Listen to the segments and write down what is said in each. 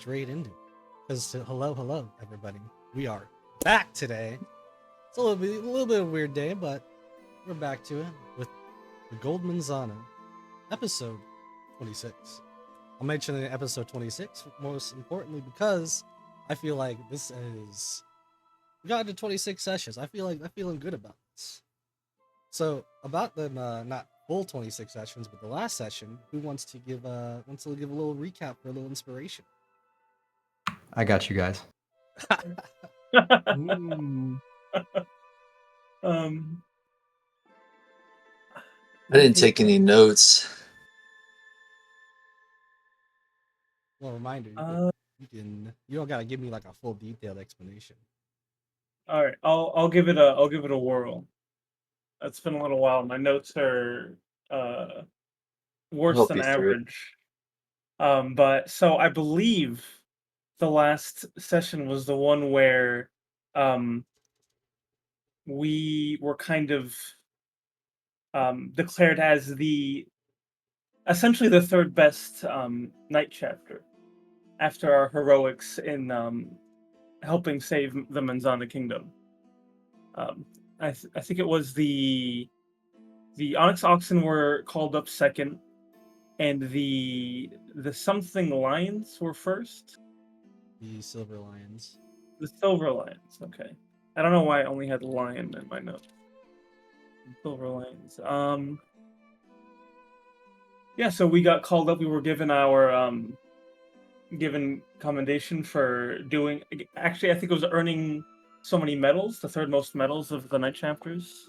straight into it. Because hello, everybody. We are back today. It's a little bit of a weird day, but we're back to it with the Gold Manzana, episode 26. I'm mentioning episode 26 most importantly because I feel like this is we got into 26 sessions. I'm feeling good about this. So about the not full 26 sessions, but the last session, who wants to give a little recap for a little inspiration? I got you guys. um, I didn't take any notes. Well, reminder, you don't gotta give me like a full detailed explanation. all right, I'll give it a whirl. It's been a little while. My notes are worse Hope than you through it. average. But so I believe the last session was the one where we were kind of declared as essentially the third best night chapter after our heroics in helping save the Manzana Kingdom. I think it was the Onyx Oxen were called up second, and the something Lions were first. The Silver Lions. The Silver Lions. Okay, I don't know why I only had lion in my notes. Silver Lions. Yeah, so we got called up. We were given our given commendation for doing. Actually, I think it was earning so many medals, the third most medals of the night chapters.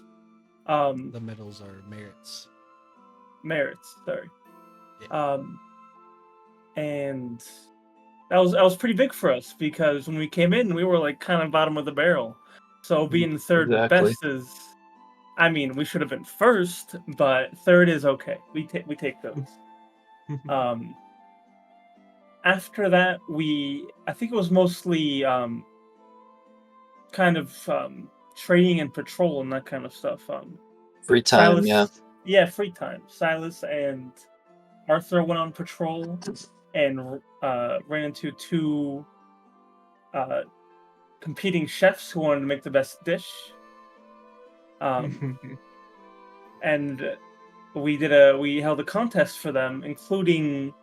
The medals are merits. Merits, sorry. Yeah. And that was pretty big for us because when we came in, we were like kind of bottom of the barrel. So being third Exactly. best is, I mean, we should have been first, but third is okay. We take those. After that, I think it was mostly kind of training and patrol and that kind of stuff. Free time, yeah. Free time. Silas and Arthur went on patrol and ran into two competing chefs who wanted to make the best dish. And we held a contest for them, including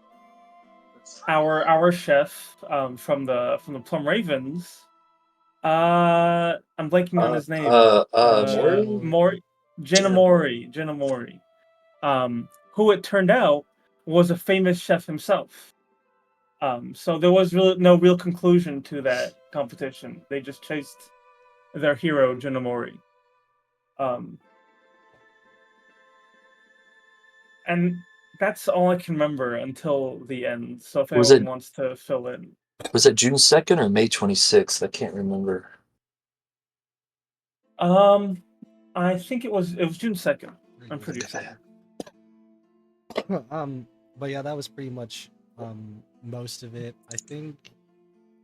our chef from the Plum Ravens. I'm blanking on his name. Mori? Jenna Mori. Who it turned out was a famous chef himself. So there was really no real conclusion to that competition. They just chased their hero, Jenna Mori. And that's all I can remember until the end. So if anyone wants to fill in. Was it June 2nd or May 26th? I can't remember. I think it was June 2nd. I'm pretty sure. But yeah, that was pretty much most of it. I think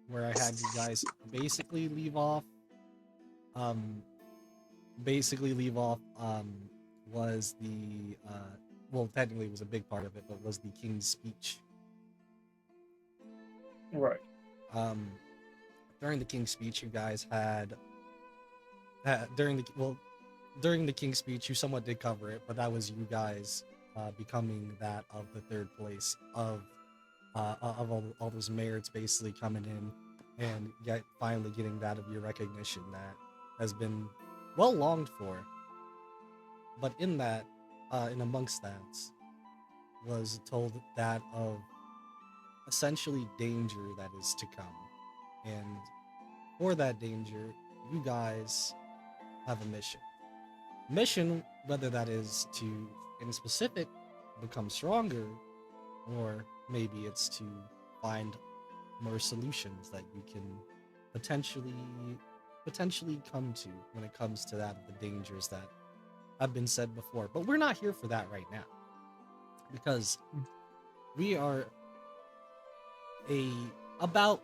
where I had you guys basically leave off was the well, technically it was a big part of it, but was the king's speech. Right. During the king's speech, you guys had during the king's speech, you somewhat did cover it, but that was you guys becoming that of the third place of all those merits basically coming in and finally getting that of your recognition that has been well longed for. But in that, in amongst that, was told that of essentially danger that is to come. And for that danger, you guys have a mission, whether that is to, in specific, become stronger, or maybe it's to find more solutions that you can potentially come to when it comes to that, the dangers that have been said before. But we're not here for that right now, because we are about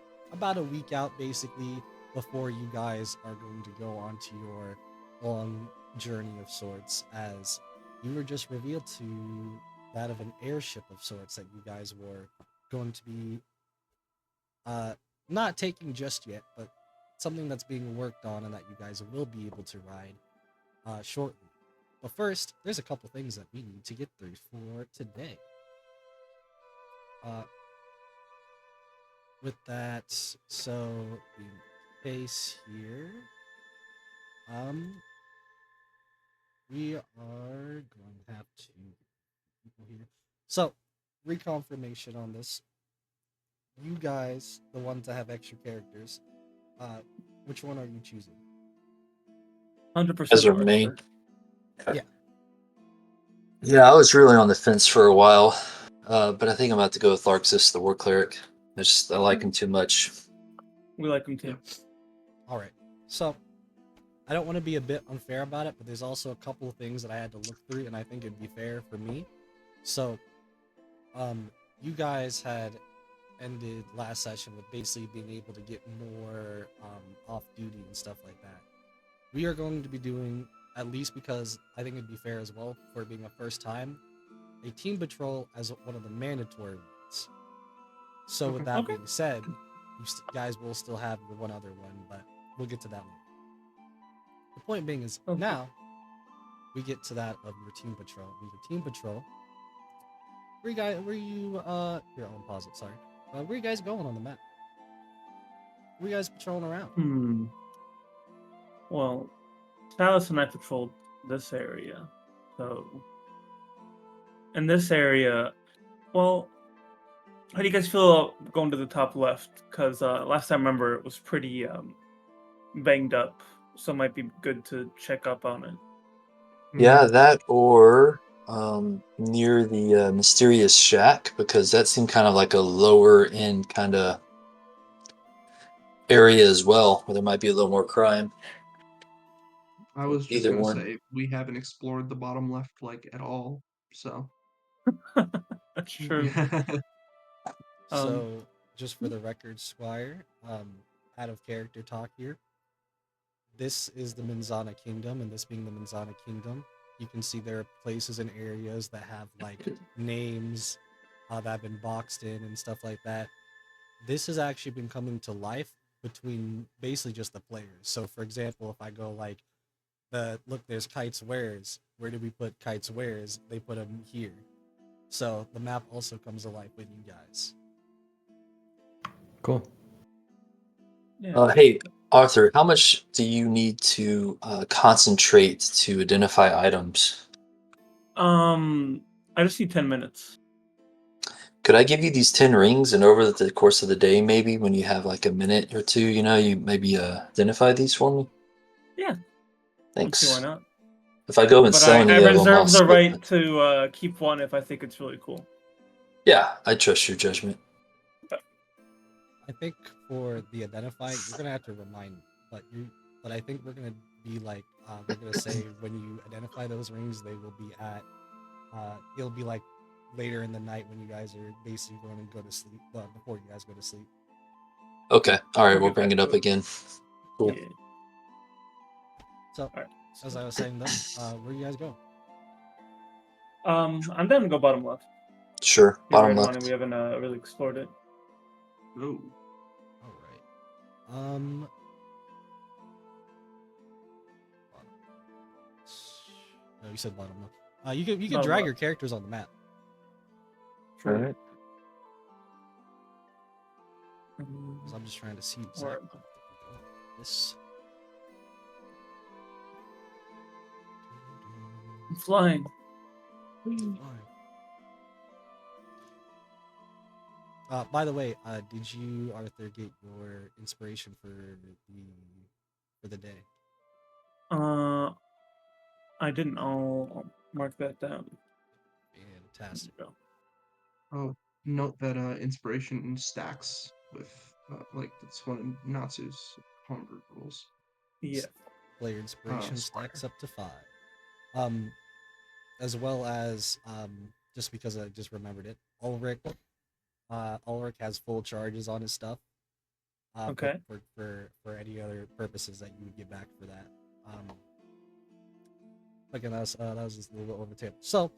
a week out basically before you guys are going to go onto your long journey of sorts, as you were just revealed to that of an airship of sorts that you guys were going to be Not taking just yet, but something that's being worked on and that you guys will be able to ride shortly. But first, there's a couple things that we need to get through for today. With that, so in case here, we are going to have to people here. So, reconfirmation on this. You guys, the ones that have extra characters, which one are you choosing? 100% As our main. Arthur. Yeah. Yeah, I was really on the fence for a while, but I think I'm about to go with Arxis, the War Cleric. I like him too much. We like him too. All right. So, I don't want to be a bit unfair about it, but there's also a couple of things that I had to look through, and I think it'd be fair for me. So, you guys had ended last session with basically being able to get more off duty and stuff like that. We are going to be doing, at least because I think it'd be fair as well for it being a first time, a team patrol as one of the mandatory ones. So with that being said, you guys will still have the one other one, but we'll get to that later. The point being is now we get to that of your team patrol. Your team patrol. Where you guys? Where you? Here, I'll pause it. Sorry. Where are you guys going on the map? Where you guys patrolling around? Well, Chalice and I patrolled this area. So, in this area, well, how do you guys feel going to the top left? Because last time I remember it was pretty banged up, so it might be good to check up on it. Yeah, that or near the Mysterious Shack, because that seemed kind of like a lower end kind of area as well, where there might be a little more crime. I was just Either gonna one. say we haven't explored the bottom left like at all, so That's true. So, just for the record, Squire, out of character talk here. This is the Manzana Kingdom, and this being the Manzana Kingdom, you can see there are places and areas that have like names that have been boxed in and stuff like that. This has actually been coming to life between basically just the players. So, for example, if I go like there's Kites Wares. Where do we put Kites Wares? They put them here. So the map also comes to life with you guys. Cool. Yeah. Hey, Arthur, how much do you need to concentrate to identify items? I just need 10 minutes. Could I give you these 10 rings, and over the course of the day, maybe when you have like a minute or two, you maybe identify these for me? Yeah. Thanks. See why not? If I go and But sell I any of them, I'll reserve the split right it. to keep one if I think it's really cool. Yeah, I trust your judgment. I think for the identify, you're gonna have to remind me, but I think we're gonna be like, we're gonna say when you identify those rings, they will be at, it'll be like later in the night when you guys are basically going to go to sleep, before you guys go to sleep. Okay, all right, We'll we'll get bring back it to up it. again. Cool. Yeah. So, Alright. as I was saying though, where you guys go? I'm down to go bottom left. Sure, You're bottom right on left. it. We haven't really explored it. oh, All right. No, you said bottom left. You can Bottom drag left. your characters on the map. All right. 'Cause I'm just trying to see exactly. Alright. This. I'm flying. Fine. By the way, did you, Arthur, get your inspiration for the day? I didn't. I'll mark that down. Fantastic. oh, note that inspiration stacks with like that's one of Natsu's homebrew rules. Yeah. Player inspiration Squire. stacks up to 5. As well as just because I just remembered it, Ulrich has full charges on his stuff. Okay. For any other purposes that you would get back for that. Again, that was just a little bit over the table. So,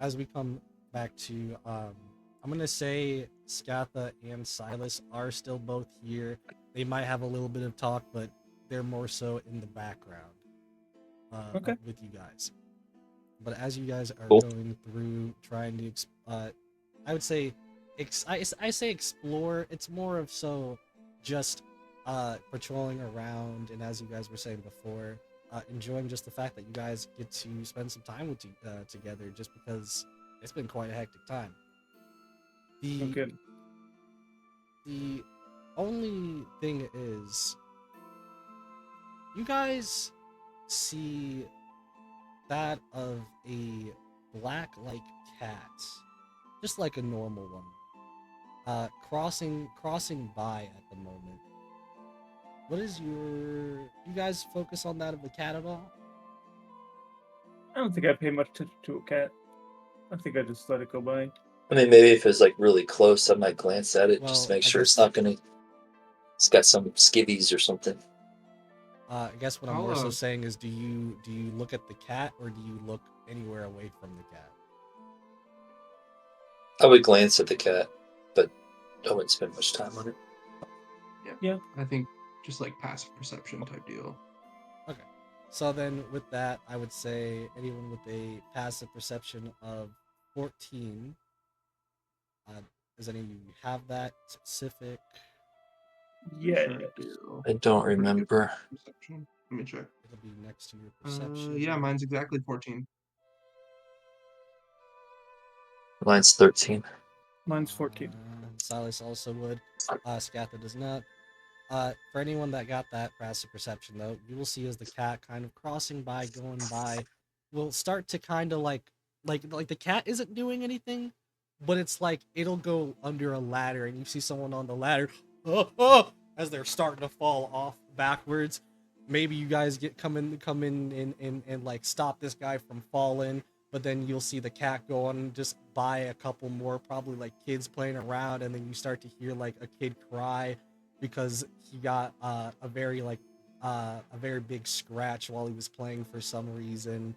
as we come back to I'm gonna say Scatha and Silas are still both here. They might have a little bit of talk, but they're more so in the background Okay. with you guys. But as you guys are Cool. going through trying to, I would say, I say explore. It's more of so just patrolling around, and as you guys were saying before, enjoying just the fact that you guys get to spend some time with together, just because it's been quite a hectic time. The Okay. the only thing is, you guys see that of a black like cat, just like a normal one, crossing by at the moment. What is you guys focus on that of the cat at all? I don't think I pay much attention to a cat. I think I just let it go by. I mean, maybe if it's like really close, I might glance at it just to Well, make I sure it's guess not gonna. It's got some skivvies or something. I guess what I'm I'll more so saying is, do you look at the cat, or do you look anywhere away from the cat? I would glance at the cat, but I wouldn't spend much time on it. Yeah. I think just like passive perception type deal. Okay. So then with that, I would say anyone with a passive perception of 14. Does any of you have that specific? Yeah. Sure I do. I don't Pretty good remember. perception. Let me check. It'll be next to your perception. Yeah, mine's exactly 14. Mine's 13. Mine's 14. Silas also would. Scatha does not. For anyone that got that passive perception, though, you will see as the cat kind of crossing by, going by, will start to kind of like the cat isn't doing anything, but it's like it'll go under a ladder, and you see someone on the ladder, as they're starting to fall off backwards. Maybe you guys come in and like stop this guy from falling, but then you'll see the cat go on just by a couple more, probably like kids playing around, and then you start to hear like a kid cry because he got a very big scratch while he was playing for some reason.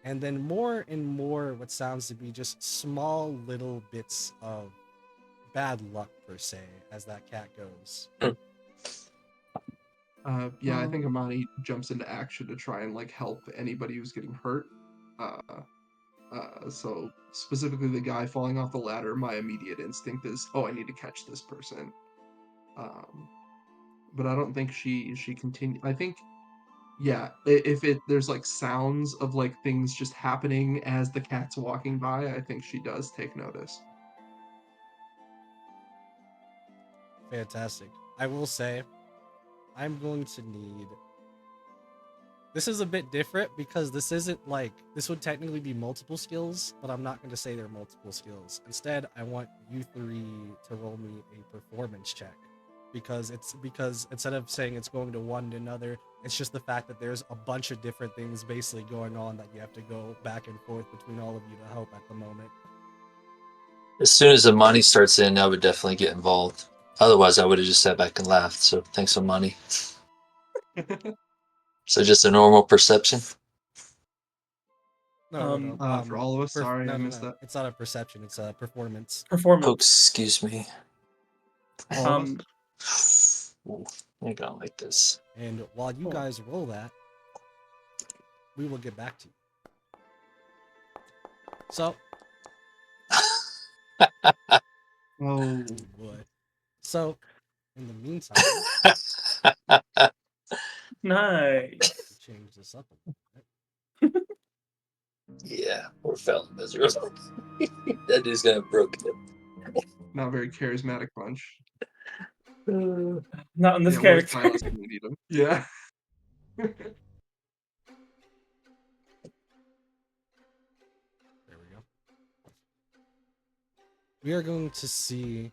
And then more and more what sounds to be just small little bits of bad luck per se as that cat goes. Yeah, I think Amani jumps into action to try and like help anybody who's getting hurt. So specifically the guy falling off the ladder, my immediate instinct is, oh, I need to catch this person. But I don't think she continue. I think, yeah, if there's like sounds of like things just happening as the cat's walking by, I think she does take notice. Fantastic. I will say, I'm going to need. This is a bit different because this isn't like this would technically be multiple skills, but I'm not going to say they're multiple skills. Instead, I want you three to roll me a performance check because instead of saying it's going to one to another, it's just the fact that there's a bunch of different things basically going on that you have to go back and forth between all of you to help at the moment. As soon as the money starts in, I would definitely get involved. Otherwise, I would have just sat back and laughed. So thanks for money. So just a normal perception. No. For all of us, sorry, I missed that. It's not a perception. It's a performance. Oh, Performance. excuse me. All of us? Ooh, I'm going like this. And while you guys roll that, we will get back to you. So, Oh, boy. So, in the meantime, Nice. change this up a little bit. Yeah, poor fella miserable. That dude's gonna have broken him. not very charismatic bunch. Not in this Yeah, where's character. Silas when we need him? Yeah. There we go. We are going to see,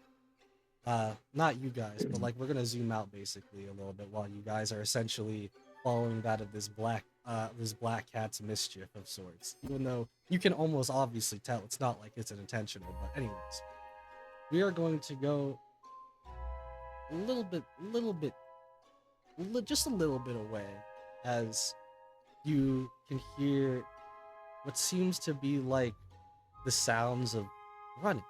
not you guys, but like we're gonna zoom out basically a little bit while you guys are essentially following that of this black cat's mischief of sorts. Even though you can almost obviously tell it's not like it's intentional. But anyways, we are going to go just a little bit away as you can hear what seems to be like the sounds of running.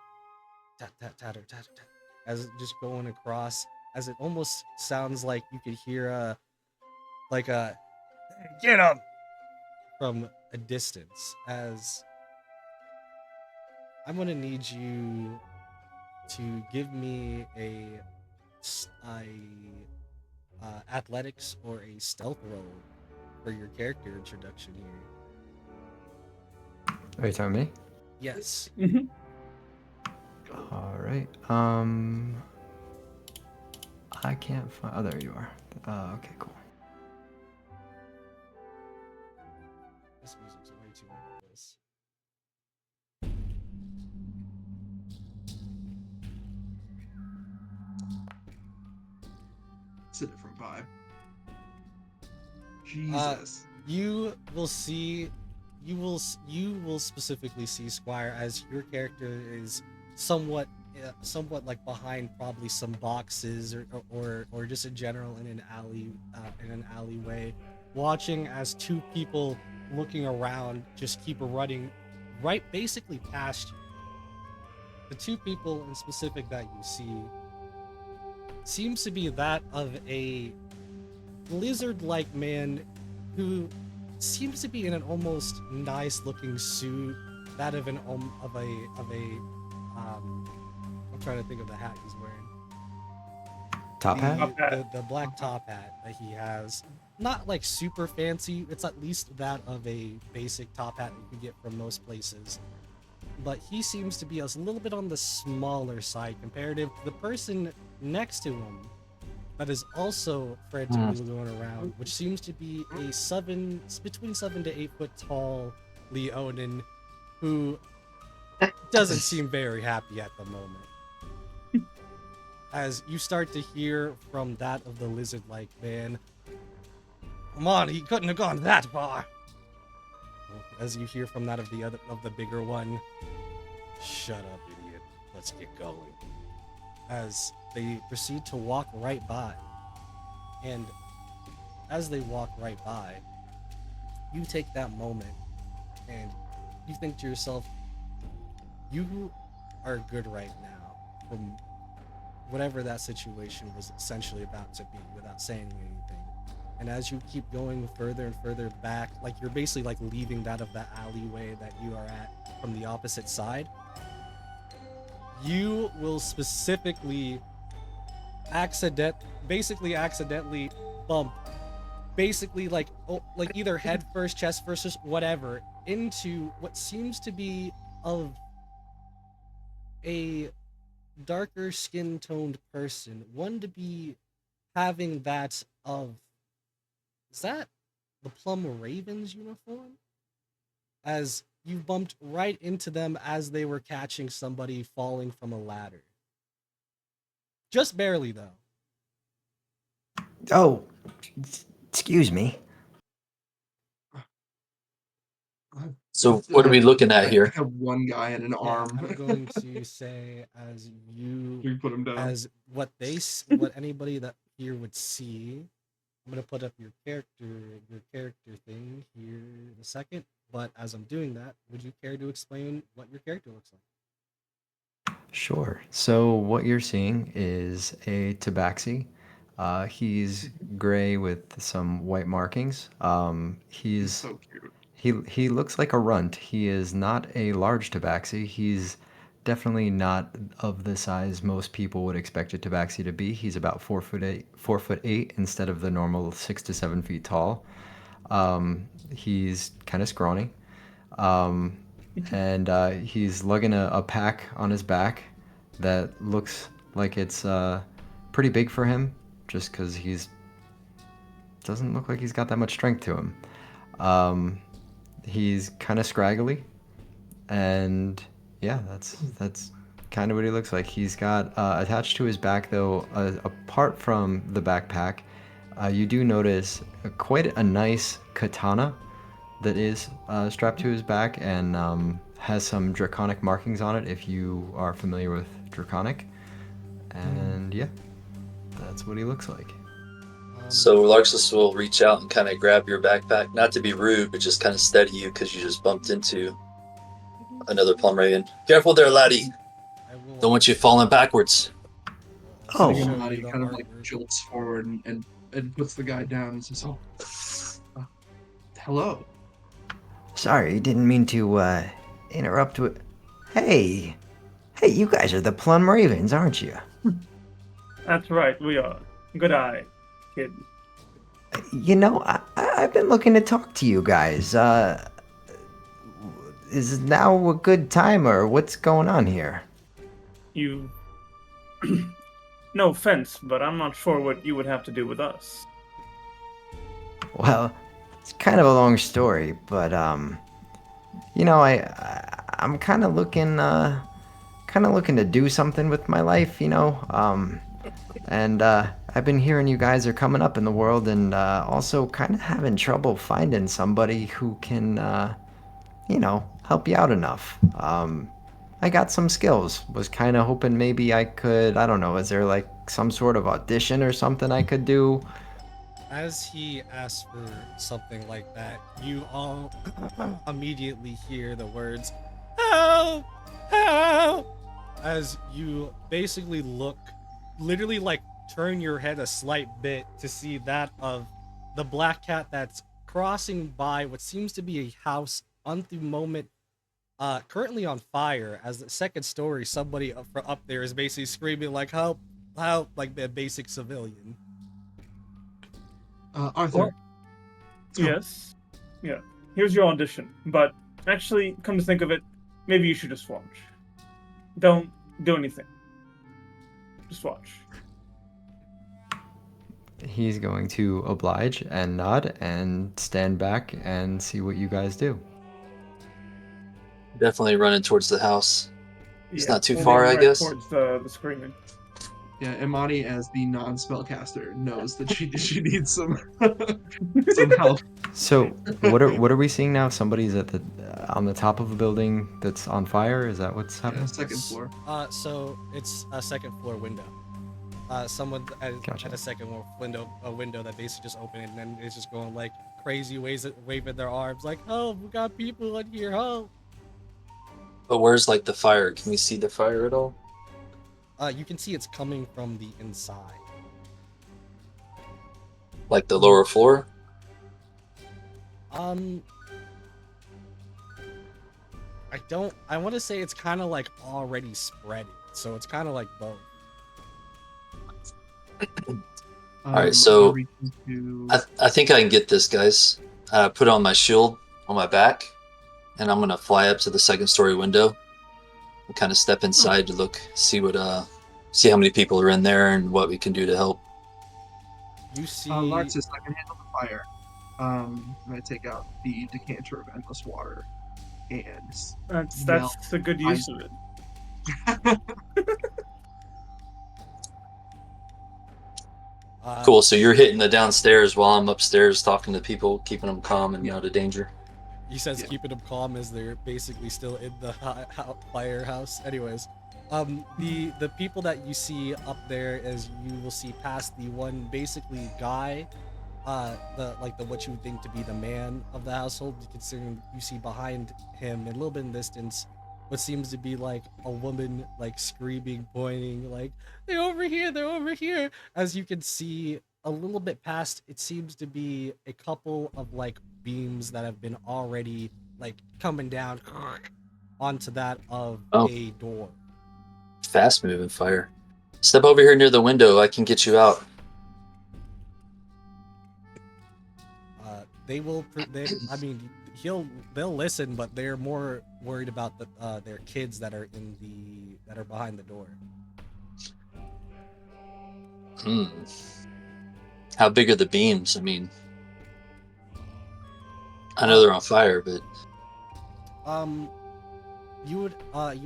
tat tat tatter tatter tat, as it just going across, as it almost sounds like you could hear a get him from a distance. As I'm gonna need you to give me athletics or a stealth roll for your character introduction here. Are you telling me? Yes. Mhm. All right. I can't find. Oh, there you are. Okay, cool. This music's way too loud for this. It's a different vibe. Jesus. You will see, you will specifically see Squire as your character is somewhat like behind probably some boxes or just in general in an alleyway, watching as two people looking around just keep running right basically past you. The two people in specific that you see seems to be that of a lizard-like man who seems to be in an almost nice-looking suit, that of I'm trying to think of the hat he's wearing. Top hat? Top hat. The black top hat that he has, not like super fancy. It's at least that of a basic top hat that you can get from most places. But he seems to be a little bit on the smaller side comparative to the person next to him that is also frantically going around, which seems to be between 7 to 8 foot tall Leonin, who doesn't seem very happy at the moment. As you start to hear from that of the lizard-like man, come on, he couldn't have gone that far. As you hear from that of the bigger one, shut up, idiot. Let's get going. As they proceed to walk right by. And as they walk right by, you take that moment and you think to yourself, you are good right now from whatever that situation was essentially about to be, without saying anything. And as you keep going further and further back, like you're basically like leaving that of that alleyway that you are at from the opposite side, you will specifically accidentally bump, basically like either head first, chest first, just whatever, into what seems to be of a darker skin toned person, one to be having that of, is that the Plum Ravens uniform? As you bumped right into them as they were catching somebody falling from a ladder. Just barely, though. Oh, excuse me. So what are we looking at I here? have one guy and an arm. I'm going to say We put him down. as what anybody that here would see. I'm gonna put up your character thing here in a second. But as I'm doing that, would you care to explain what your character looks like? Sure. So what you're seeing is a tabaxi. He's gray with some white markings. He's so cute. He looks like a runt. He is not a large tabaxi. He's definitely not of the size most people would expect a tabaxi to be. He's about 4'8" instead of the normal 6 to 7 feet tall. He's kind of scrawny. And he's lugging a pack on his back that looks like it's pretty big for him, just because doesn't look like he's got that much strength to him. He's kind of scraggly, and yeah, that's kind of what he looks like. He's got attached to his back, though, apart from the backpack, you do notice quite a nice katana that is strapped to his back and has some draconic markings on it, if you are familiar with draconic. And yeah, that's what he looks like. So Larxus will reach out and kind of grab your backpack, not to be rude, but just kind of steady you because you just bumped into another Plum Raven. Careful there, laddie. I will Don't want you falling backwards. I think Oh. Show Imani you the kind of like artwork. jolts forward and puts the guy down and says, "Oh, hello." Sorry, didn't mean to interrupt with. Hey, you guys are the Plum Ravens, aren't you? That's right, we are. Good eye, kid. You know, I've been looking to talk to you guys. Is now a good time, or what's going on here? You. No offense, but I'm not sure what you would have to do with us. Well, it's kind of a long story, but you know, I'm kind of looking to do something with my life, you know. And I've been hearing you guys are coming up in the world, and also kind of having trouble finding somebody who can, you know, help you out enough. I got some skills. Was kind of hoping maybe I could. I don't know. Is there like some sort of audition or something I could do? As he asks for something like that, you all immediately hear the words, "Help! Help!" As you basically look, literally like turn your head a slight bit to see that of the black cat that's crossing by what seems to be a house on the moment, currently on fire. As the second story, somebody up there is basically screaming like, "Help! Help!" like a basic civilian. Arthur, What? let's go. Yes. Yeah. Here's your audition. But actually, come to think of it, maybe you should just watch. Don't do anything. Just watch. He's going to oblige and nod and stand back and see what you guys do. Definitely running towards the house. It's not too we'll far, aim I right guess. towards the screaming. Yeah, Imani, as the non-spellcaster, knows that she needs some some help. So, what are we seeing now? Somebody's at the on the top of a building that's on fire. Is that what's Yeah, happening? second floor. So it's a second floor window. Someone Gotcha. at a second window that basically just opened and then it's just going like crazy ways, waving their arms like, "Oh, we got people in here!" Oh, But where's like the fire? Can we see the fire at all? you can see it's coming from the inside. Like the lower floor? I want to say it's kind of like already spreading, so it's kind of like both. Alright, so I'm reaching to- I think I can get this, guys. Put on my shield on my back, and I'm gonna fly up to the second story window and kind of step inside to look, see how many people are in there and what we can do to help. You see, Larxus, I can handle the fire. And I take out the decanter of endless water, and That's a good use of it. Cool. So you're hitting the downstairs while I'm upstairs talking to people, keeping them calm and out of danger. He says Yeah. keeping them calm as they're basically still in the firehouse. Anyways, the people that you see up there, as you will see past the one basically guy, the what you would think to be the man of the household, considering you see behind him and a little bit in distance what seems to be like a woman like screaming, pointing like, "They're over here, they're over here." As you can see a little bit past, it seems to be a couple of like beams that have been already like coming down onto that of a door. Fast moving fire. Step over here near the window. I can get you out. I mean, they'll listen, but they're more worried about their kids that are behind the door. How big are the beams? I mean, I know they're on fire, but you would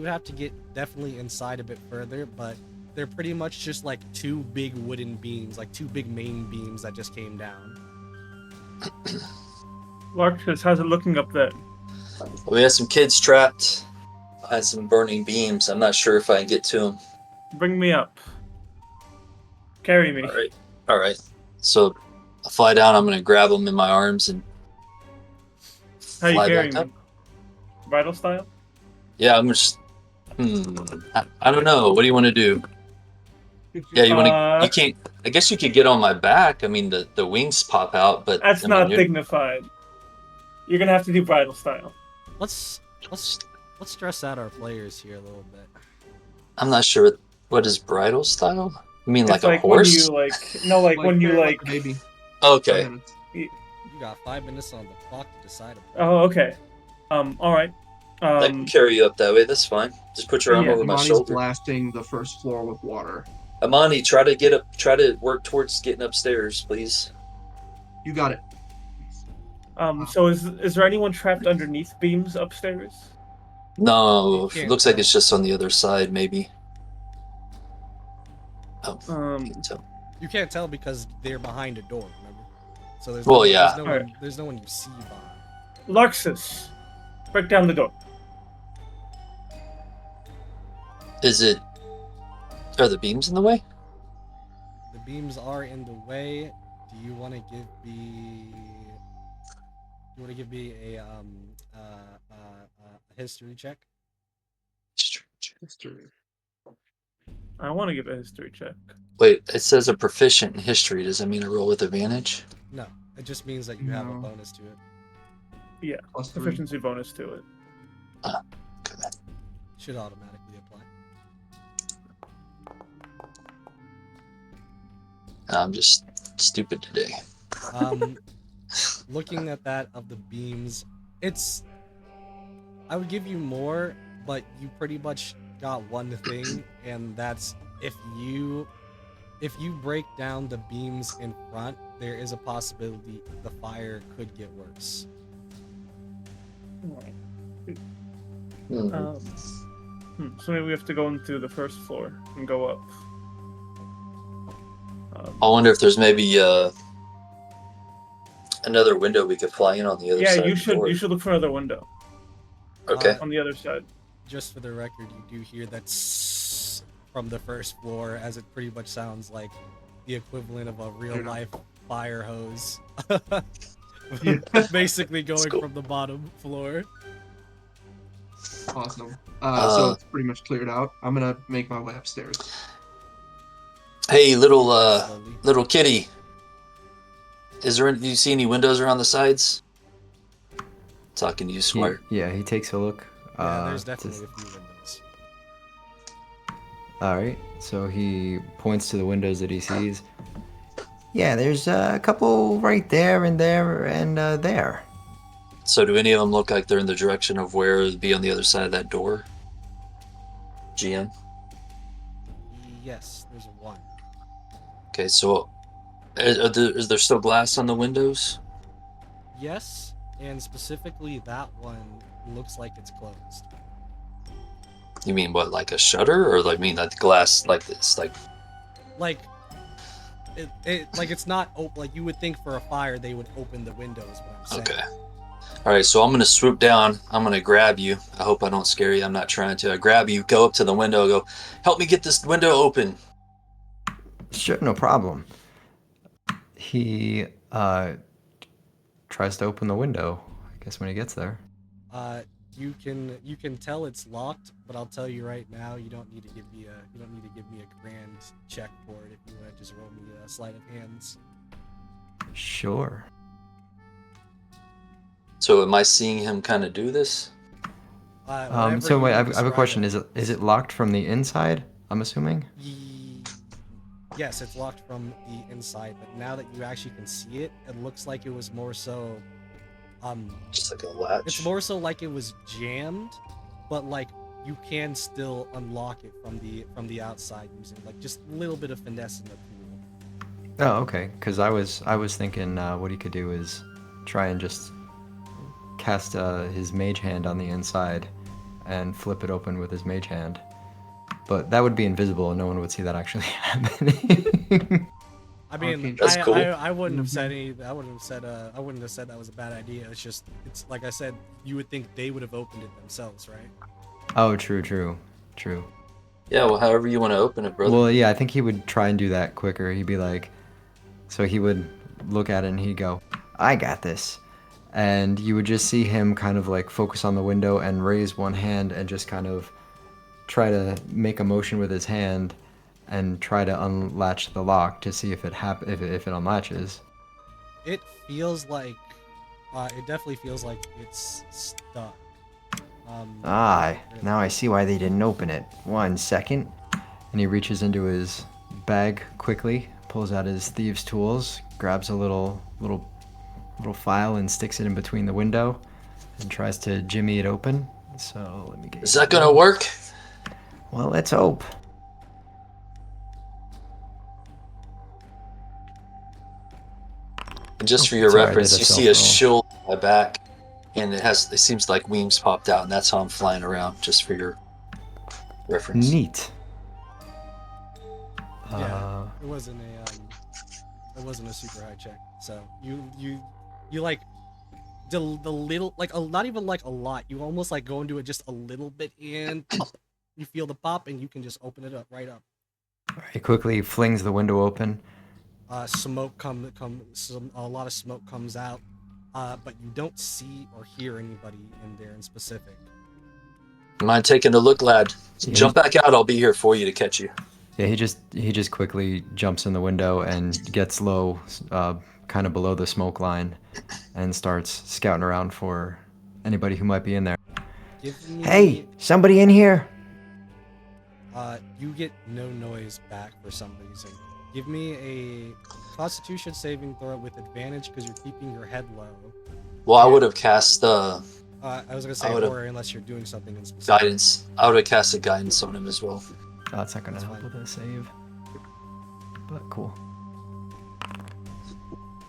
have to get definitely inside a bit further, but they're pretty much just like two big wooden beams, like two big main beams that just came down. Larxus, how's it looking up there? we had some kids trapped behind some burning beams. I'm not sure if I can get to them. Bring me up. Carry me. All right. So I fly down. I'm gonna grab them in my arms and How you fly carrying back me? up. Bridal style? Yeah, I don't know. What do you want to do? Yeah, you want to? You can't. I guess you could get on my back. I mean, the wings pop out, but That's I mean, not dignified. You're gonna have to do bridal style. Let's stress out our players here a little bit. I'm not sure what is bridal style. You mean It's like a like when horse? you when you carry like a baby. 5 Okay. minutes. You got 5 minutes on the clock to decide. Oh, okay. All right. I can carry you up that way. That's fine. Just put your arm Yeah. over my Imani's shoulder. blasting the first floor with water. Amani, try to get up. Try to work towards getting upstairs, please. You got it. So is there anyone trapped underneath beams upstairs? No, You it can't looks like tell. it's just on the other side, maybe. Oh, so You can't tell because they're behind a door. Remember? So there's Well, no, yeah. there's no one. There's no one you see behind. Luxus, break down the door. is it? Are the beams in the way? The beams are in the way. Do you want to give me? You want to give me a history check? History. I want to give a history check. Wait, it says a proficient in history. Does that mean a roll with advantage? No, it just means that you have a No. bonus to it. Yeah, +3. proficiency bonus to it. Okay. Should automatically apply. I'm just stupid today. Looking at that of the beams, it's. I would give you more, but you pretty much got one thing, and that's if you break down the beams in front, there is a possibility the fire could get worse. So maybe we have to go into the first floor and go up. I wonder if there's maybe another window we could fly in on the other Yeah, side. you of the should door. you should look for another window Okay. on the other side. Just for the record, you do hear that from the first floor, as it pretty much sounds like the equivalent of a real life fire hose. Basically going cool. from the bottom floor. Awesome. So it's pretty much cleared out. I'm gonna make my way upstairs. Hey, little Slowly. little kitty. Do you see any windows around the sides? Talking to you, Squire. Yeah, he takes a look. Yeah, there's definitely a few windows. Alright, so he points to the windows that he sees. Yeah, there's a couple right there and there and there. So do any of them look like they're in the direction of where it'd be on the other side of that door? GM? Yes, there's one. Okay, so is there still glass on the windows? Yes, and specifically that one looks like it's closed. You mean what, like a shutter? Or like mean like glass like this? Like Like it's not open. Like you would think for a fire they would open the windows. What I'm saying. okay. Alright, so I'm gonna swoop down, I'm gonna grab you. I hope I don't scare you, I'm not trying to. I grab you, go up to the window, go, help me get this window open. Sure, no problem. He tries to open the window, I guess when he gets there. You can tell it's locked, but I'll tell you right now, you don't need to give me a grand check for it. If you want to just roll me a sleight of hands. Sure. So am I seeing him kind of do this? So wait, I have a question. Is it locked from the inside? I'm assuming. Yes, it's locked from the inside, but now that you actually can see it, it looks like it was more so. Just like a latch? It's more so like it was jammed, but like you can still unlock it from the outside using like just a little bit of finesse in the tool. Oh, okay. Because I was thinking what he could do is try and just cast his mage hand on the inside and flip it open with his mage hand. But that would be invisible and no one would see that actually happening. I mean, That's cool. I wouldn't have said I wouldn't have said that was a bad idea. It's like I said, you would think they would have opened it themselves, right? Oh, true. Yeah, well, however you want to open it, brother. Well, yeah, I think he would try and do that quicker. He'd be like, so he would look at it and he'd go, I got this. And you would just see him kind of like focus on the window and raise one hand and just kind of try to make a motion with his hand and try to unlatch the lock to see if it if it unlatches. It feels like, it definitely feels like it's stuck. Ah, now I see why they didn't open it. 1 second. And he reaches into his bag quickly, pulls out his thieves' tools, grabs a little file and sticks it in between the window, and tries to jimmy it open. So let me get. Is that gonna work? Well, let's hope. And just Oh, for your sorry, I did reference, a you see a self-roll. shield on my back, and it seems like wings popped out, and that's how I'm flying around. Just for your reference. Neat. Yeah, it wasn't a super high check. So you like the little, like, not even like a lot. You almost like go into it just a little bit, and pop. You feel the pop, and you can just open it up right up. He quickly flings the window open. Smoke a lot of smoke comes out, but you don't see or hear anybody in there in specific. Mind taking a look, lad? Jump back out. I'll be here for you to catch you. Yeah, he just quickly jumps in the window and gets low, kind of below the smoke line, and starts scouting around for anybody who might be in there. Give me, Hey, somebody in here? You get no noise back for some reason. Give me a Constitution saving throw with advantage because you're keeping your head low. Well, I would have cast I was gonna say I would've- horror unless you're doing something in specific. guidance. I would have casted guidance on him as well. Oh, that's not gonna That's help fine. with a save. But cool.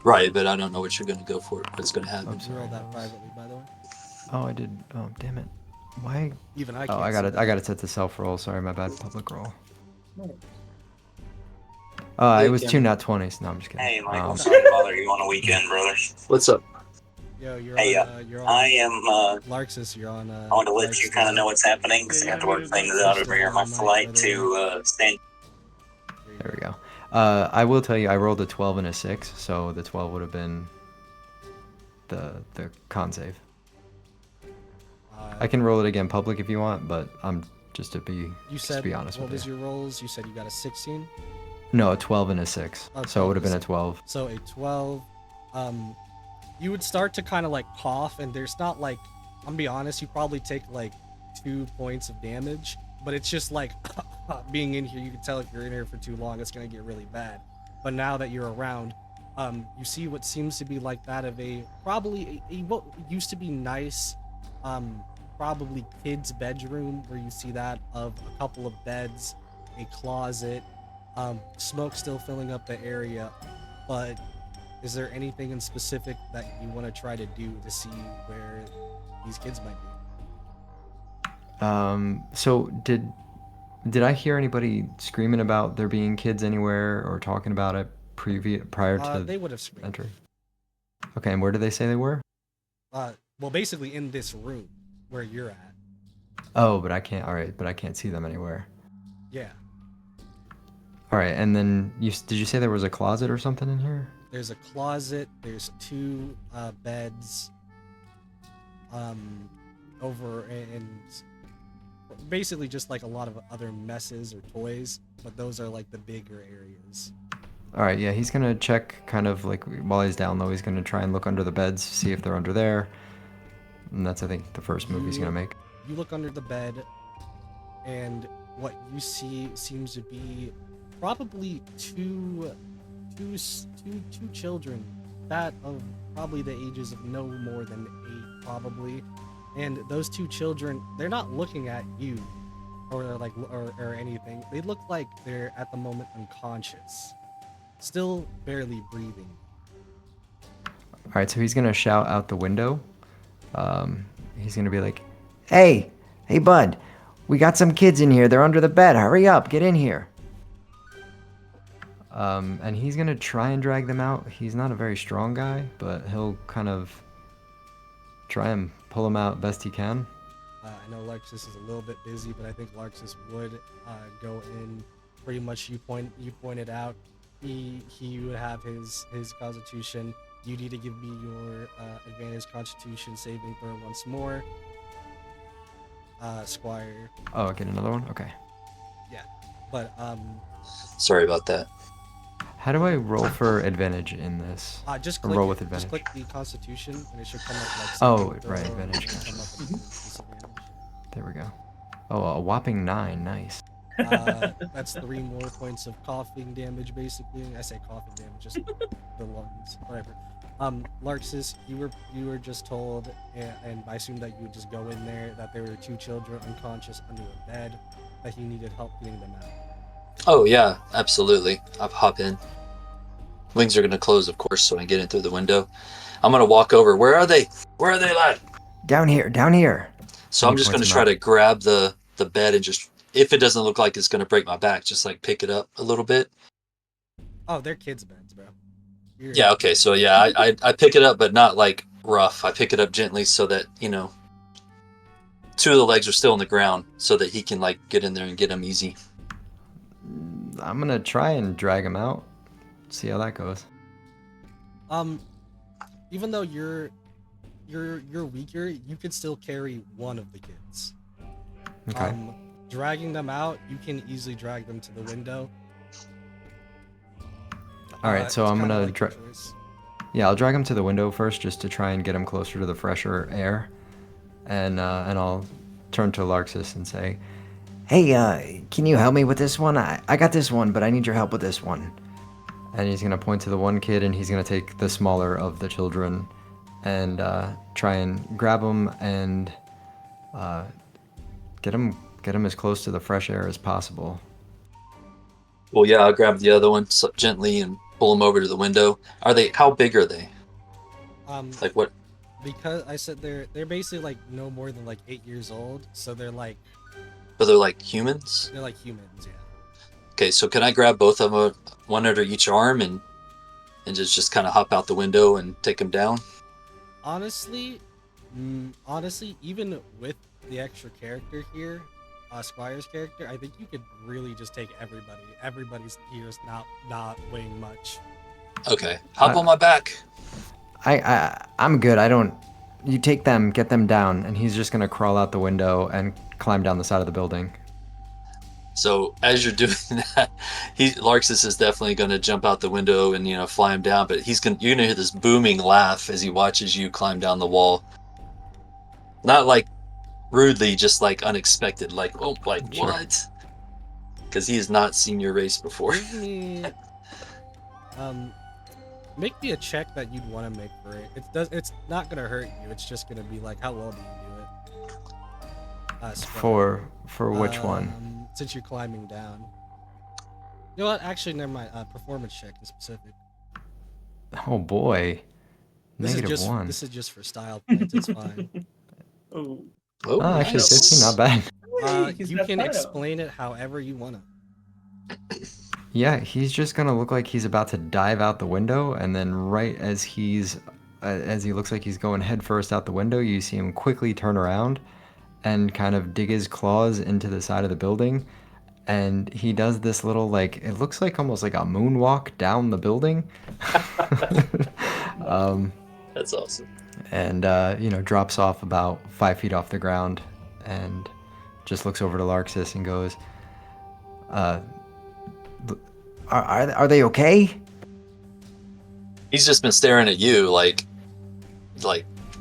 Right, but I don't know what you're gonna go for. What's gonna happen? I'm sorry. Roll that privately, by the way. Oh, I did. Oh, damn it. Why? Even I Oh, can't. I got see it. that. I got it set to self roll. Sorry, my bad. Public roll. It was 2 nat 20s. No, I'm just kidding. Hey, Michael, sorry to bother you on a weekend, brother. What's up? Yo, you're Hey, on. You're on. I am. Larxus, you're on. I want to let you kind of know what's happening because I have to work things out over here. My flight to San. There we go. I will tell you, I rolled a 12 and a 6, so the 12 would have been the con save. I can roll it again public if you want, but I'm just to be honest what with was you. your rolls? You said you got a 16. No, a 12 and a 6. Oh, So it would have 12 been a 12. So a 12. You would start to kind of like cough, and there's not like, I'm gonna be honest, you probably take like 2 points of damage, but it's just like being in here. You can tell if you're in here for too long, it's gonna get really bad. But now that you're around, you see what seems to be like that of probably what used to be nice, probably kid's bedroom, where you see that of a couple of beds, a closet, smoke still filling up the area. But is there anything in specific that you want to try to do to see where these kids might be? So did I hear anybody screaming about there being kids anywhere or talking about it prior to They would have screamed. entering? Okay, and where did they say they were? Well, basically in this room where you're at. Oh, but I can't. All right, but I can't see them anywhere. Yeah. All right, and then did you say there was a closet or something in here? There's a closet. There's 2 beds. Over and basically just like a lot of other messes or toys, but those are like the bigger areas. All right, yeah, he's gonna check kind of like while he's down low. He's gonna try and look under the beds, see if they're under there. And that's, I think, the first move he's gonna make. You look under the bed, and what you see seems to be probably two children, that of probably the ages of no more than 8, probably. And those 2 children, they're not looking at you or like or anything. They look like they're at the moment unconscious, still barely breathing. All right, so he's gonna shout out the window. He's gonna be like, "Hey, bud, we got some kids in here. They're under the bed. Hurry up, get in here." And he's gonna try and drag them out. He's not a very strong guy, but he'll kind of try and pull them out best he can. I know Larxus is a little bit busy, but I think Larxus would go in. Pretty much, you pointed out. He would have his Constitution. You need to give me your advantage Constitution saving throw once more. Squire. Oh, get another one? Okay. But Sorry about that. How do I roll for advantage in this? just Or click roll with just advantage. click the Constitution, and it should come up like Oh, saving throw, right, and advantage, it'll gotcha. come up with disadvantage. There we go. Oh, a whopping 9. Nice. That's 3 more points of coughing damage, basically. I say coughing damage, just the lungs, whatever. Larxus, you were just told, and I assume that you would just go in there, that there were 2 children unconscious under a bed, that you needed help getting them out. Oh yeah, absolutely. I'll hop in. Wings are gonna close, of course, so I get in through the window. I'm gonna walk over. Where are they? Where are they, lad? Down here, down here. So And I'm he just points gonna him try out. to grab the bed and just, if it doesn't look like it's gonna break my back, just like pick it up a little bit. Oh, they're kids' beds, bro. Yeah. Okay. So yeah, I pick it up, but not like rough. I pick it up gently so that 2 of the legs are still on the ground, so that he can like get in there and get them easy. I'm gonna try and drag him out. See how that goes. Even though you're weaker, you could still carry one of the kids. Okay. Dragging them out, you can easily drag them to the window. All right, so it's I'm kinda gonna like your choice. Yeah, I'll drag him to the window first, just to try and get him closer to the fresher air, and I'll turn to Larxus and say, "Hey, can you help me with this one? I got this one, but I need your help with this one." And he's gonna point to the one kid, and he's gonna take the smaller of the children, and try and grab him and get him as close to the fresh air as possible. Well, yeah, I'll grab the other one gently and pull them over to the window. How big are they? Like what? Because I said they're basically like no more than like 8 years old, so they're like humans? they're like humans, yeah. Okay, so can I grab both of them, one under each arm, and just kind of hop out the window and take them down? Honestly, even with the extra character here, Squire's character, I think you could really just take everybody. Everybody's here is not weighing much. Okay, hop on my back. I'm good. You take them, get them down, and he's just gonna crawl out the window and climb down the side of the building. So as you're doing that, Larxus is definitely going to jump out the window and fly him down. But you're going to hear this booming laugh as he watches you climb down the wall. Not like rudely, just like unexpected, like Sure. what? Because he has not seen your race before. Give me, make me a check that you'd want to make for it. It's not gonna hurt you. It's just gonna be like, how well do you do it? Squire. For which one? Since you're climbing down. You know what? Actually, never mind. Performance check in specific. Oh boy. -1. This is just for style points. It's fine. Oh. Oh, Actually, nice. 15, not bad. He's You got can style. explain it however you wanna. Yeah, he's just gonna look like he's about to dive out the window, and then right as he looks like he's going head first out the window, you see him quickly turn around and kind of dig his claws into the side of the building, and he does this little, like, it looks like almost like a moonwalk down the building. That's awesome. And drops off about 5 feet off the ground, and just looks over to Larxus and goes, are they okay? He's just been staring at you like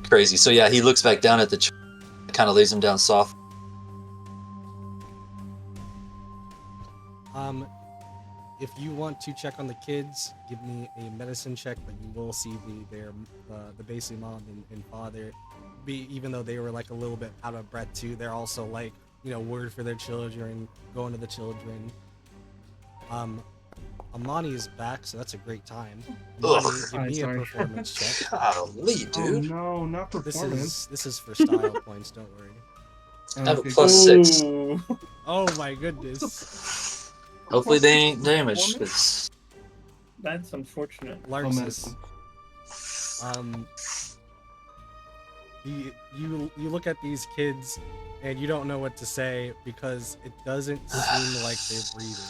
crazy. So yeah, he looks back down at the kind of lays him down soft. If you want to check on the kids, give me a medicine check, but you will see the basic mom and father, even though they were like a little bit out of breath too, they're also like, worried for their children, going to the children. Amani is back, so that's a great time. Amani, give me a Sorry. performance check. Golly, dude. Oh no, not performance. This is for style points, don't worry. I have a Okay, +6. Ooh. Oh my goodness. Hopefully they ain't damaged. 'Cause That's unfortunate. Larxus. You look at these kids and you don't know what to say because it doesn't seem like they're breathing.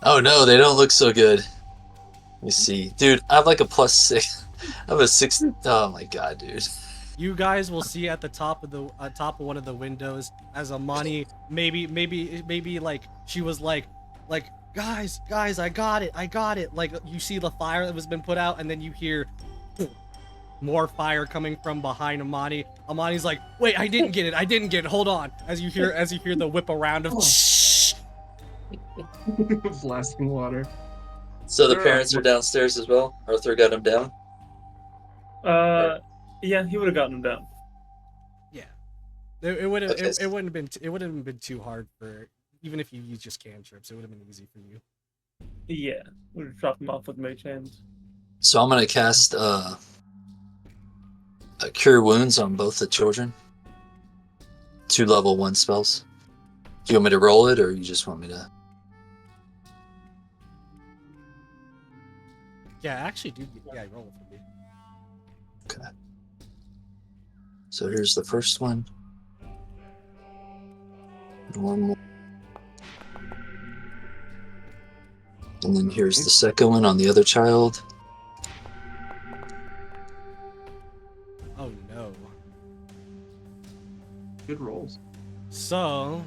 Oh no, they don't look so good. Let me see. Dude, I have like a +6. I have a 6. Oh my god, dude. You guys will see at the top of the top of one of the windows as Amani maybe like she was like guys, I got it. Like you see the fire that was been put out, and then you hear more fire coming from behind Amani. Amani's like, wait, I didn't get it. Hold on. As you hear the whip around of Blasting water. So the Sure, parents are downstairs as well. Arthur got him down. Yeah, he would have gotten him down. yeah. It would have Okay. it wouldn't have been too hard for, even if you use just cantrips, it would have been easy for you. Yeah, would have dropped him off with mage hands. So I'm gonna cast Cure Wounds on both the children. 2 level 1 spells. Do you want me to roll it, or you just want me to? Yeah, actually, dude. Yeah, roll it for me. Okay. So here's the first one. One more. And then here's the second one on the other child. Oh no. Good rolls. So,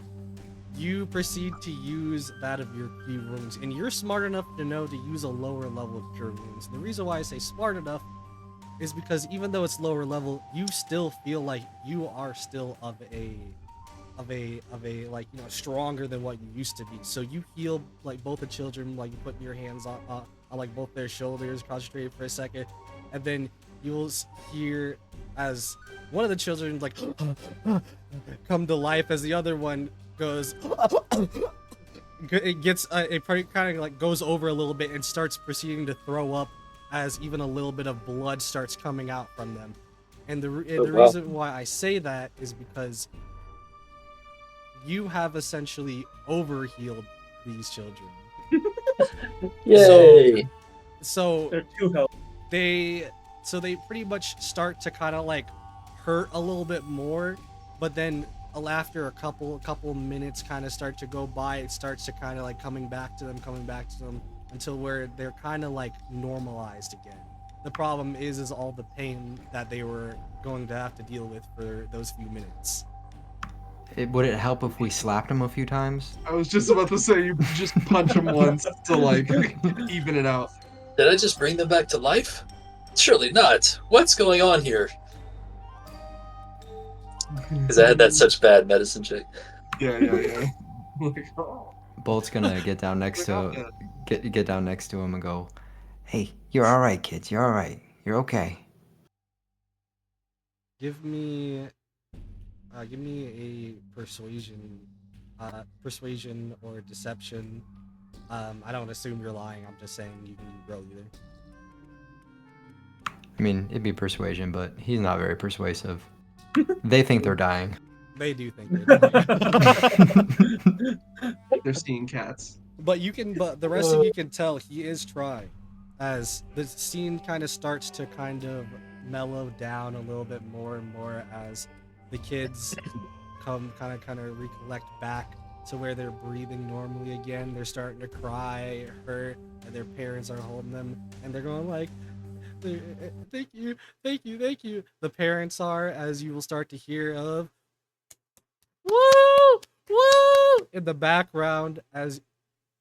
you proceed to use that of your Cure Wounds, and you're smart enough to know to use a lower level of Cure Wounds. The reason why I say smart enough is because even though it's lower level, you still feel like you are still of a like, you know, stronger than what you used to be. So you heal like both the children, like you put your hands on like both their shoulders, concentrate for a second, and then you'll hear as one of the children like come to life as the other one goes it gets it kind of like goes over a little bit and starts proceeding to throw up as even a little bit of blood starts coming out from them. And the reason why I say that is because you have essentially overhealed these children. Yay! So They're too healthy. they pretty much start to kind of like hurt a little bit more, but then after a couple minutes kind of start to go by, it starts to kind of like coming back to them until where they're kind of like normalized again. The problem is all the pain that they were going to have to deal with for those few minutes. Would it help if we slapped him a few times? I was just about to say you just punch him once to like even it out. Did I just bring them back to life? Surely not. What's going on here? Because I had that such bad medicine check. Yeah. Like, oh. Bolt's gonna get down next to Okay. get down next to him and go, "Hey, you're all right, kids. You're all right. You're okay." Give me a persuasion or deception. I don't assume you're lying. I'm just saying you can roll either. I mean, it'd be persuasion, but he's not very persuasive. They think they're dying. They do think they're dying. They're seeing cats. But the rest of you can tell he is trying. As the scene kind of starts to kind of mellow down a little bit more and more as the kids kind of recollect back to where they're breathing normally again. They're starting to cry, hurt, and their parents are holding them, and they're going like, thank you. The parents are, as you will start to hear of, woo, in the background, as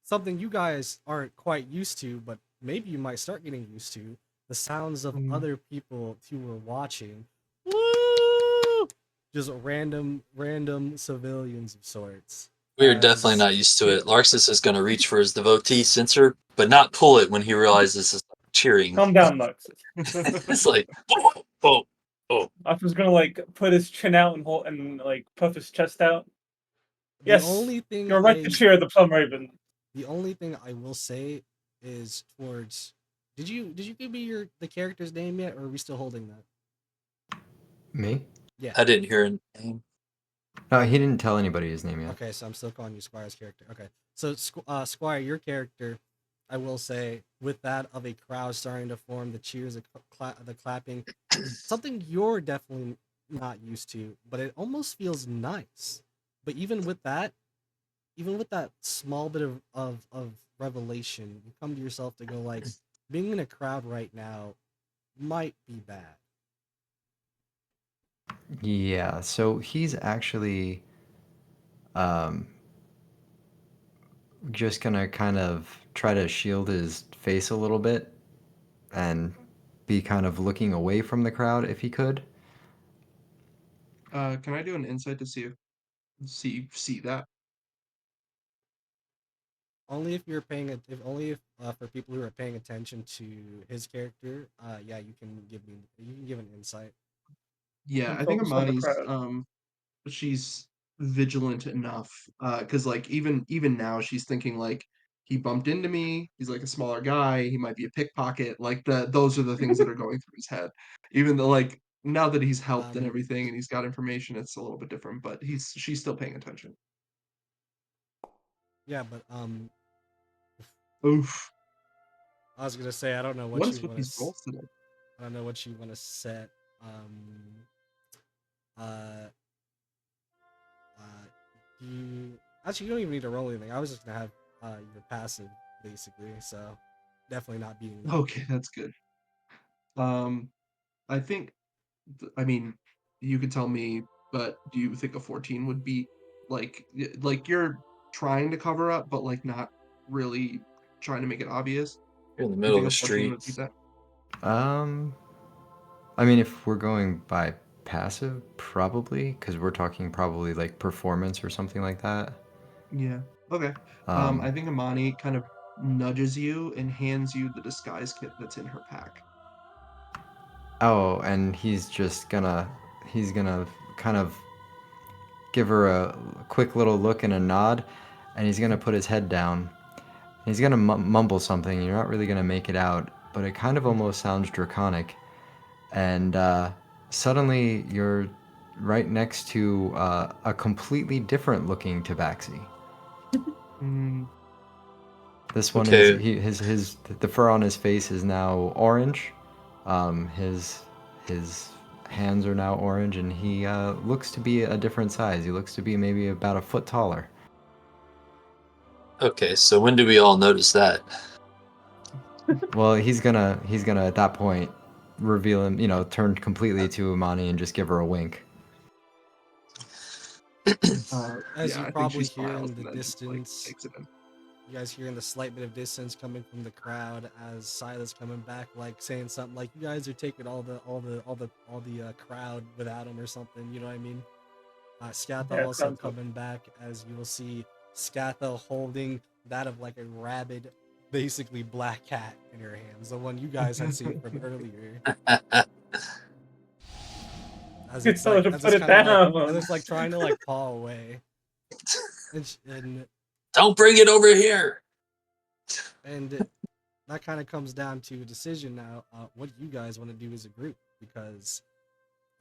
something you guys aren't quite used to, but maybe you might start getting used to, the sounds of other people who were watching. Woo! Just random civilians of sorts. We are definitely not used to it. Larxus is going to reach for his devotee sensor, but not pull it when he realizes it's cheering. Calm down, Lux. It's like, oh. Arthur's gonna like put his chin out and like puff his chest out. Yes, you're right to cheer the Plum Raven. The only thing I will say is towards. Did you give me the character's name yet, or are we still holding that? Me? Yeah. I didn't hear a name. No, he didn't tell anybody his name yet. Okay, so I'm still calling you Squire's character. Okay, so Squire, your character, I will say, with that of a crowd starting to form, the cheers, the clapping, something you're definitely not used to, but it almost feels nice. But even with that small bit of revelation, you come to yourself to go like, being in a crowd right now might be bad. Yeah, so he's actually just gonna kind of try to shield his face a little bit and be kind of looking away from the crowd if he could. Can I do an insight to see that? Only if you're paying it. If only if for people who are paying attention to his character. Yeah, you can give me. You can give an insight. Yeah, And I think focus on the Amani's crowd. she's vigilant enough because like even now she's thinking like he bumped into me, he's like a smaller guy, he might be a pickpocket, like those are the things that are going through his head, even though like now that he's helped and Um, everything and he's got information, it's a little bit different, but she's still paying attention. yeah, but Oof. I was gonna say I don't know What what is you with want these to. rolls today? I don't know what you want to set. Um, uh, you actually you don't even need to roll anything. I was just gonna have your passive basically, so definitely not beating that. Okay, that's good. um I think I mean, you could tell me, but do you think a 14 would be like you're trying to cover up, but like not really trying to make it obvious? You're in the You middle of think a a 14 street. would beat that? Um, I mean, if we're going by passive, probably, because we're talking probably like performance or something like that. Yeah. Okay. Um, I think Amani kind of nudges you and hands you the disguise kit that's in her pack. oh, and he's gonna kind of give her a quick little look and a nod, and he's gonna put his head down. He's gonna mumble something. You're not really gonna make it out, but it kind of almost sounds draconic. And suddenly you're right next to a completely different looking tabaxi. Mm, This one is Okay, his the fur on his face is now orange. His hands are now orange, and he looks to be a different size. He looks to be maybe about a foot taller. okay. So when do we all notice that? Well, he's gonna at that point reveal him, turn completely to Imani and just give her a wink. As yeah, you I think she probably hear smiles in the and then just like distance, takes it in. you guys hearing the slight bit of distance coming from the crowd as Silas coming back, like saying something like, "You guys are taking all the crowd without him or something." You know what I mean? Scatha Yeah, it also sounds like coming back as you will see Scatha holding that of like a rabid, basically black cat in her hands, the one you guys had seen from earlier. As you it's tell her like to as put it's it kind of like as down. it's like trying to like paw away, and Don't bring it over here. and that kind of comes down to a decision now. What you guys want to do as a group? Because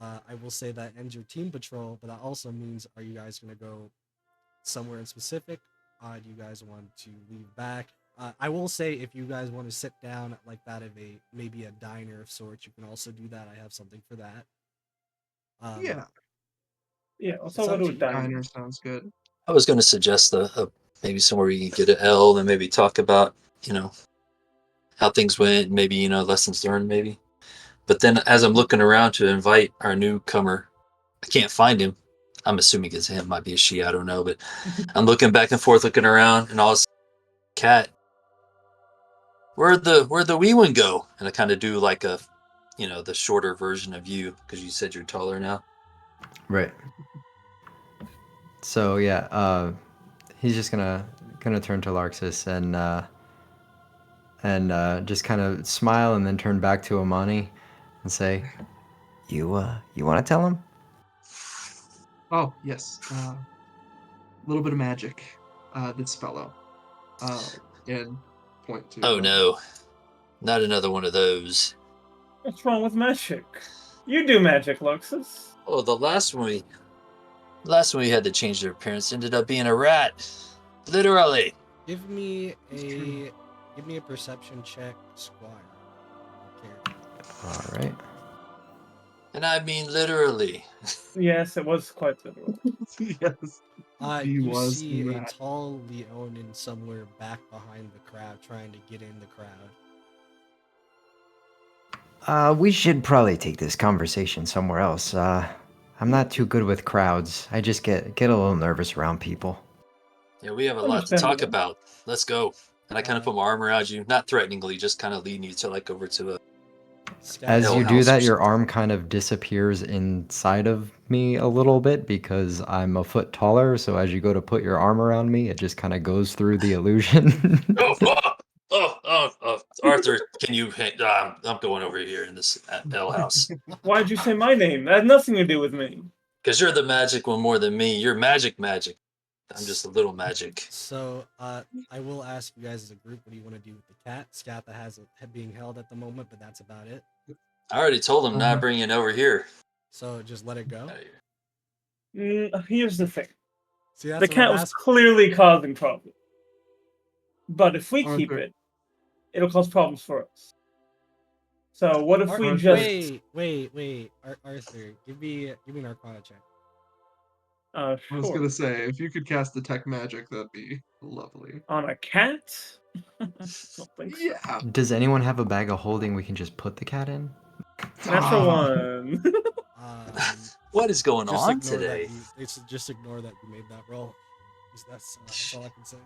I will say that ends your team patrol, but that also means are you guys going to go somewhere in specific? Do you guys want to leave back? I will say if you guys want to sit down at like that of a maybe a diner of sorts, you can also do that. I have something for that. Um, Yeah, Yeah, let's it's all go up to to a you. diner. diner sounds good. I was going to suggest maybe somewhere we can get an L and maybe talk about how things went, maybe lessons learned, maybe. But then as I'm looking around to invite our newcomer, I can't find him. I'm assuming it's him, might be a she, I don't know. But I'm looking back and forth, looking around, and all this cat. Where'd the wee one go? And I kind of do like the shorter version of you because you said you're taller now. Right. So yeah, he's just gonna turn to Larxus and just kind of smile and then turn back to Amani and say, "You want to tell him?" Oh yes, little bit of magic. This fellow. Uh, and point to Oh no, not another one of those. What's wrong with magic? You do magic, Luxus. Oh, the last one we had to change their appearance ended up being a rat, literally. Give me it's true. a perception check, Squire. Okay. All right. And I mean literally. Yes, it was quite literal. Yes, he You was see a that. tall Leonin somewhere back behind the crowd, trying to get in the crowd. We should probably take this conversation somewhere else. I'm not too good with crowds. I just get a little nervous around people. Yeah, we have a lot to talk Understandable. about. Let's go. And I kind of put my arm around you, not threateningly, just kind of leading you to like over to a As Hell you do house or that, your something. arm kind of disappears inside of me a little bit because I'm a foot taller. So as you go to put your arm around me, it just kind of goes through the illusion. Arthur, can you? I'm going over here in this L house Why'd you say my name? That had nothing to do with me. because you're the magic one more than me. You're magic. I'm just a little magic. So, I will ask you guys as a group, what do you want to do with the cat? Scatha has it being held at the moment, but that's about it. I already told him not bringing it over here. So just let it go. Outta here. Here's the thing. See, that's The what cat I'm was asking. clearly causing problems. But if we keep Arthur. it, it'll cause problems for us. So what if we Arthur. just... Wait, Arthur, give me an Arcana check. I was Sure. gonna say, if you could cast detect magic, that'd be lovely. On a cat? I don't think so. Yeah. Does anyone have a bag of holding we can just put the cat in? Natural Ah. one. What is going Just on ignore today? just ignore that you made that roll. 'Cause that's all I can say.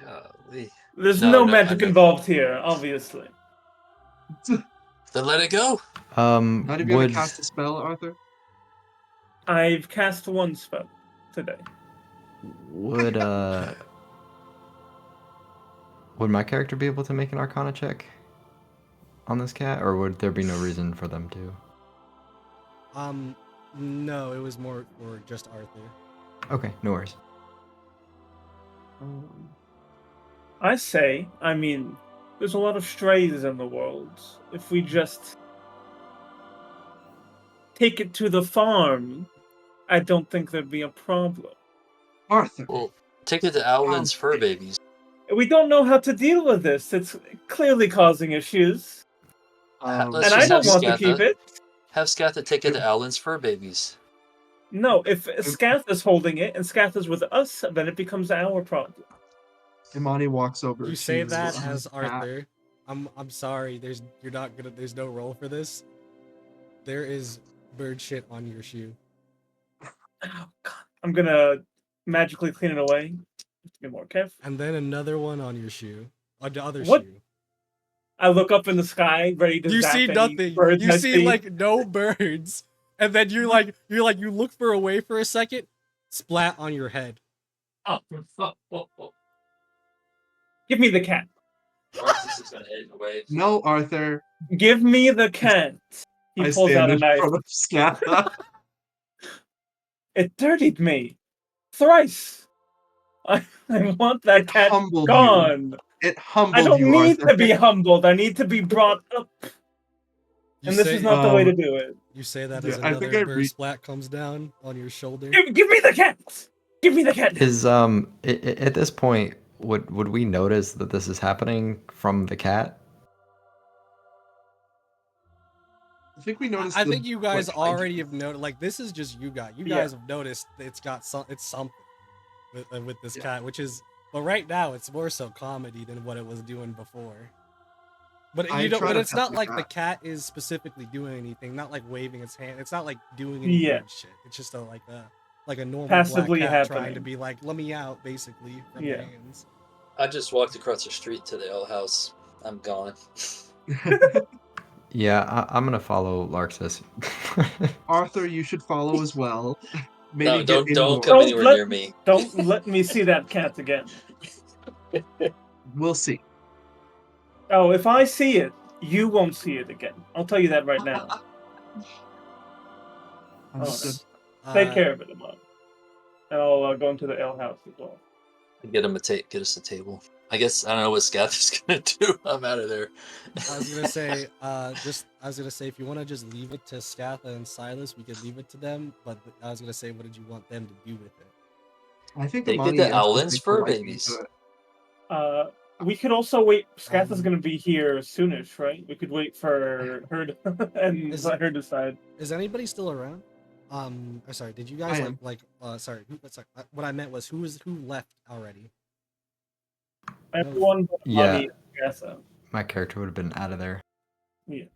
Golly. There's No, no no, magic I know. involved here, obviously. Then let it go. Not even Would gonna cast a spell, Arthur? I've cast one spell today. would would my character be able to make an Arcana check on this cat, or would there be no reason for them to? No, it was more for just Arthur. Okay, no worries. I mean, there's a lot of strays in the world. If we just take it to the farm, I don't think there'd be a problem. Arthur. Well, take it to Alwyn's fur babies. We don't know how to deal with this. It's clearly causing issues. Let's And I just don't have want to keep Scatha. it. Have Scatha take it to Alwyn's fur babies. No, if Scath is holding it and Scath is with us, then it becomes our problem. Imani walks over You to say that as the cat. Arthur. I'm sorry. There's no roll for this. There is bird shit on your shoe. Oh god. I'm gonna magically clean it away. Get more careful. And then another one on your shoe. On the other What? shoe. I look up in the sky, ready to You zap see any nothing. birds You I see like no birds. And then you look for a way for a second, splat on your head. Oh. Give me the cat. No, Arthur. Give me the cat. He I pulls out stand a in knife. front of Scatha. It dirtied me. Thrice. I want that cat humbled gone. It humbled I don't you, need Arthur. to be humbled. I need to be brought up. You And this say- is not the way to do it. You say that Yeah, as I think another I bird splat comes down on your shoulder. Give me the cat. Give me the cat. Is at this point would we notice that this is happening from the cat? I think we noticed. I think you guys like, already have noticed. Like this is just you guys. You Yeah. guys have noticed that it's something with this Yeah. cat, which is. But right now, it's more so comedy than what it was doing before. But I you don't. try But to it's pet not the like the cat. cat is specifically doing anything. Not like waving its hand. It's not like doing any Yeah. weird shit. It's just like a normal Passively black cat trying to happening. be like, let me out, basically from Yeah. the hands. I just walked across the street to the L house. I'm gone. Yeah, I'm gonna follow Larxus. Arthur, you should follow as well. Maybe No, get don't indoors. come anywhere let- near me. Don't let me see that cat again. We'll see. Oh, if I see it, you won't see it again. I'll tell you that right now. Understood. Take care of it, Amon. And I'll go into the ale house as well. Get us a table. I guess I don't know what Scather's gonna do. I'm out of there. I was gonna say, if you want to just leave it to Scatha and Silas, we could leave it to them. But I was gonna say, what did you want them to do with it? I think Take it Imani to actually Owlin's takes a fur liking babies. to it. We could also wait. Scatha's gonna be here soonish, right? We could wait for her to, and let her decide. Is anybody still around? Sorry, did you guys I am. sorry, what I meant was who left already? Everyone but Yeah. Mommy and Scatha. My character would have been out of there.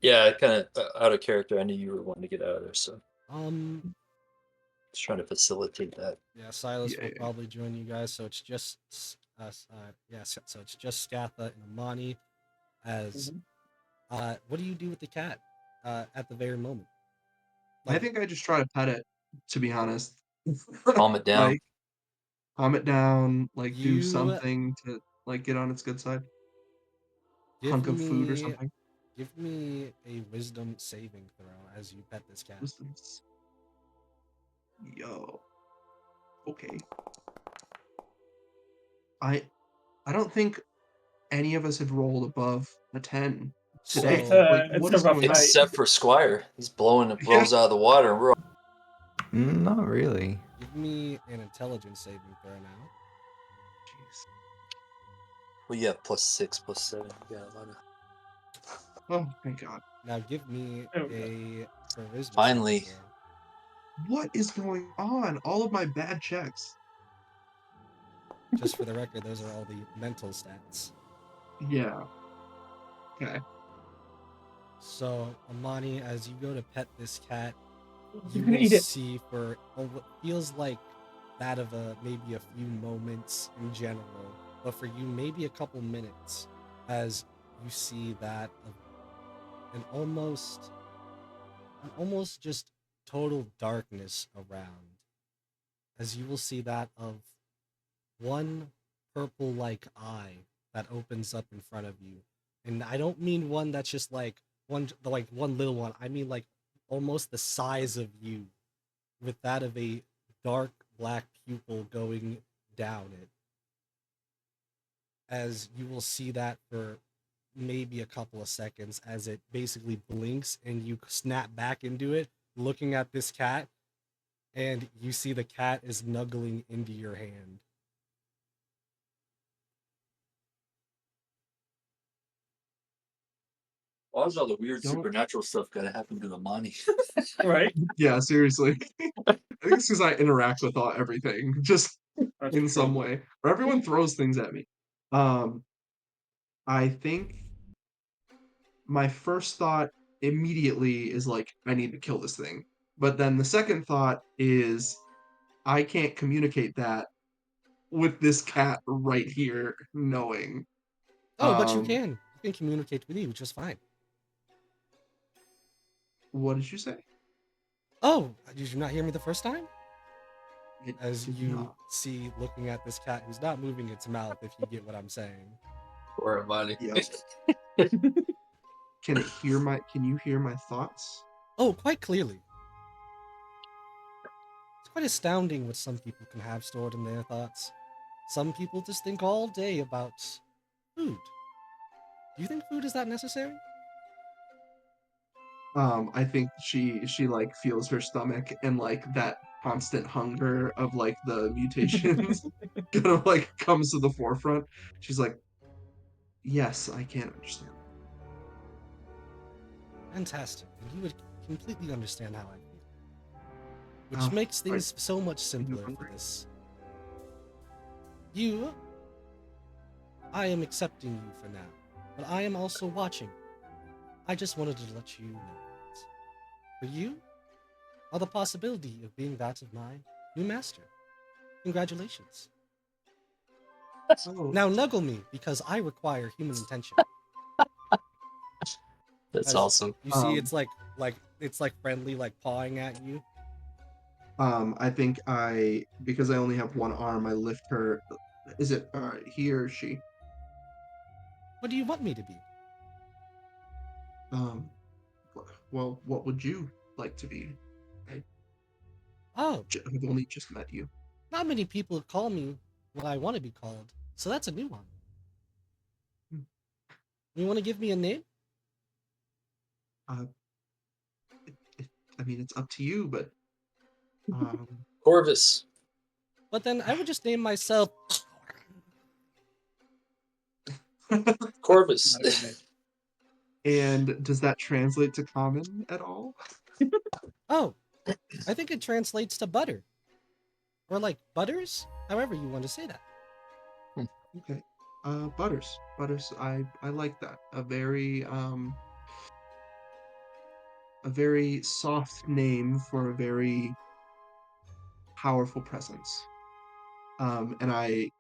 Yeah, kind of out of character. I knew you were wanting to get out of there, so Let's try to facilitate that. Yeah, Silas Yeah, will yeah. probably join you guys, so it's just us. So it's just Scatha and Amani. As what do you do with the cat at the very moment? I think I just try to pet it, to be honest. Calm it down. Like, calm it down, like, do you something to, like, get on its good side. give Hunk of food or me something. give me a wisdom saving throw as you pet this cat. Wisdom's- Yo. Okay. I I don't think any of us have rolled above a 10 today. So Like, It's what a is rough going on? night. Except for Squire. He's Yeah. blows out of the water, and we're all... Not really. give me an intelligence saving throw now. Jeez. Well, you have +6, +7. You got a lot of... Oh, thank God. Now give me There we a charisma Finally. saving throw. What is going on? All of my bad checks. Just for the record, those are all the mental stats. Yeah. Okay. So, Amani, as you go to pet this cat, you You're gonna will eat it. see for what feels like that of maybe a few moments in general, but for you maybe a couple minutes, as you see that of an almost just total darkness around, as you will see that of one purple like eye that opens up in front of you. And I don't mean one that's just like one little one. I mean like almost the size of you, with that of a dark black pupil going down it. As you will see that for maybe a couple of seconds as it basically blinks and you snap back into it, looking at this cat, and you see the cat is nuggling into your hand. Why's all the weird Don't- supernatural stuff gotta happen to Amani? Right? Yeah, seriously. I think it's because I interact with everything, just That's in some true. way. Or everyone throws things at me. I think my first thought immediately is like, I need to kill this thing. But then the second thought is, I can't communicate that with this cat right here knowing. Oh, but you Um, can. You can communicate with you, which is fine. what did you say? Oh, did you not hear me the first time? It As did you not. see looking at this cat who's not moving its mouth, if you get what I'm saying. Poor Amani. Yep. Can you hear my thoughts? Oh, quite clearly. It's quite astounding what some people can have stored in their thoughts. Some people just think all day about food. Do you think food is that necessary? I think she like feels her stomach and like that constant hunger of like the mutations kind of like comes to the forefront. She's like, yes, I can understand. Fantastic. And you would completely understand how I feel. Which Oh, makes are things so much you simpler for hungry? this. I am accepting you for now, but I am also watching. I just wanted to let you know that. For you are the possibility of being that of my new master. Congratulations. Oh, Now nuggle me, because I require human intention. That's As awesome. you see, Um, it's like friendly, like pawing at you. I think because I only have one arm, I lift her. Is it he or she? What do you want me to be? Um, well, what would you like to be? Oh, I've only just met you. not many people call me what I want to be called, so that's a new one. Hmm. You want to give me a name? Uh, I mean, it's up to you, but um, Corvus. But then I would just name myself. Corvus. Not a good night. and does that translate to common at all? Oh, I think it translates to butter. Or like butters? However you want to say that. Okay. Butters. Butters, I like that. A very a very soft name for a very powerful presence. And I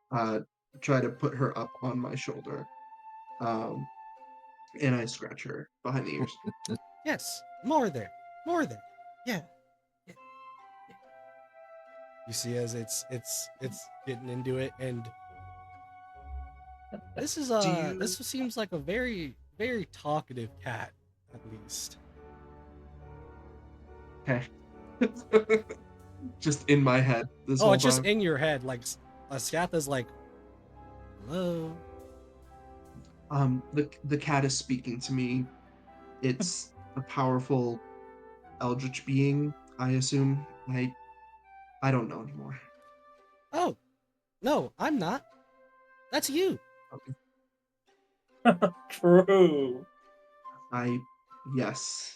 try to put her up on my shoulder, um, and I scratch her behind the ears. Yes, more there, more there. Yeah, yeah, yeah. You see, as it's getting into it, and Do you? this seems like a very talkative cat, at least. Okay. Just in my head this Oh, whole it's just time. in your head. Like Scatha's like, hello. The cat is speaking to me. It's a powerful eldritch being, I assume. I don't know anymore. Oh, no, I'm not. That's you. Okay. True. I yes.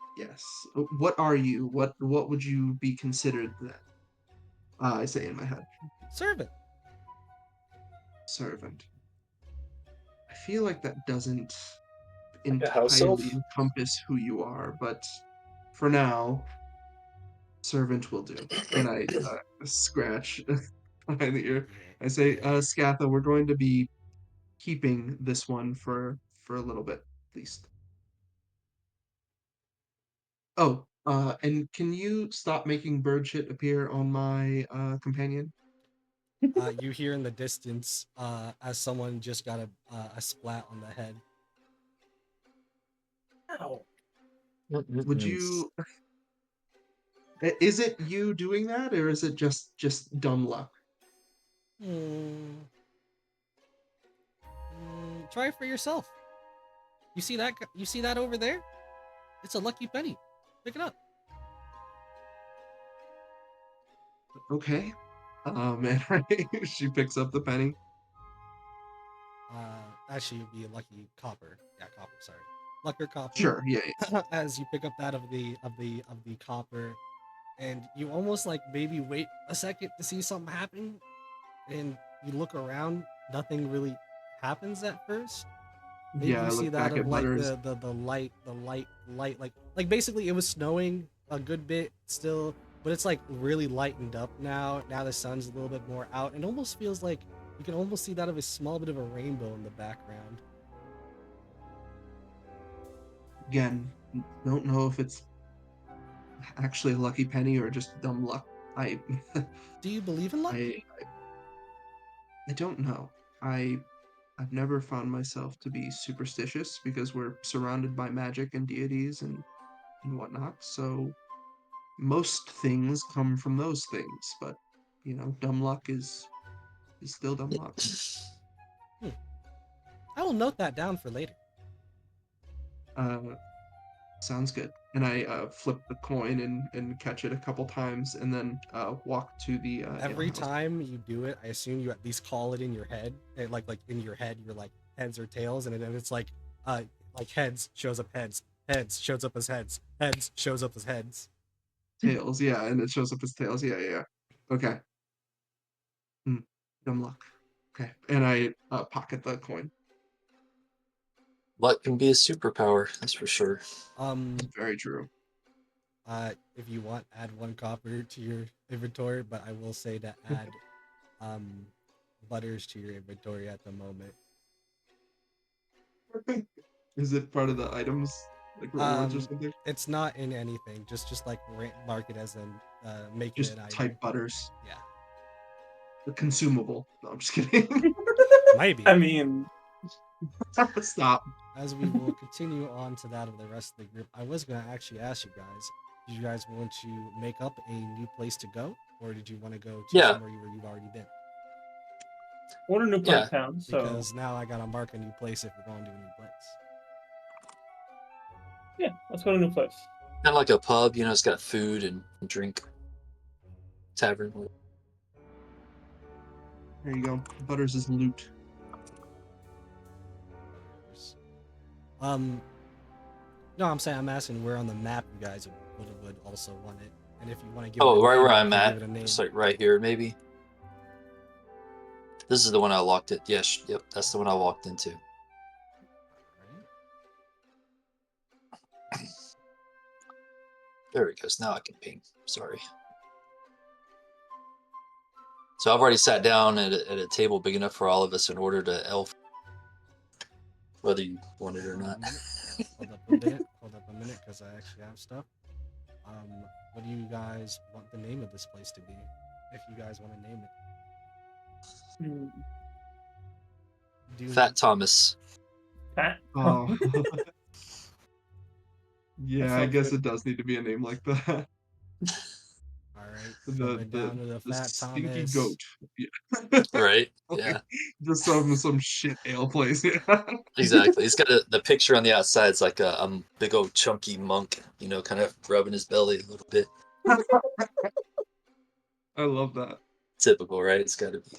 What are you? What would you be considered then? I say in my head, Servant. servant. I feel like that doesn't Like a house elf? entirely encompass who you are, but for now, servant will do. And I scratch behind the ear. I say, Scatha, we're going to be keeping this one for a little bit, at least. Oh, and can you stop making bird shit appear on my companion? You hear in the distance as someone just got a splat on the head. Ow. Would you? Is it you doing that, or is it just dumb luck? Hmm. Try it for yourself. You see that? You see that over there? It's a lucky penny. Pick it up. Okay. And she picks up the penny. Actually, it'd be a lucky copper. Yeah, copper. Sorry, lucker copper. Sure. Yeah. As you pick up that of the copper, and you almost like maybe wait a second to see something happen, and you look around. Nothing really happens at first. Maybe Yeah. you I see look that back of at like Butters. the light, like basically it was snowing a good bit still, but it's like really lightened up now. Now the sun's a little bit more out, and almost feels like you can almost see that of a small bit of a rainbow in the background. Again, don't know if it's actually a lucky penny or just dumb luck. I Do you believe in luck? I I don't know. I I've never found myself to be superstitious because we're surrounded by magic and deities and whatnot. So most things come from those things, but dumb luck is still dumb luck. Hmm. I will note that down for later. Uh, Sounds good. And I flip the coin and catch it a couple times, and then walk to the Every alehouse. time you do it, I assume you at least call it in your head. Like in your head, you're like heads or tails, and then it's like heads shows up heads shows up as heads shows up as heads. Tails, yeah, and it shows up as tails. Yeah, yeah, yeah. Okay. Hmm. Dumb luck. Okay, and I pocket the coin. Luck can be a superpower, that's for sure. Very true. If you want, add one copper to your inventory, but I will say to add um butters to your inventory at the moment. Is it part of the items, like rewards or something? It's not in anything. Just like mark it as an make it Just an item. type butters. Yeah, The consumable. No, I'm just kidding. maybe. I mean, Stop. As we will continue on to that of the rest of the group, I was going to actually ask you guys, do you guys want to make up a new place to go, or did you want to go to Yeah. somewhere where you've already been? we're in a new part of town, so Because now I got to mark a new place if we're going to a new place. yeah, let's go to a new place. Kind of like a pub, it's got food and drink. Tavern. There you go. Butters is loot. No, I'm asking where on the map you guys would also want it, and if you want to give Oh, it a right name, where you I'm can at. give it a name. Just like right here, maybe. This is the one I locked it. Yes, yep, that's the one I walked into. There it goes. Now I can ping. Sorry. So I've already sat down at a table big enough for all of us in order to elf, whether you want it or not. Hold up a minute. Hold up a minute, because I actually have stuff. What do you guys want the name of this place to be? If you guys want to name it. Do you Fat Thomas. Fat. Oh. Yeah, I sounds guess good. it does need to be a name like that. All right. The Coming down to the Fat stinky Thomas. goat. Yeah. Right? Like, Yeah. Just some shit ale place. Yeah. Exactly. He's got the picture on the outside. It's like a big old chunky monk, kind of rubbing his belly a little bit. I love that. Typical, right? It's got to be.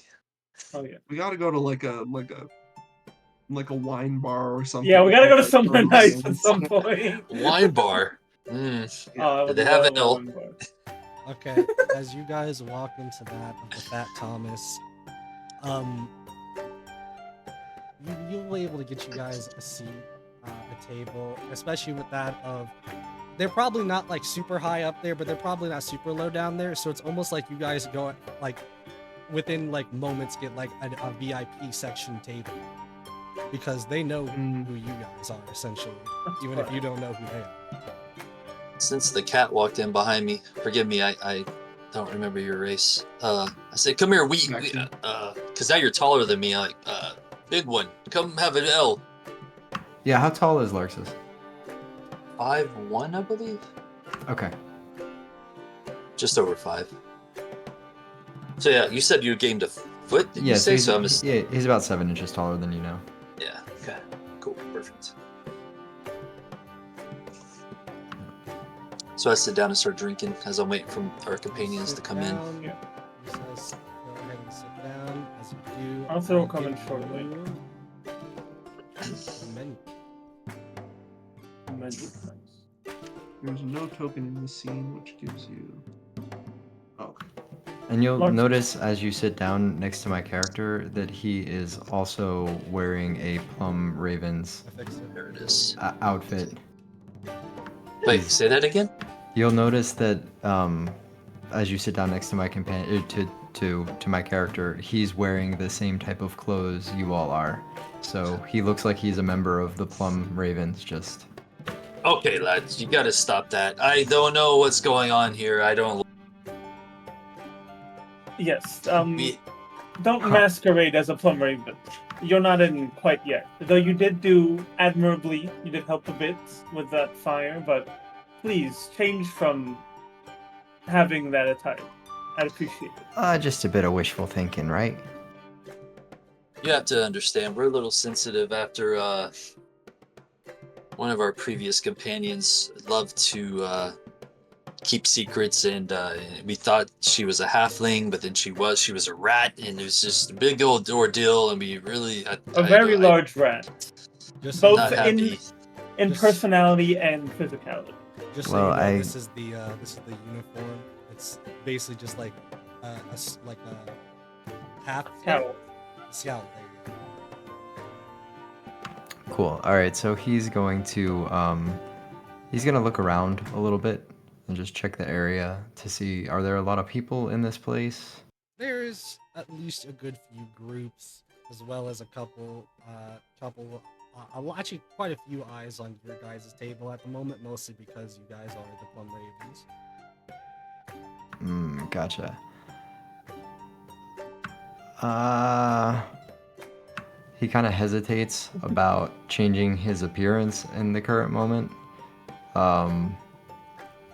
Oh yeah. We gotta go to like a wine bar or something. Yeah, we gotta go to Like, somewhere those nice at names. some point. Wine bar. Mm. Oh, I would Did they have love ale? a wine bar. Okay, as you guys walk into that of the Fat Thomas, you'll be able to get you guys a seat, a table, especially with that of. They're probably not like super high up there, but they're probably not super low down there. So it's almost like you guys go like within like moments get like a VIP section table because they know who you guys are essentially, even if you don't know who they are. Since the cat walked in behind me, forgive me, I don't remember your race. I said, come here, because now you're taller than me. I'm like, big one, come have an L. Yeah, how tall is Larxus? 5'1", I believe. Okay. Just over 5. So yeah, you said you gained a foot. Did you say so? He's about 7 inches taller than you now. Yeah. Okay. Cool. Perfect. So I sit down and start drinking as I'm waiting for our companions to come in. Yeah. You guys go ahead and sit down. As you do, Also I'll coming give shortly. you a menu. Magic, nice. There's no token in the scene, which gives you. Okay. And you'll Larxus. notice as you sit down next to my character that he is also wearing a Plum Ravens I fixed it. There it is. outfit. Wait, He's- say that again. You'll notice that as you sit down next to my companion, to my character, he's wearing the same type of clothes you all are. So he looks like he's a member of the Plum Ravens. Just Okay, lads, you gotta stop that. I don't know what's going on here. I don't. Yes. We, Don't Huh. masquerade as a plum raven. You're not in quite yet. Though you did do admirably. You did help a bit with that fire, but please change from having that attire. I'd appreciate it. just a bit of wishful thinking, right? you have to understand, we're a little sensitive after one of our previous companions loved to keep secrets, and we thought she was a halfling, but then she was a rat, and it was just a big old ordeal, and we really A very large rat, Just both not happy. in Just- personality and physicality. Just so Well, you know, I- this is the uniform. It's basically just like like a half Cowl. scout. There you go. Cool. All right. So he's going to look around a little bit and just check the area to see, are there a lot of people in this place? There's at least a good few groups, as well as a couple, actually quite a few eyes on your guys' table at the moment, mostly because you guys are the Plum Ravens. Gotcha. He kind of hesitates about changing his appearance in the current moment.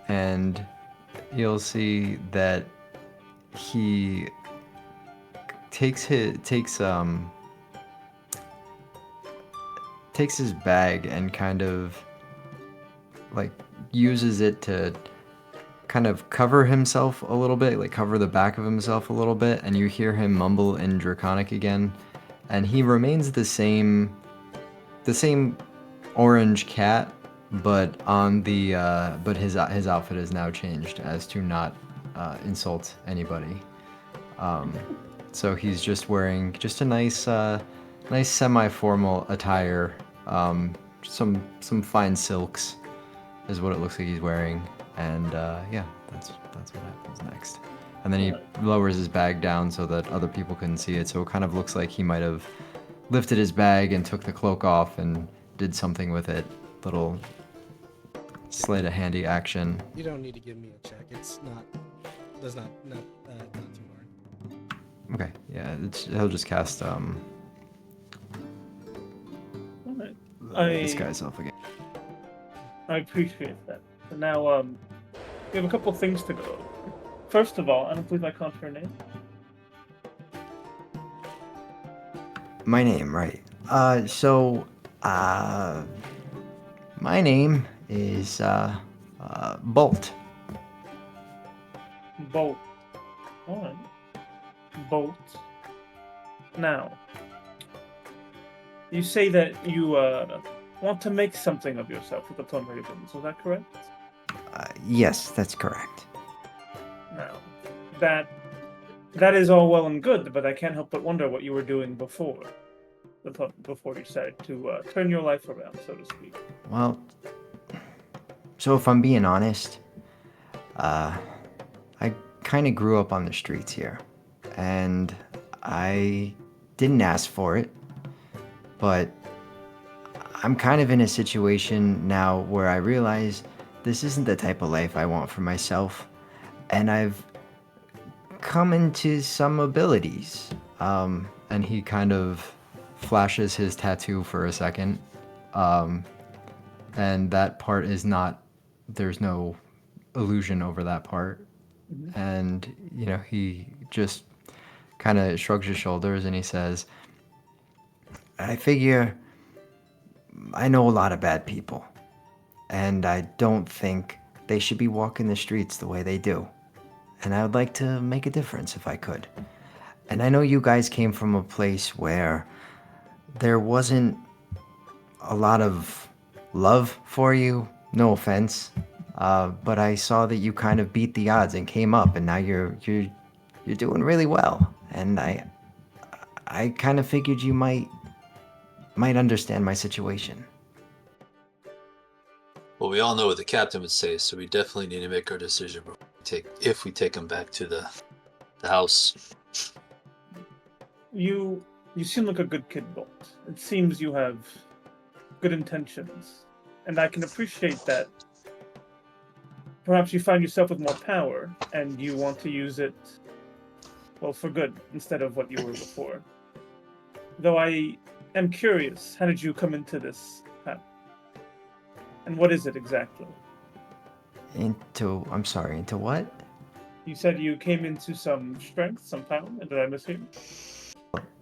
And you'll see that he takes his bag and kind of like uses it to kind of cover himself a little bit, like cover the back of himself a little bit, and you hear him mumble in Draconic again, and he remains the same orange cat, but on the but his outfit is now changed as to not insult anybody. So he's just wearing just a nice semi-formal attire, some fine silks, is what it looks like he's wearing, and yeah, that's what happens next. And then he lowers his bag down so that other people couldn't see it, so it kind of looks like he might have lifted his bag and took the cloak off and did something with it. Little sleight of handy action. You don't need to give me a check. It's not. Does not too hard. Okay, yeah, he'll just cast Alright. disguise self again. I appreciate that. And now, we have a couple things to go over. First of all, I don't believe I caught your name. My name, right? My name is Bolt. Bolt. Alright. Bolt. Now, you say that you want to make something of yourself with the Plum Ravens, is that correct? Yes, that's correct. Now, that is all well and good, but I can't help but wonder what you were doing before you decided to turn your life around, so to speak. Well, so if I'm being honest, I kind of grew up on the streets here, and I didn't ask for it, but I'm kind of in a situation now where I realize this isn't the type of life I want for myself, and I've come into some abilities. And he kind of flashes his tattoo for a second, and that part is not, there's no illusion over that part. And, you know, he just kind of shrugs his shoulders and he says, I figure I know a lot of bad people, and I don't think they should be walking the streets the way they do. And I would like to make a difference if I could. And I know you guys came from a place where there wasn't a lot of love for you, no offense, but I saw that you kind of beat the odds and came up, and now you're doing really well. And I kind of figured you might understand my situation. Well, we all know what the captain would say, so we definitely need to make our decision if we take him back to the house. You seem like a good kid, Bolt. It seems you have good intentions, and I can appreciate that. Perhaps you find yourself with more power, and you want to use it, well, for good, instead of what you were before. Though I am curious, how did you come into this path? And what is it exactly? Into what? You said you came into some strength, some power, and did I mishear?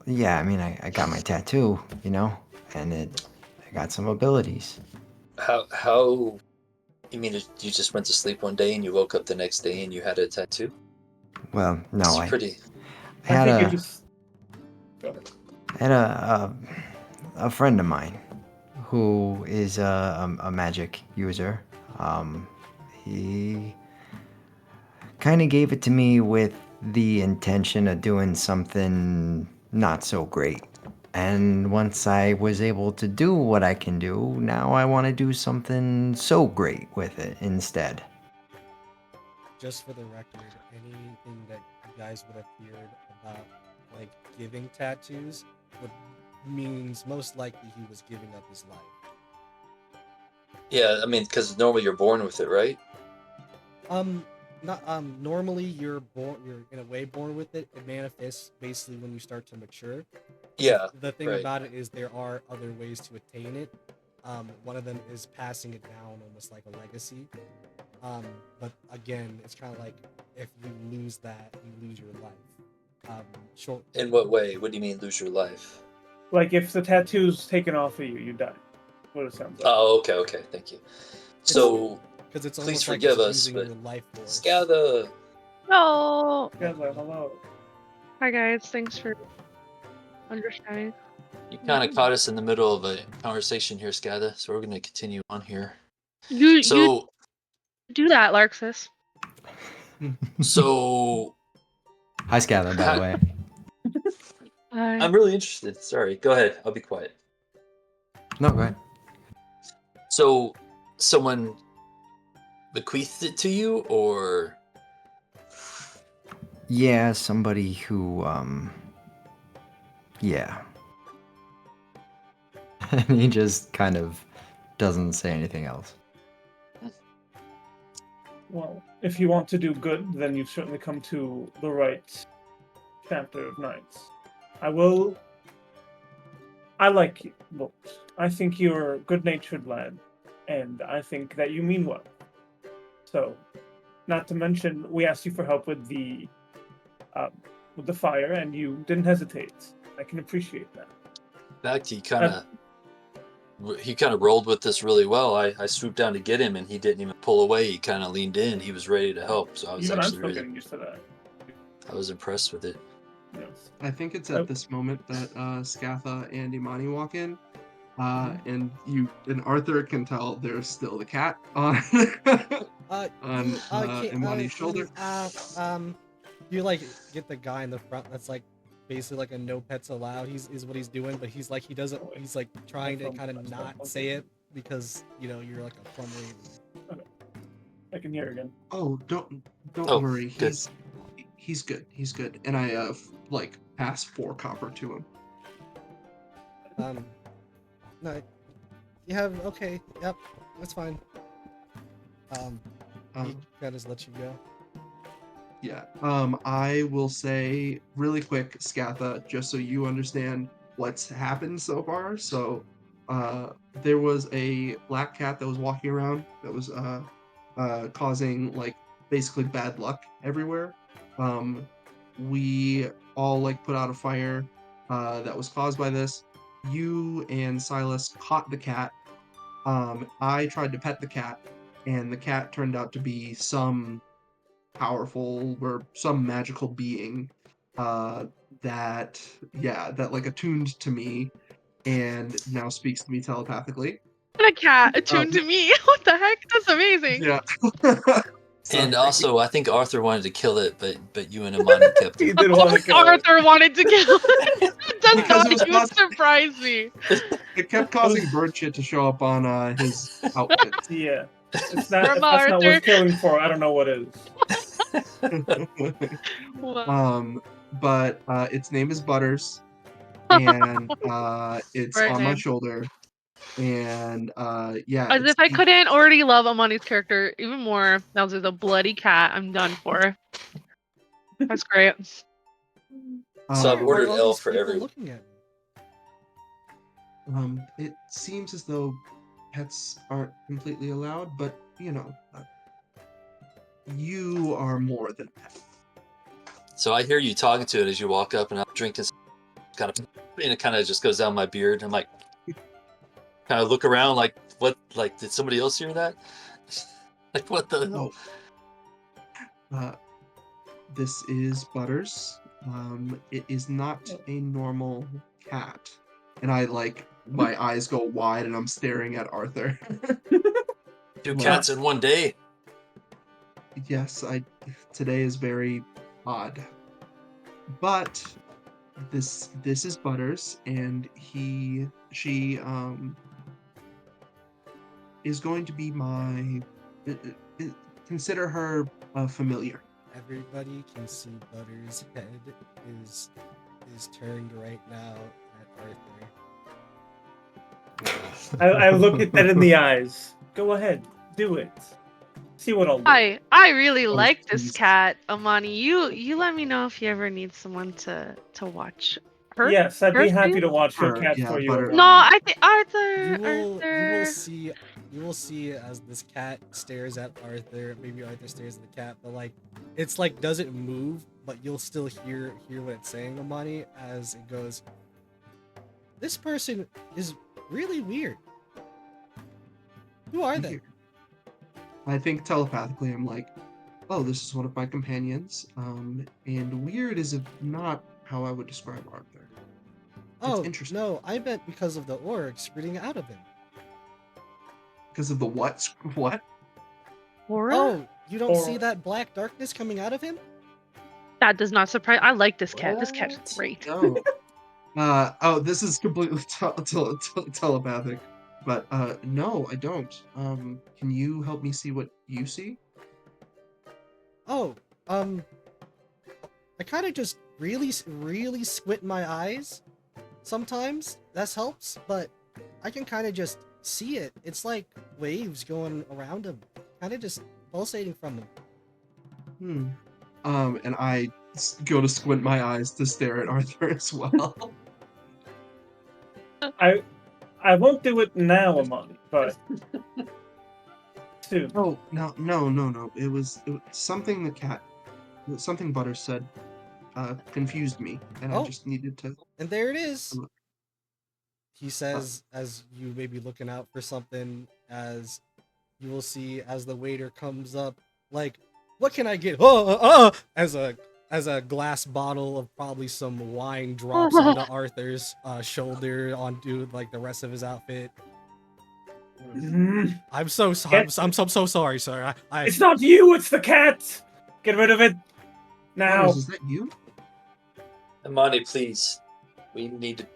Yeah, I mean, I got my tattoo, you know, and I got some abilities. How? You mean you just went to sleep one day and you woke up the next day and you had a tattoo? Well, no, It's I pretty. had I think you just... Go ahead. I had a friend of mine who is a magic user. He kind of gave it to me with the intention of doing something not so great. And once I was able to do what I can do, now I want to do something so great with it instead. Just for the record, anything that you guys would have heard about, like, giving tattoos means most likely he was giving up his life. Yeah, I mean, because normally you're born with it, right? Normally you're in a way born with it. It manifests basically when you start to mature. Yeah. The thing right. about it is there are other ways to attain it. One of them is passing it down almost like a legacy. But again, it's kind of like if you lose that, you lose your life. In what way? What do you mean lose your life? Like, if the tattoo's taken off of you, you die. What it sounds like. Oh, okay, thank you. So, because it's please almost like forgive it's us, using but your life force. Scatha. Oh, Hello. hi guys. Thanks for understanding. You kind of caught us in the middle of a conversation here, Scatha, so we're going to continue on here. You So, do that, Larxus. so Hi, Scather, by the way. I'm really interested. Sorry, go ahead. I'll be quiet. No, go ahead. So, someone bequeathed it to you, or Yeah, somebody who, yeah. And he just kind of doesn't say anything else. Well, if you want to do good, then you've certainly come to the right chapter of Knights. I like you, books. I think you're a good-natured lad, and I think that you mean well. So, not to mention, we asked you for help with the fire, and you didn't hesitate. I can appreciate that. in fact, he kind of rolled with this really well. I swooped down to get him, and he didn't even pull away. He kind of leaned in. He was ready to help. So I was Even I'm actually still really, getting used to that. I was impressed with it. Yes. I think it's at this moment that Scatha and Imani walk in, and Arthur can tell there's still the cat on Imani's shoulder. You like get the guy in the front that's like basically like a no pets allowed. Is what he's doing, but he's like he's like trying to kind of not say it because you're like a plum lady. I can hear again. Oh, don't Oh, worry. good. He's good. He's good. And I like pass 4 copper to him. No, you have okay. Yep, that's fine. He kind of let you go. Yeah. I will say really quick, Scatha, just so you understand what's happened so far. So, there was a black cat that was walking around that was causing like basically bad luck everywhere. We all like put out a fire that was caused by this. You and Silas caught the cat. I tried to pet the cat, and the cat turned out to be some powerful or some magical being that like attuned to me and now speaks to me telepathically. A cat attuned to me. What the heck? That's amazing. Yeah. And also, I think Arthur wanted to kill it, but you and Imani kept He it. did want to kill it. Arthur wanted to kill it. Does Because not it was even surprise me. it kept causing bird shit to show up on his outfit. Yeah. If that's Grandma not Arthur. worth killing for, I don't know what is. Wow. But its name is Butters, and it's Right on my name. shoulder, and yeah. As if I couldn't already love Amani's character even more. Now there's a bloody cat. I'm done for. That's great. So I've Why ordered are all L these for people everyone. looking at me? It seems as though pets aren't completely allowed, but you are more than a pet. So I hear you talking to it as you walk up, and I'm drinking. And it kind of just goes down my beard. I'm like, kind of look around, like, what? Like, did somebody else hear that? Like, what the hell? This is Butters. It is not a normal cat. And I my eyes go wide and I'm staring at Arthur. 2 cats in one day. Yes, today is very odd. But this is Butters, and she is going to be my consider her a familiar. Everybody can see Butter's head is turned right now at Arthur. I look at that in the eyes. Go ahead, do it. See what I'll do. I really like this Jesus. cat, Amani. You let me know if you ever need someone to watch her. Yes, I'd be her happy too. to watch your Sure, cat yeah, for you. Butter- No, I think Arthur. You will see as this cat stares at Arthur. Maybe Arthur stares at the cat, but like it's like doesn't move, but you'll still hear what it's saying, Amani, as it goes. This person is really weird. Who are they? I think telepathically I'm like, oh, this is one of my companions. And weird is not how I would describe Arthur. Oh, interesting. no, I meant because of the orc spitting out of him. Because of the what? What? Aura? Oh, you don't see Or- that black darkness coming out of him? That does not surprise. I like this cat. This cat is What? great. Oh. Oh, this is completely telepathic. But no, I don't. Can you help me see what you see? Oh, I kind of just really squint my eyes sometimes. That helps, but I can kind of just see it. It's like waves going around him, kind of just pulsating from him. And I go to squint my eyes to stare at Arthur as well. I won't do it now, Amani, but soon. Oh, no. It was something the cat, something Butter said, confused me, and I Oh. just needed to. And there it is. Look. He says, as you may be looking out for something, as you will see as the waiter comes up, like, what can I get? As a glass bottle of probably some wine drops onto Arthur's shoulder, onto like the rest of his outfit. I'm so sorry. I'm so sorry, sir. It's not you, it's the cat! Get rid of it now. Butters, is that you? Amani, please. We need to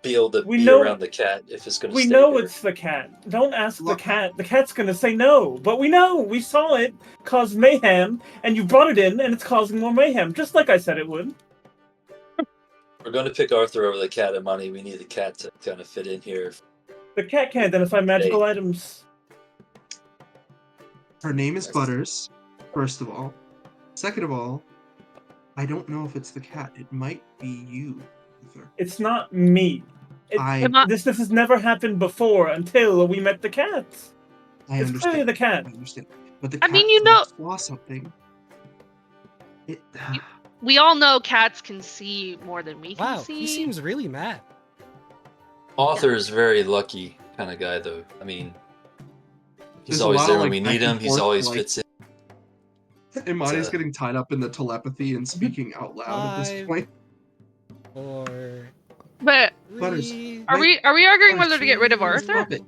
be able to We be know- around the cat if it's going to We stay know here. it's the cat. Don't ask the Look. cat. The cat's gonna say no. But we know. We saw it cause mayhem, and you brought it in, and it's causing more mayhem, just like I said it would. We're going to pick Arthur over the cat, Amani. We need the cat to kind of fit in here. The cat can identify magical items. Her name is Butters, first of all. Second of all, I don't know if it's the cat. It might be you, Arthur. It's not me. This has never happened before until we met the cat. I It's understand. clearly the cat. I understand. But the I cat mean, you know- saw something. It, We all know cats can see more than we can Wow, see. he seems really mad. Arthur is very lucky kind of guy, though. I mean, he's There's a always lot there of, when like, we back need and him. He's forth, always like- fits in. Imani's So- getting tied up in the telepathy and speaking out loud at this 5, point. 4, But 3. are we arguing whether to get rid of Arthur? Stop it.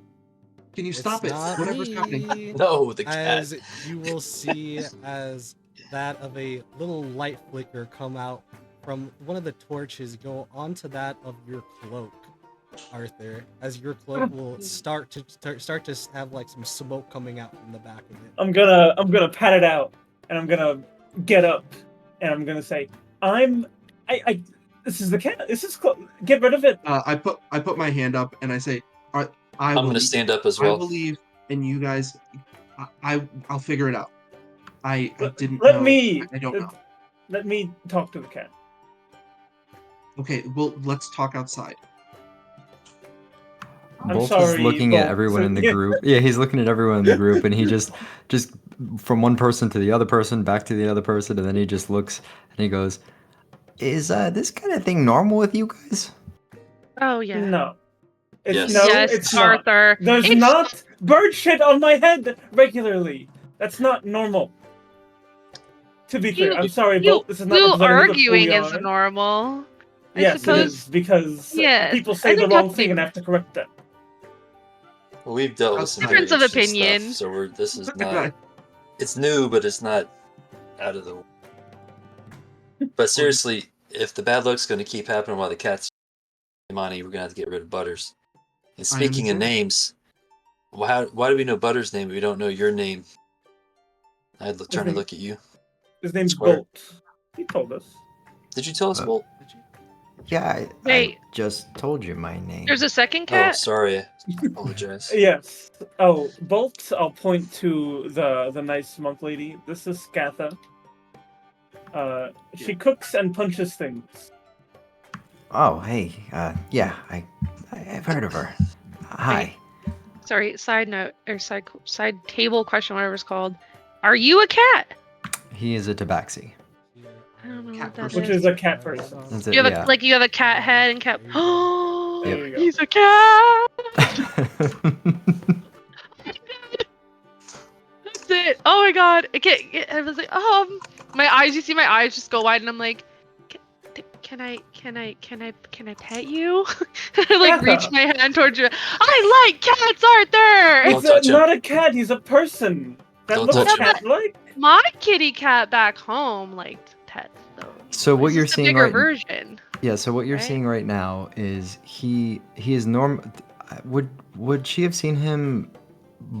Can you stop it? Not Whatever's happening. me. No, the cat. As you will see as that of a little light flicker come out from one of the torches go onto that of your cloak, Arthur, as your cloak will start to have like some smoke coming out from the back of it. I'm gonna pat it out, and I'm gonna get up, and I'm gonna say, this is the cat. Get rid of it. I put my hand up and I say, I'm going to stand up as I well. believe in you guys. I'll figure it out. I didn't Let know. me. I don't know. Let me talk to the cat. Okay, well, let's talk outside. I'm Bolt is sorry, looking at Bolt. everyone in the Yeah. group. Yeah, he's looking at everyone in the group, and he just from one person to the other person, back to the other person, and then he just looks and he goes, "Is this kind of thing normal with you guys?" Oh yeah. No. Yes. Yes, It's not. Arthur. There's It's- not bird shit on my head regularly. That's not normal. To be clear, I'm sorry, Bolt. This is not you representative of who arguing we is are. normal. I Yes, it suppose. is, because Yes, people I say the think wrong that's thing the- and I have to correct them. Well, we've dealt with some very Difference of interesting opinion. stuff, so this is Okay. not. It's new, but it's not out of the. But seriously, if the bad luck's going to keep happening while the cat's money, we're going to have to get rid of Butters. And speaking of understand. names, why do we know Butters' name? But we don't know your name. I'd turn to name- look at you. His name's Square. Bolt. He told us. Did you tell us, Uh, Bolt? Yeah, I Wait. just told you my name. There's a second Oh, cat. sorry. I apologize. Yes. Oh, Bolt, I'll point to the nice monk lady. This is Scatha. She cooks and punches things. Oh, hey, yeah, I've heard of her. Hi. Sorry. Side note or side table question, whatever it's called. Are you a cat? He is a tabaxi. I don't know Cat what that person. Which is. is a cat person. That's it, You have yeah. you have a cat head and cat. Oh, There you go. he's a cat. That's it. Oh my god. I was like, my eyes. You see my eyes just go wide, and I'm like, can I pet you? I like reach my hand towards you. I like cats, Arthur. Don't touch him. Not a cat, he's a person. That Don't looks touch him. cat-like. My kitty cat back home liked pets though. So what This you're is the seeing bigger right version. Yeah, so what you're Right? seeing right now is he is norm Would she have seen him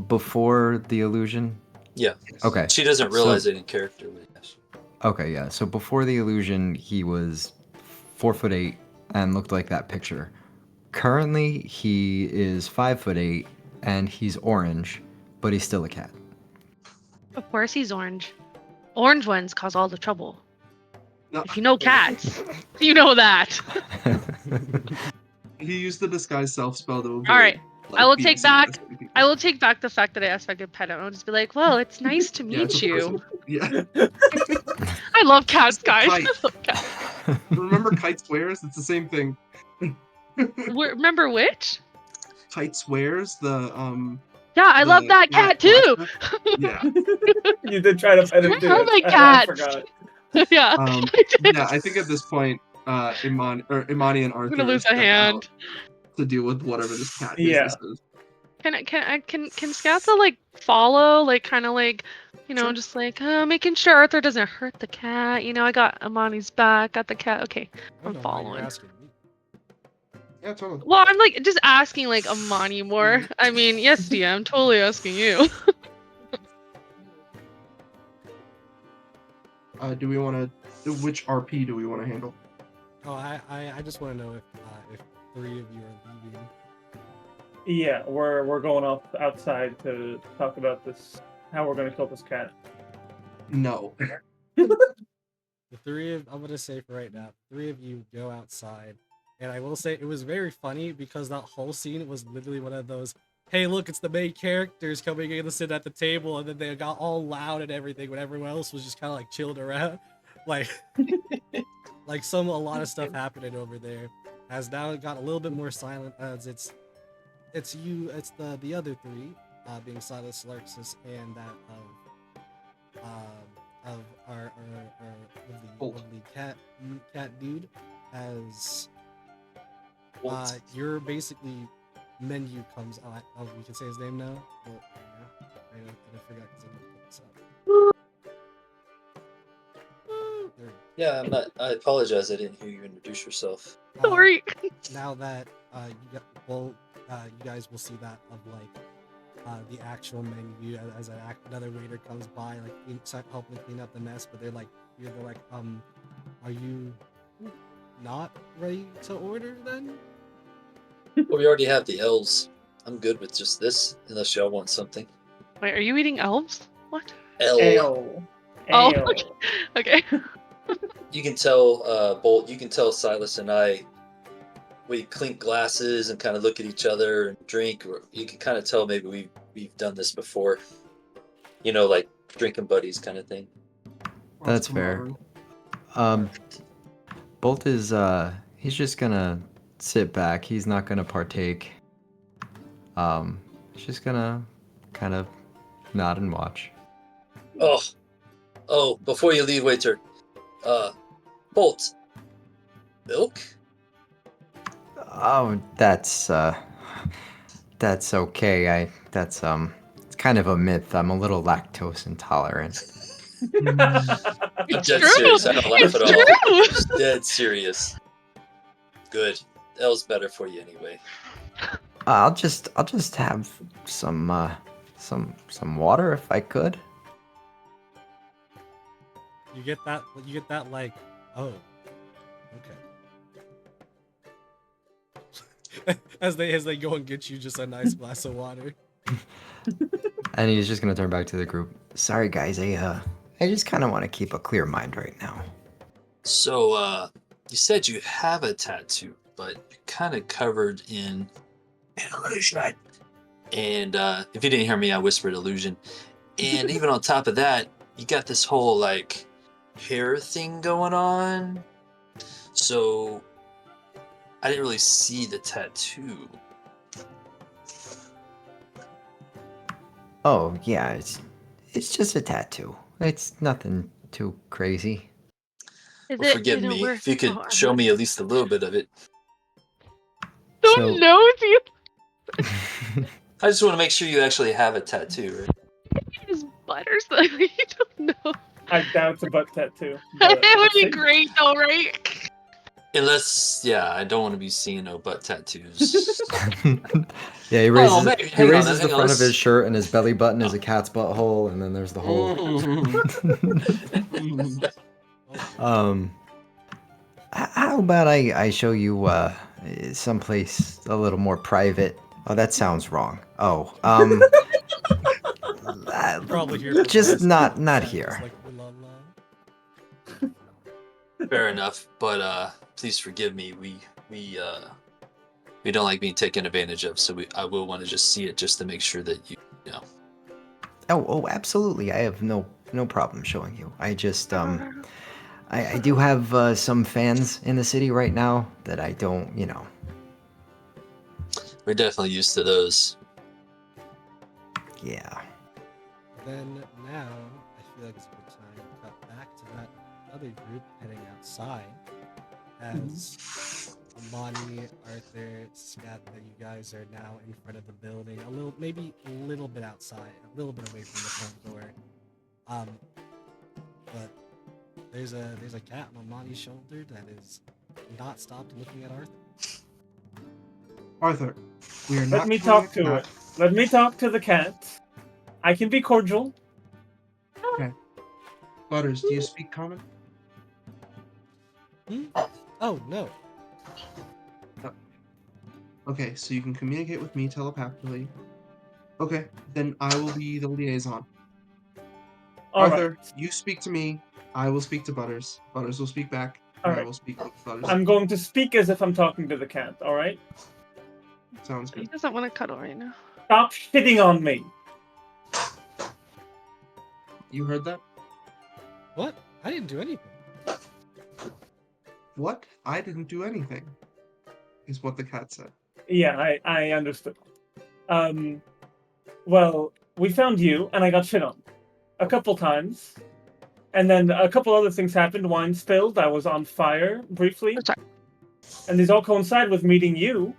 before the illusion? Yeah. Okay. She doesn't So- realize it in character. But yes. Okay, yeah. So before the illusion, he was 4'8" and looked like that picture. Currently, he is 5'8" and he's orange, but he's still a cat. Of course he's orange. Orange ones cause all the trouble. No, If you know cats, you know that. he used the disguise self spell to avoid. All right, like, I will being take seen by back. so many people. I will take back the fact that I asked if I could pet him. I'll just be like, "Well, it's nice to Yeah, it's meet a you." person. Yeah. I love cats, guys. Kite. I love cats. Remember Kite Swears? It's the same thing. Remember which? Kite Swears, the Yeah, I love that cat too. flashback. Yeah. You did try to pet him too. Oh my I cats. forgot. Yeah. Yeah, I think at this point, Imani and I'm Arthur gonna lose a step out hand. to deal with whatever this cat Yeah. business is. Can Scatha like follow, like kind of like, Sure. just like making sure Arthur doesn't hurt the cat. I got Amani's back, got the cat. Okay, I I'm don't know why you're following. asking me. Yeah, totally. Well, I'm like just asking like Amani more. I mean, yes, DM, I'm totally asking you. Do we want to? Which RP do we want to handle? Oh, I just want to know if 3 of you are leaving. Yeah, we're going off outside to talk about this, how we're gonna kill this cat. No. The 3 of I'm gonna say for right now, 3 of you go outside, and I will say it was very funny because that whole scene was literally one of those. Hey, look, it's the main characters coming in to sit at the table, and then they got all loud and everything when everyone else was just kind of like chilled around, like, like a lot of stuff happening over there. Has now got a little bit more silent as it's the other 3, being Silas, Larxus, and that of our lovely cat dude, as your basically menu comes on. Oh, we can say his name now. Well, yeah, I forgot because I didn't put this up. There. Yeah, I'm not. I apologize. I didn't hear you introduce yourself. Sorry. Now that you guys will see that of like the actual menu as another waiter comes by, like helping clean up the mess, but they're like, are you not ready to order then? Well, we already have the elves. I'm good with just this, unless y'all want something. Wait, are you eating elves? What? Ale. Oh, Ale. Okay. You can tell, Bolt. You can tell Silas and I. We clink glasses and kind of look at each other and drink. Or you can kind of tell maybe we've done this before. Like drinking buddies kind of thing. That's fair. Bolt is he's just gonna sit back. He's not gonna partake. He's just gonna kind of nod and watch. Oh, before you leave, waiter. Bolt. Milk? Oh, that's okay. That's it's kind of a myth. I'm a little lactose intolerant. I'm It's dead true. serious. I don't laugh It's at all. true. Just dead serious. Good. That was better for you anyway. I'll just have some water if I could. You get that like, oh, okay. as they go and get you just a nice glass of water. And he's just gonna turn back to the group. Sorry guys, I just kind of want to keep a clear mind right now. So, you said you have a tattoo, but you're kind of covered in illusion. And if you didn't hear me, I whispered illusion. And even on top of that, you got this whole like hair thing going on. So I didn't really see the tattoo. Oh yeah, it's just a tattoo. It's nothing too crazy. Is Well, it, forgive me we're- if you could oh, I'm show not- me at least a little bit of it. Don't So- know if you I just want to make sure you actually have a tattoo, right? his butt or something. You don't know. I doubt it's a butt tattoo. It would be great though, right? Unless, yeah, I don't want to be seeing no butt tattoos. Yeah, he Well, raises maybe. he Hang on, raises the hang on. front of his Let's... shirt, and his belly button is a cat's butthole, and then there's the hole. Oh, How about I show you someplace a little more private? Oh, that sounds wrong. Oh, probably here. For just this. not Yeah, here. just like, la, la. Fair enough, but please forgive me. We don't like being taken advantage of, so I will want to just see it just to make sure that you know. Oh, absolutely. I have no problem showing you. I just I do have some fans in the city right now that I don't, We're definitely used to those. Yeah. Then now, I feel like it's a good time to cut back to that other group heading outside. As Amani, Arthur, Scat, that you guys are now in front of the building, maybe a little bit outside, a little bit away from the front door. But there's a cat on Amani's shoulder that is not stopped looking at Arthur. Arthur, we are not. Let me talk to it. Let me talk to the cat. I can be cordial. Okay. Butters, do you speak common? Oh no. Okay, so you can communicate with me telepathically. Okay, then I will be the liaison. All Arthur, right. you speak to me. I will speak to Butters. Butters will speak back. All And I right. will speak with Butters. I'm going to speak as if I'm talking to the cat. All right. Sounds He good. doesn't want to cuddle right now. Stop shitting on me. You heard that? What? I didn't do anything. What? I didn't do anything. Is what the cat said. Yeah, I understood. Well, we found you, and I got shit on a couple times, and then a couple other things happened. Wine spilled. I was on fire briefly, I'm sorry. and these all coincide with meeting you.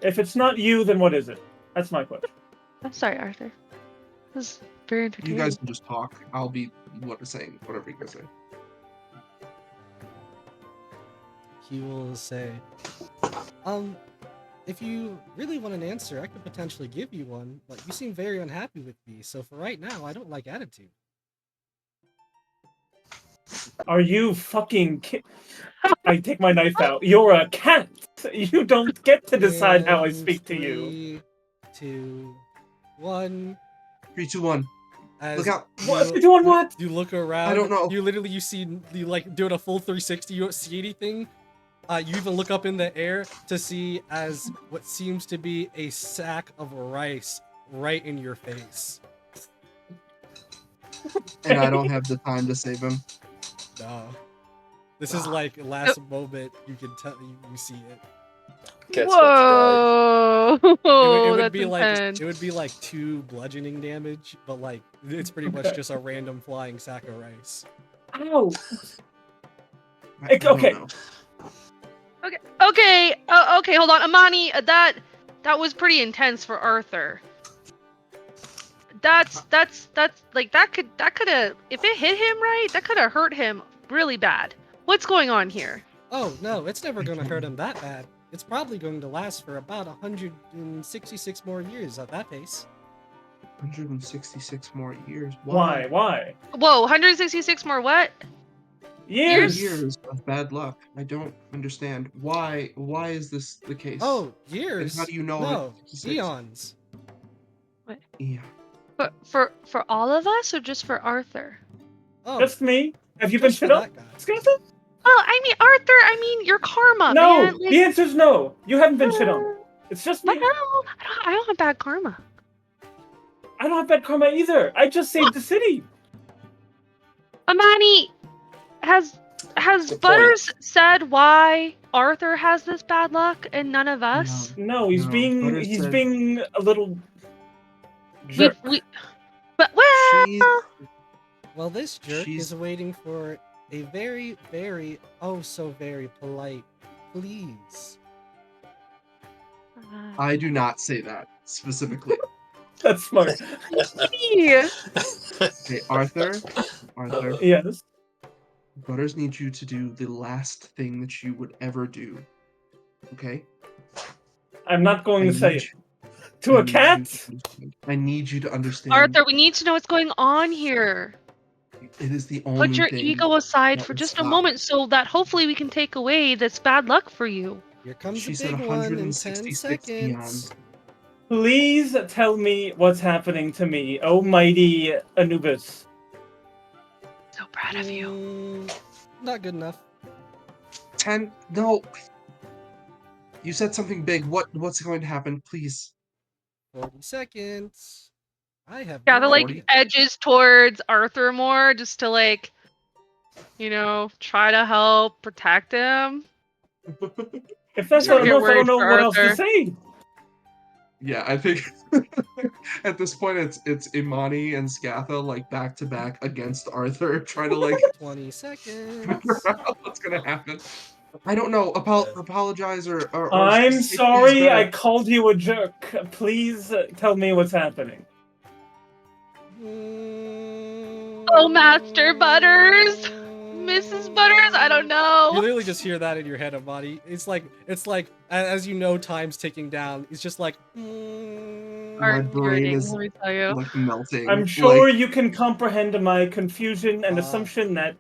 If it's not you, then what is it? That's my question. I'm sorry, Arthur. This is very entertaining. You guys can just talk. I'll be saying whatever you guys say. He will say, if you really want an answer, I could potentially give you one, but you seem very unhappy with me, so for right now, I don't like attitude. Are you fucking I take my knife out. You're a cat. You don't get to decide how I And speak to you. 3, 2, 1. 3, 2, 1. As Look out. What? You doing what? You look around. I don't know. You see like doing a full 360. You don't see anything. You even look up in the air to see as what seems to be a sack of rice right in your face. And I don't have the time to save him. No. This is like last moment you can tell you see it. Cat's about to die. Whoa! It would That's be intense. like 2 bludgeoning damage, but like it's pretty much just a random flying sack of rice. Ow! I don't Okay. know. Okay. Okay. Hold on, Amani. That was pretty intense for Arthur. That's like that could have, if it hit him right, that could have hurt him really bad. What's going on here? Oh no, it's never gonna hurt him that bad. It's probably going to last for about 166 more years at that pace. 166 more years. Why? Why? Whoa, 166 more what? Years. Years of bad luck. I don't understand. Why is this the case? Oh, years? And how do you know No, 166? eons. Yeah. For all of us or just for Arthur? Oh, Just me. Have you been just for shit on? that guy. Skeleton? Oh, I mean Arthur. Your karma, No. man. The answer's no. You haven't been shit on. It's just What? me. No, I don't have bad karma. I don't have bad karma either. I just saved the city. Amani, has Good Butters said why Arthur has this bad luck and none of us? No, he's No, being Butters he's said- being a little jerk. But well, She's Well, this jerk She's- is waiting for a very, very, oh so very polite please. I do not say that specifically. That's smart. yeah. Okay, Arthur. Yes. Butters needs you to do the last thing that you would ever do. Okay? I'm not going I to say need it. you. To I a need you cat? to understand. I need you to understand. Arthur, we need to know what's going on here. It is the Put only your thing ego aside that for would just a stop. moment so that hopefully we can take away this bad luck for you. Here comes She the said big one in 10 166 seconds. eons. Please tell me what's happening to me, oh mighty Anubis. So proud of you. Not good enough. 10. No. You said something big. What's going to happen? Please. 40 seconds. I have Gather no like 40. edges towards Arthur more, just to like, try to help protect him. If that's Starting not to enough, get I don't worried know for what else to Arthur. say. Yeah, I think at this point it's Imani and Scatha like back to back against Arthur, trying to like 20 figure seconds. out what's gonna happen. I don't know. Apologize or I'm say please sorry I better. called you a jerk. Please tell me what's happening. Oh, Master Butters! Mrs. Butters, I don't You know. literally just hear that in your head, Amadi. It's like as you know, time's ticking down. It's just like. My brain Irritating, is let me tell you. like melting. I'm sure you can comprehend my confusion and assumption that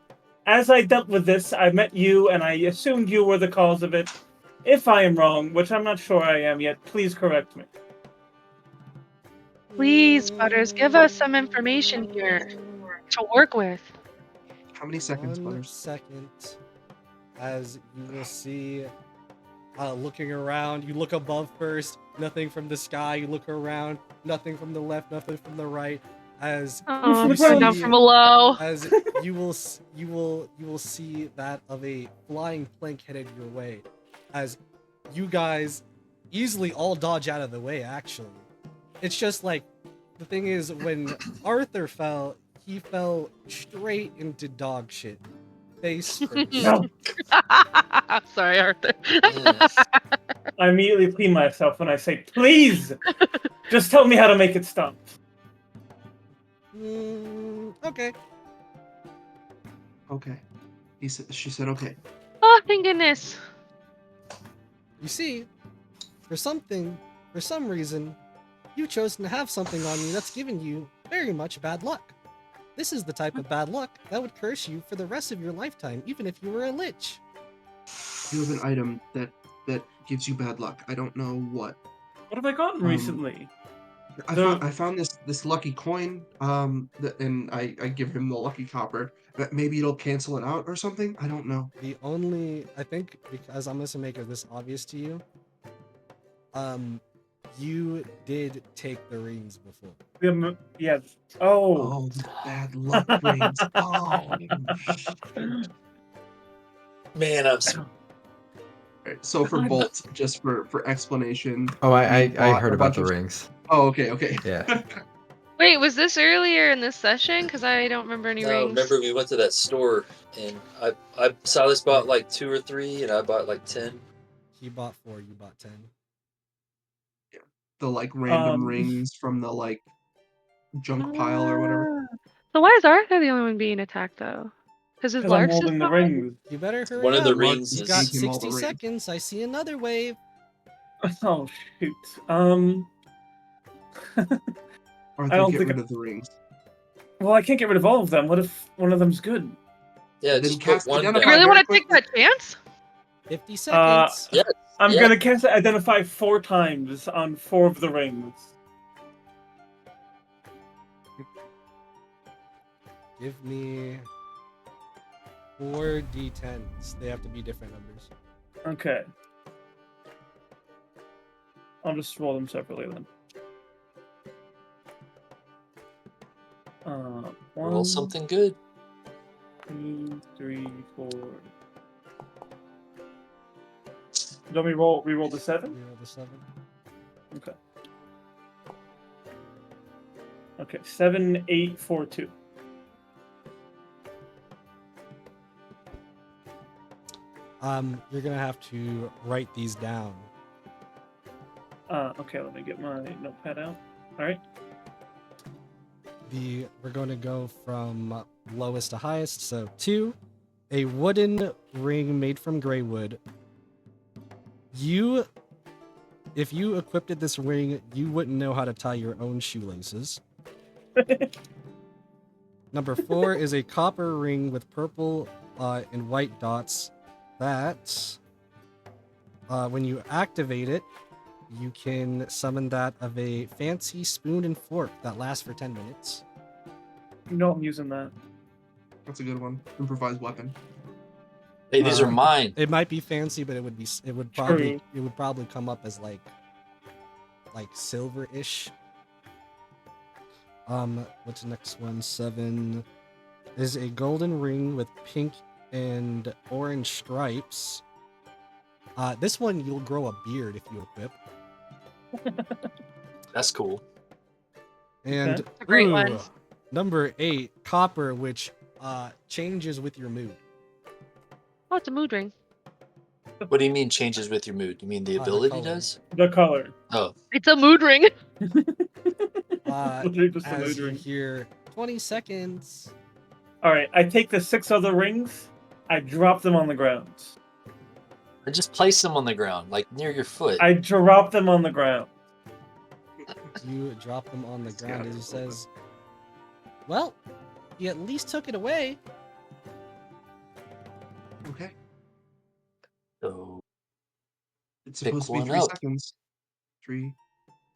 as I dealt with this, I met you and I assumed you were the cause of it. If I am wrong, which I'm not sure I am yet, please correct me. Please, Butters, give us some information here to work with. How many seconds, 1 Butters? second. As you will see, looking around, you look above first, nothing from the sky. You look around, nothing from the left, nothing from the right. As Oh, you I'm going down see, from below. as you will see that of a flying plank headed your way, as you guys easily all dodge out of the way. Actually, it's just like the thing is when Arthur fell, he fell straight into dog shit, face first. No. Sorry, Arthur. I immediately clean myself when I say, please! Just tell me how to make it stop. Okay. Okay. She said okay. Oh, thank goodness. You see, for some reason, you've chosen to have something on you that's given you very much bad luck. This is the type of bad luck that would curse you for the rest of your lifetime, even if you were a lich. You have an item that gives you bad luck. I don't know what. What have I gotten recently? I found this lucky coin. And I give him the lucky copper. Maybe it'll cancel it out or something. I don't know. I think, because I'm going to make this obvious to you, you did take the rings before. Yes. Oh. Oh, the bad luck rings. Oh. Man, I'm so Alright, so for Bolt, just for explanation. Oh, I bought heard a about bunch the of- rings. Oh, okay. Yeah. Wait, was this earlier in this session? Because I don't remember any no. rings. Remember, we went to that store and Silas bought like 2 or 3, and I bought like 10. He bought 4, you bought 10. The like random rings from the like junk pile or whatever. So why is Arthur the only one being attacked though? Because his Because I'm Larks is holding the not- rings. You better hurry One of the up. rings You've is- got Gave him all the 60 rings. seconds. I see another wave. Oh, shoot. Arthur, don't get think rid of the rings. Well, I can't get rid of all of them. What if one of them's good? Yeah, Then just put cast one Identify. You down. really very want to take quickly. that chance? 50 seconds. Yeah. I'm Yeah. gonna cast Identify 4 times on 4 of the rings. Give me 4 d10s. They have to be different numbers. Okay. I'll just roll them separately then. Roll 1, something good. 2, 3, 4. You want me to re-roll the 7? You roll the 7. Okay. Okay, 7, 8, 4, 2. You're gonna have to write these down. Okay, let me get my notepad out. Alright. We're going to go from lowest to highest. So 2 a wooden ring made from gray wood. If you equipped this ring, you wouldn't know how to tie your own shoelaces. Number 4 is a copper ring with purple and white dots that, when you activate it, you can summon that of a fancy spoon and fork that lasts for 10 minutes. You know I'm using that. That's a good one. Improvised weapon. Hey, these are mine. It might be fancy, but it would probably come up as like silver-ish. What's the next one? 7 is a golden ring with pink and orange stripes. This one you'll grow a beard if you equip. That's cool. And A great one. Number 8, copper, which changes with your mood. Oh, it's a mood ring. What do you mean changes with your mood? You mean the The ability color. does? The color. Oh, It's a mood ring. Literally just a As mood you ring. hear 20 seconds. Alright, I take the 6 other rings, I drop them on the ground. or just place them on the ground, like near your foot. I drop them on the ground. You drop them on the It's ground gotta as he be says, well, you at least took it away. Okay. So It's Pick supposed to be one 3 up. seconds. 3,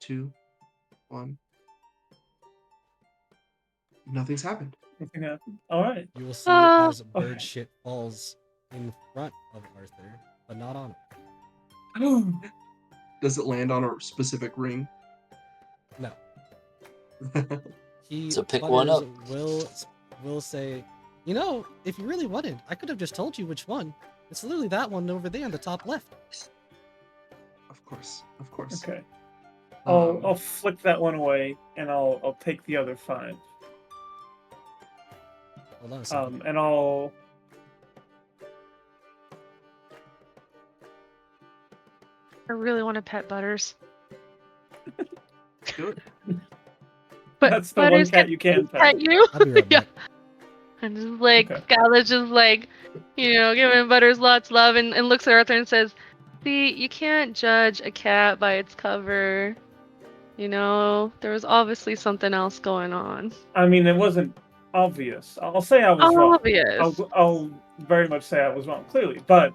2, 1. Nothing's happened. Nothing happened. Alright. You will see Ah. as bird Okay. shit falls in front of Arthur, but not on him. Does it land on a specific ring? No. He So pick one Butters will say, you know, if you really wanted, I could have just told you which one. It's literally that one over there on the top left. Of course. Of course. Okay. Um, I'll flick that one away and I'll take the other 5. Hold on a second. And I'll I really want to pet Butters. do it. But that's the one Butters cat you can pet. pet you. I'll be right Yeah. back. And just like Okay. Skylar's just like, giving Butters lots of love and looks at Arthur and says, see, you can't judge a cat by its cover. There was obviously something else going on. I mean, it wasn't obvious. I'll say I was wrong. Obvious. I'll very much say I was wrong, clearly, but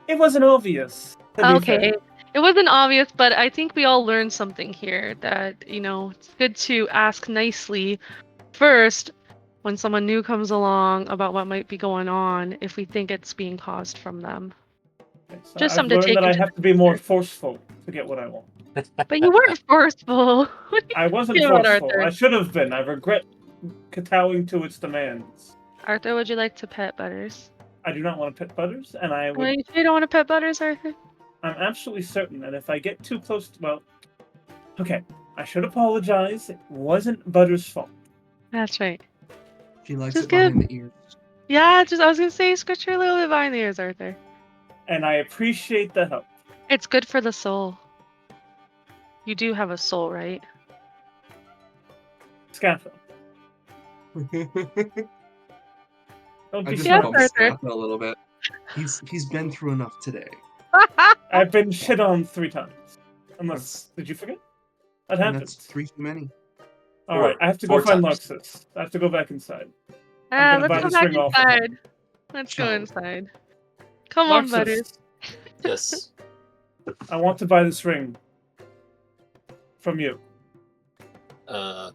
it wasn't obvious. to be Okay. fair. It wasn't obvious, but I think we all learned something here that, it's good to ask nicely first when someone new comes along about what might be going on if we think it's being caused from them. Okay, so Just I've something to learned take that I into have to be more forceful to get what I want. But you weren't forceful. I wasn't Come on, forceful. Arthur. I should have been. I regret kowtowing to its demands. Arthur, would you like to pet Butters? I do not want to pet Butters, and Well, you sure you don't want to pet Butters, Arthur? I'm absolutely certain that if I get too close to, okay, I should apologize. It wasn't Butters' fault. That's right. She likes Just it behind the ears. Yeah, I was gonna say, scratch your little bit behind the ears, Arthur. And I appreciate the help. It's good for the soul. You do have a soul, right? Scaffold. I Don't be just Yeah, bumped Arthur. Scappa a little bit. He's been through enough today. I've been shit on 3 times. Unless, did you forget? That And happened. that's 3 too many. Alright, I have to go 4 find times. Luxus. I have to go back inside. I'm gonna Let's buy go this back ring off of him. inside. Let's go Shall we? inside. Come on, Butters. Luxus, Yes. I want to buy this ring from you. Uh,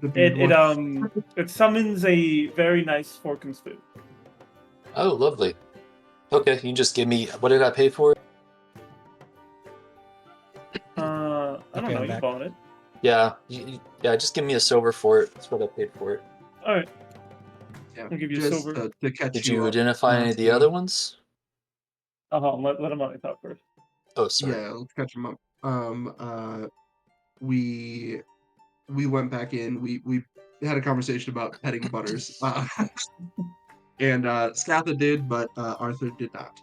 The beard one. It summons a very nice fork and spoon. oh, lovely. Okay, you can just give me. What did I pay for it? I don't Okay, know. I'm You back. bought it. Yeah, yeah. Just give me a silver for it. That's what I paid for it. All right. Yeah, I'll give you just silver. to catch Did you you up, identify any of the Nancy. other ones? Let him on talk first. Oh, sorry. Yeah, let's catch him up. We went back in. We had a conversation about petting Butters, and Scatha did, but Arthur did not.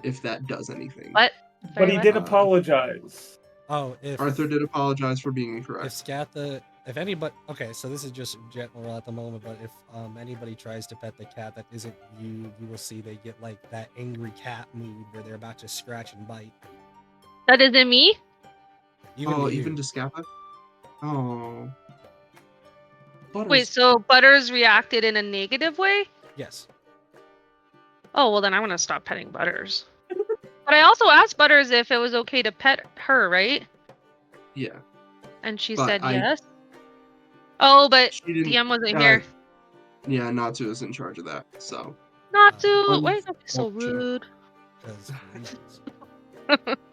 If that does anything. What? But Sorry, he what? did apologize. Oh, if Arthur did apologize for being if incorrect. Scatha, if anybody, okay, so this is just general at the moment, but if anybody tries to pet the cat that isn't you, you will see they get like that angry cat mood where they're about to scratch and bite. That isn't me. Even Oh, to you. even to Scappa? Oh. Wait, Butters. so Butters reacted in a negative way? Yes. Oh, well then I'm gonna stop petting Butters. But I also asked Butters if it was okay to pet her, right? Yeah. And she But said I- yes. Oh, but She didn't. DM wasn't here. Yeah, Natsu is in charge of that. So. Not to. Why don't be so Unfortunate. rude? Because reasons.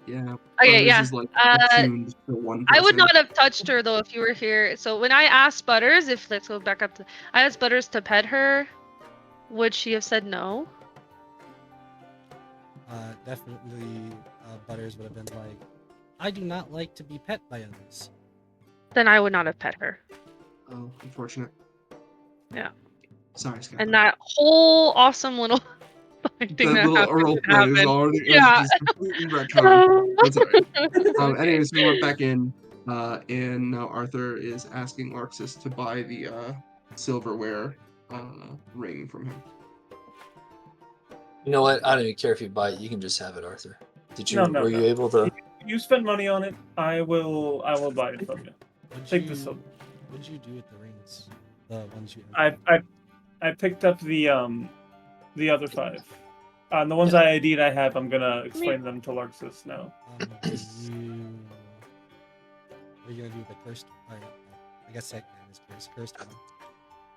Yeah. Okay, Butters yeah. is like attuned to one person. I would not have touched her though if you were here. So when I asked Butters if let's go back up to, I asked Butters to pet her, would she have said no? Definitely, Butters would have been like, I do not like to be pet by others. Then I would not have pet her. Oh, unfortunate. Yeah. Sorry, Scappa. And that whole awesome little thing that little happened role didn't play is happen. already Yeah. just completely retconned. That's all right. Okay. Anyways, we went back in, and now Arthur is asking Larxus to buy the silverware ring from him. You know what? I don't even care if you buy it. You can just have it, Arthur. Did you? No, were you able to? You spend money on it, I will buy it from you. What'd Take you, the silver. What'd you do with the rings? The ones you. I picked up the other 5. The ones Yeah. I ID'd I have, I'm gonna explain them to Larxus now. What are you gonna do with the cursed? Or, I guess second is cursed one.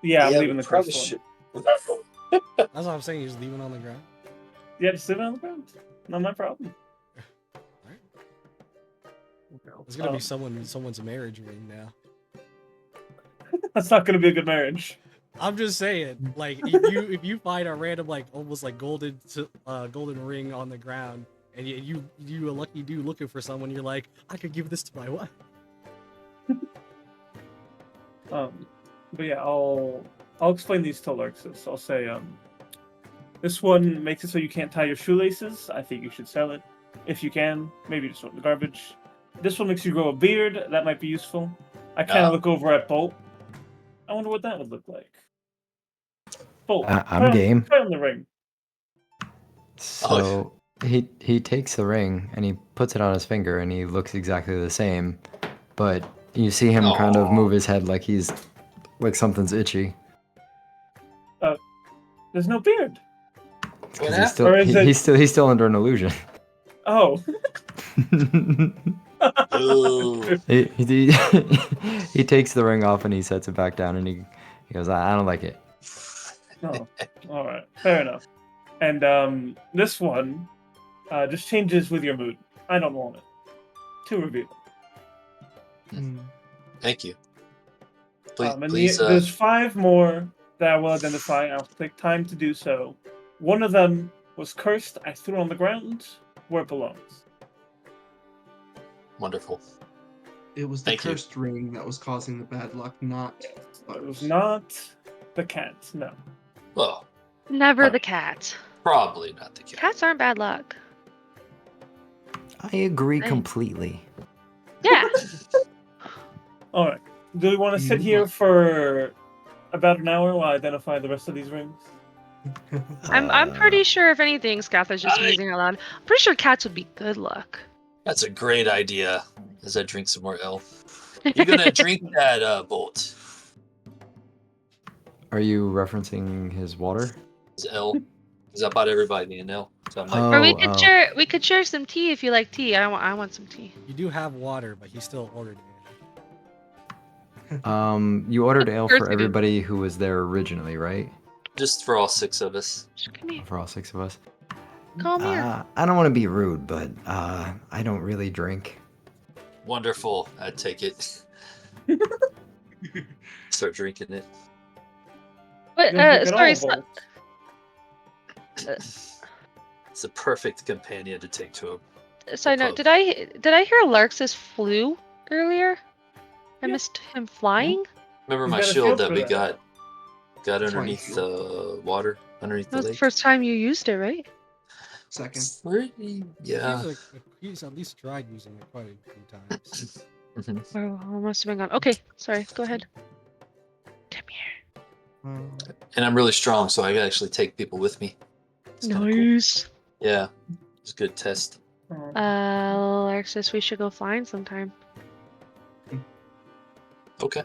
Yeah, I'm we leaving the probably cursed one. should- That's what I'm saying. You just leave it on the ground. Yeah, just sit on the ground. Not my problem. Alright. It's gonna be Um, someone's marriage ring now. That's not gonna be a good marriage. I'm just saying, like if you find a random like almost like golden ring on the ground, and you a lucky dude looking for someone, you're like, I could give this to my wife. But yeah, I'll explain these to Larxus. I'll say, this one makes it so you can't tie your shoelaces. I think you should sell it. If you can, maybe just throw it in the garbage. This one makes you grow a beard. That might be useful. I kind of look over at Bolt. I wonder what that would look like. Bolt, I'm game. try on the ring. So he takes the ring and he puts it on his finger and he looks exactly the same, but you see him kind of move his head like he's like something's itchy. There's no beard. What He's still under an illusion. Oh. Ooh. he takes the ring off and he sets it back down and he goes, I don't like it. Oh, all right, fair enough. And this one just changes with your mood. I don't want it. Too revealing. Thank you. Please, And please there's 5 more that I will identify. I'll take time to do so. One of them was cursed. I threw it on the ground where it belongs. wonderful. It was the Thank you. cursed ring that was causing the bad luck, not. It was not the cat. No. Well, Never the cat. probably not the cat. Cats aren't bad luck. I agree Thanks. completely. Yeah. All right. Do we want to sit here for about an hour while I identify the rest of these rings? I'm pretty sure if anything, Scatha's just musing out loud. I'm pretty sure cats would be good luck. That's a great idea. As I drink some more ale. You're gonna drink that, Bolt. Are you referencing his water? It's ale. Because I bought everybody an ale. So I'm like, Or we could share some tea if you like tea. I want some tea. You do have water, but he still ordered it. You ordered ale Of course for we did. everybody who was there originally, right? just for all 6 of us. Just come here. For all 6 of us. Come here. I don't want to be rude, but I don't really drink. Wonderful. I'd take it. Start drinking it. But You'll drink it sorry. all, Bolt. It's a perfect companion to take to a Side note, pub. did I hear Larxus flew earlier? I Yeah. missed him flying. Remember He's my got a shield shield that for we that. got Flying underneath the water, underneath That the was the lake? first time you used it, right? second. Pretty, yeah. He's at least tried using it quite a few times. Mhm. Oh, must have been gone. Okay, sorry. Go ahead. Come here. And I'm really strong, so I can actually take people with me. It's kinda cool. Nice. Yeah, it's a good test. Alexis, we should go flying sometime. Okay.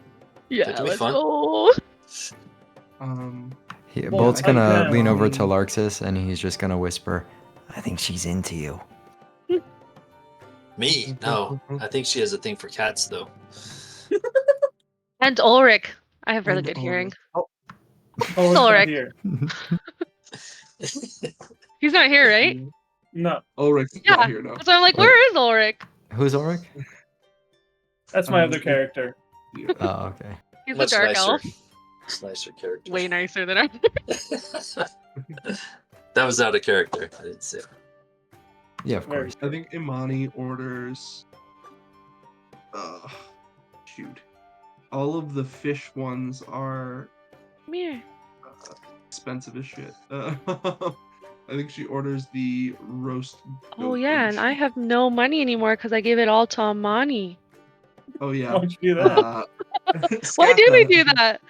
Yeah, That could be let's fun. go. Bolt's I gonna can, lean over to Larxus and he's just gonna whisper, I think she's into you. Me? No. I think she has a thing for cats, though. And Ulrich. I have really And good hearing. Oh, Oh, it's Ulrich. not here. He's not here, right? No, Ulrich's Yeah. not here now. So I'm like, Wait. where is Ulrich? Who's Ulrich? that's my Um, other character. Yeah. Oh, okay. He's Much a dark nicer. elf. It's a nicer character. Way nicer than I. That was out of character. I didn't say it. Yeah, of Very course. I think Imani orders. Shoot. All of the fish ones are Come here. expensive as shit. I think she orders the roast. Oh goat yeah, and fish. I have no money anymore because I gave it all to Amani. Oh yeah. Why'd you do that? Why did we Scatha, do that?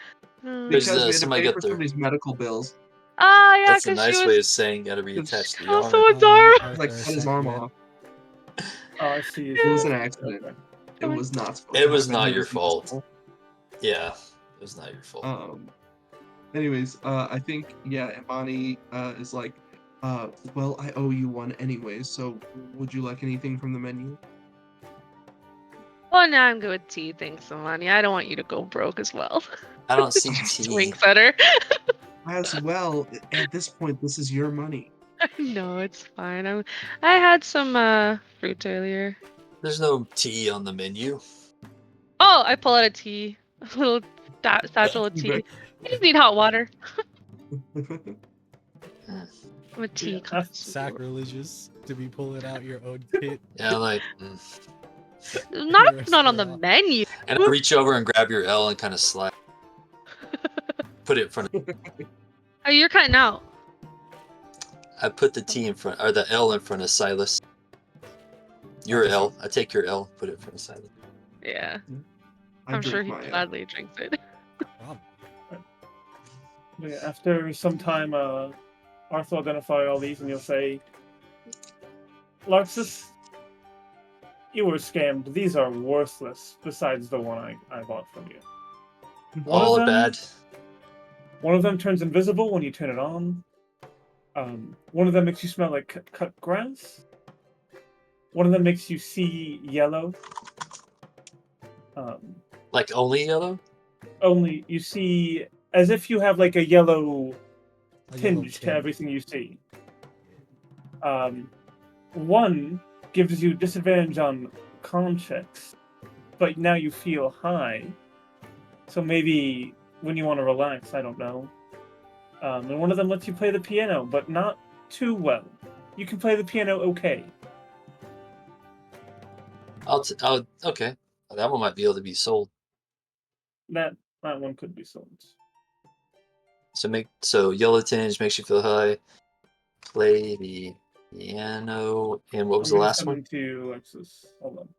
There's, Because we had to somebody pay got for their- somebody's medical bills. Ah, yeah, That's a because she nice was. way of saying gotta reattach the Oh, arm. someone's arm. Like cut his arm off. Oh, I see. It was an accident. Okay. It was not supposed It to was happen. not He your fault. useful. Yeah, it was not your fault. Anyways, I think Imani is like, well, I owe you one anyways. So, would you like anything from the menu? Well, now I'm good with tea. Thanks, Amani. I don't want you to go broke as well. I don't see tea. Swing setter. As well, at this point, this is your money. No, it's fine. I had some fruit earlier. There's no tea on the menu. Oh, I pull out a tea. A little satchel of tea. I just need hot water. I'm a tea connoisseur. Sacrilegious to be pulling out your own kit. Yeah, like, Not if it's not on the menu. and I reach over and grab your L and kind of slide. Put it in front of. Oh, you're cutting out. I put the T in front, or the L in front of Silas. Your L. I take your L, put it in front of Silas. Yeah, I I'm drink sure he my, gladly drinks it. Yeah, after some time, Arthur will identify all these and you'll say, Larxus, you were scammed. These are worthless, besides the one I bought from you. All bad. One of them turns invisible when you turn it on. One of them makes you smell like cut grass. One of them makes you see yellow. Like only yellow? Only you see as if you have like a yellow tinge to everything you see. One gives you disadvantage on con checks, but now you feel high. So maybe when you want to relax, I don't know. And one of them lets you play the piano, but not too well. You can play the piano okay. Okay. That one might be able to be sold. That one could be sold. So yellow tinge makes you feel high. Play the piano, and what was the last one? To Alexis. Hold on.